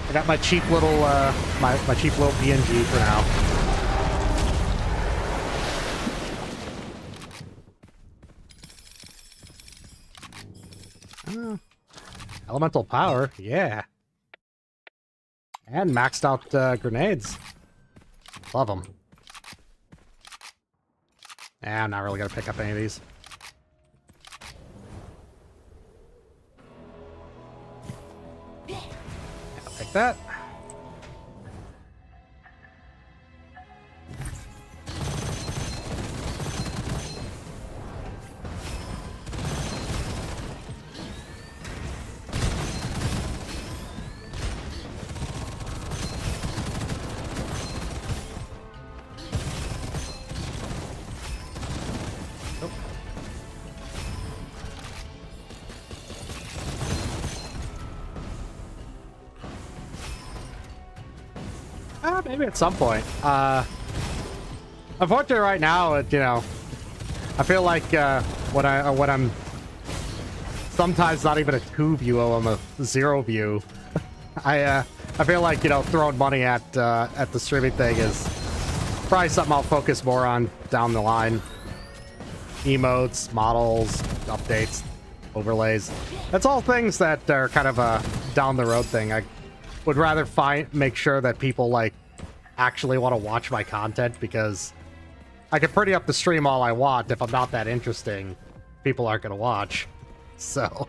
I got my cheap little my cheap little PNG for now. Elemental power, yeah. And maxed out grenades. Love them. I'm not really gonna pick up any of these. Take that. Maybe at some point. Unfortunately, right now, I feel like when I'm sometimes not even a 2 view, I'm a 0 view. I feel like throwing money at the streaming thing is probably something I'll focus more on down the line. Emotes, models, updates, overlays. That's all things that are kind of a down the road thing. I would rather make sure that people actually want to watch my content, because I can pretty up the stream all I want. If I'm not that interesting, people aren't going to watch. So...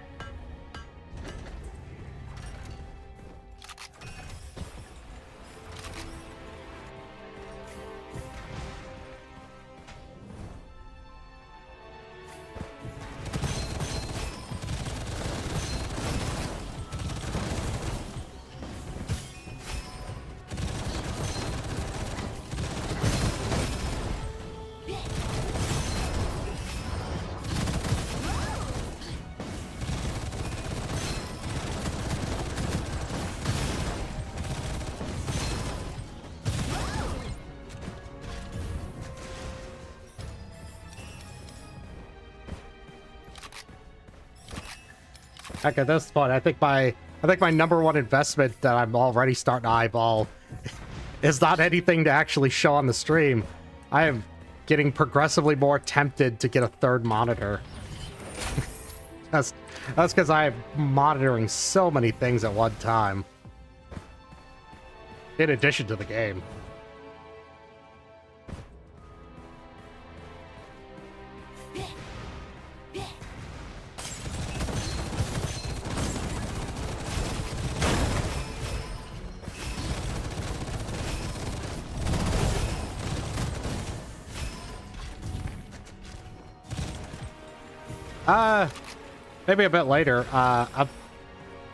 Heck, at this point, I think my number one investment that I'm already starting to eyeball is not anything to actually show on the stream. I am getting progressively more tempted to get a third monitor. That's because I'm monitoring so many things at one time. In addition to the game. Maybe a bit later. I'm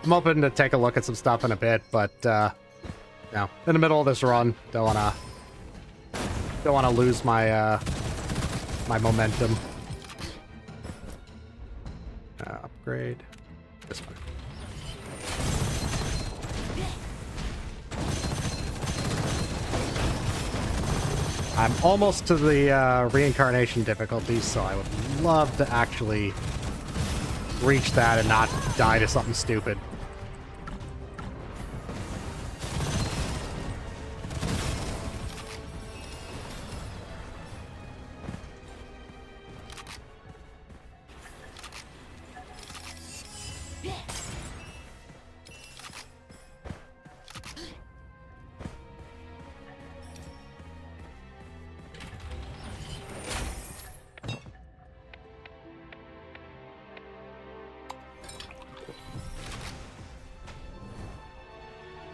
hoping to take a look at some stuff in a bit, but no, in the middle of this run, don't wanna lose my my momentum. Upgrade this one. I'm almost to the reincarnation difficulty, so I would love to actually reach that and not die to something stupid.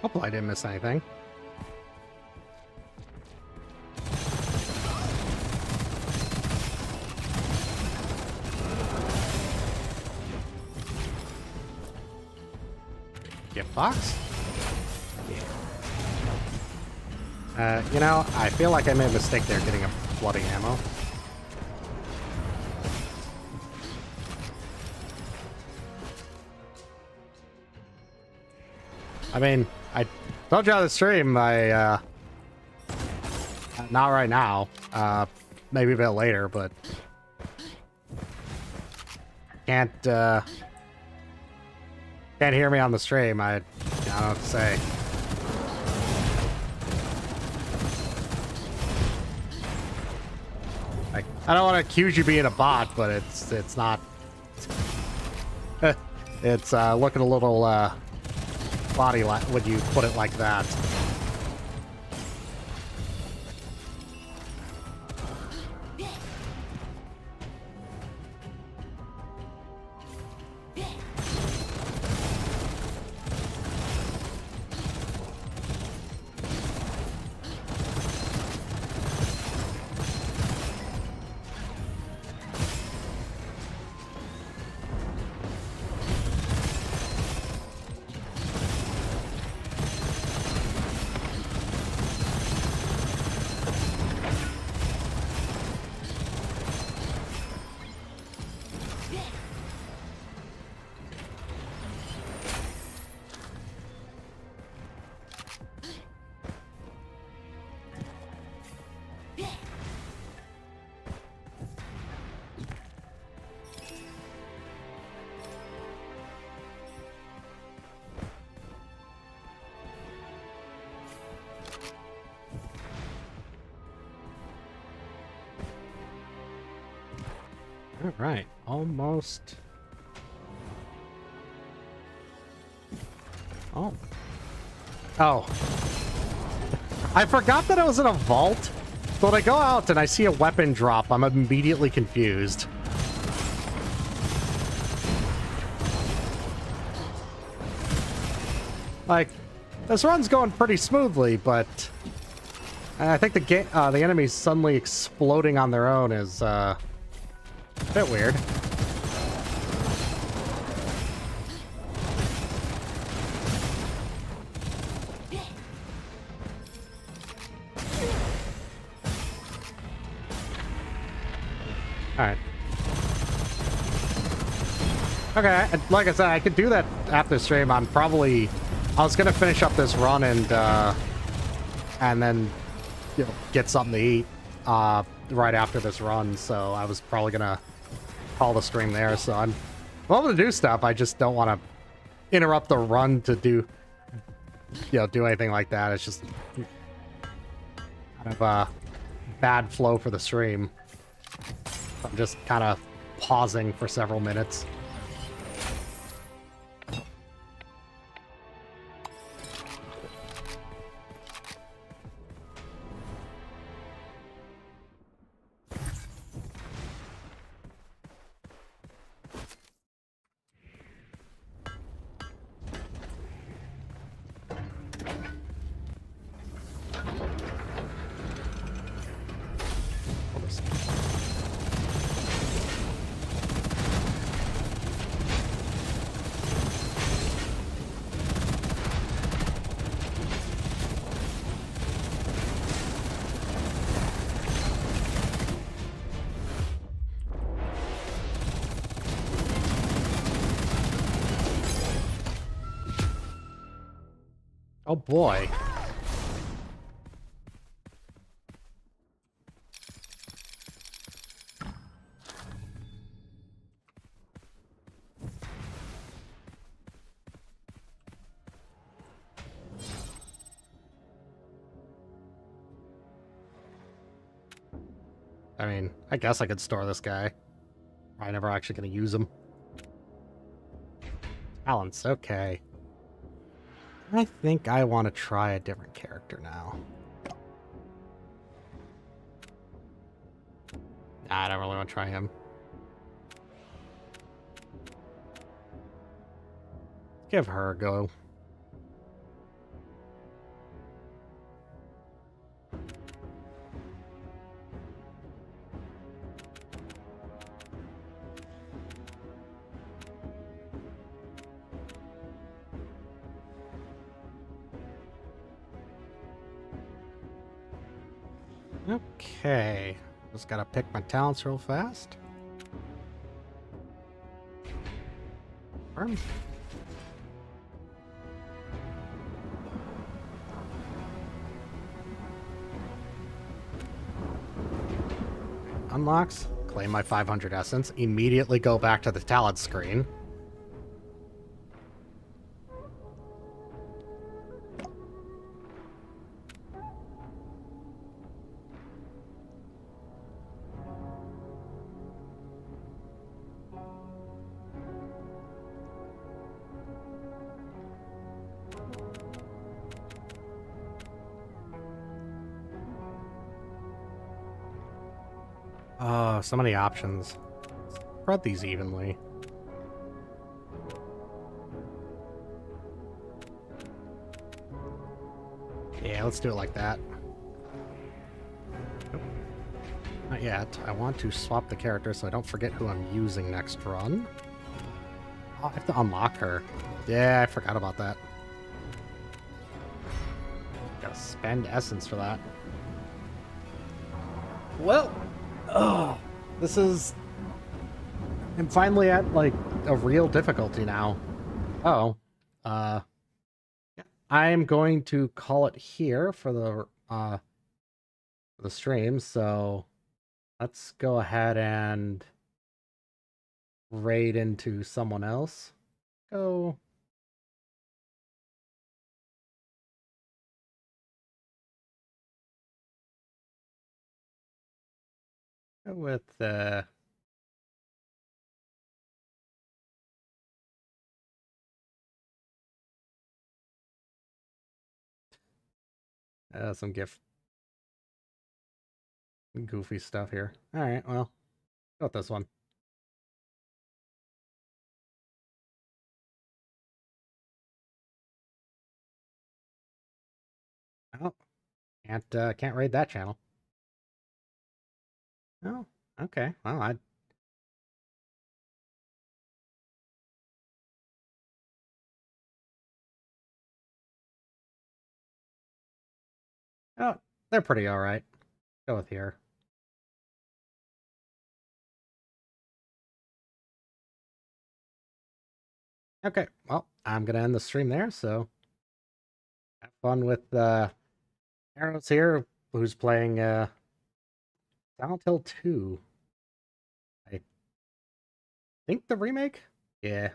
Hopefully I didn't miss anything. Gift box? Yeah. You know, I feel like I made a mistake there getting a bloody ammo. I mean, I told you on the stream, not right now, maybe a bit later, but can't hear me on the stream. I don't know what to say. Like, I don't want to accuse you being a bot, but it's not. It's looking a little body like when you put it like that. All right, almost. Oh. Oh. I forgot that it was in a vault. So when I go out and I see a weapon drop, I'm immediately confused. Like, this run's going pretty smoothly, but I think the enemies suddenly exploding on their own is a bit weird. Alright. Okay, like I said, I could do that after stream. I was gonna finish up this run and then, you know, get something to eat right after this run, so I was probably gonna call the stream there. So I'm able to do stuff. I just don't want to interrupt the run to do anything like that. It's just kind of a bad flow for the stream. I'm just kind of pausing for several minutes. Oh boy. I mean, I guess I could store this guy. I'm never actually going to use him. Talents, okay. I think I want to try a different character now. Nah, I don't really want to try him. Give her a go. Okay. Just gotta pick my talents real fast. Burn. Unlocks. Claim my 500 essence. Immediately go back to the talent screen. Oh, so many options. Spread these evenly. Yeah, let's do it like that. Nope. Not yet. I want to swap the character so I don't forget who I'm using next run. Oh, I have to unlock her. Yeah, I forgot about that. Gotta spend essence for that. Well, oh, this is... I'm finally at, like, a real difficulty now. Oh, I'm going to call it here for the stream, so let's go ahead and raid into someone else. Go with some gift goofy stuff here. All right, well, go with this one. Oh, can't raid that channel. Oh, okay. Well, oh, they're pretty all right. Go with here. Okay, well, I'm gonna end the stream there. So have fun with Arrows here, who's playing Silent Hill 2. I think the remake? Yeah.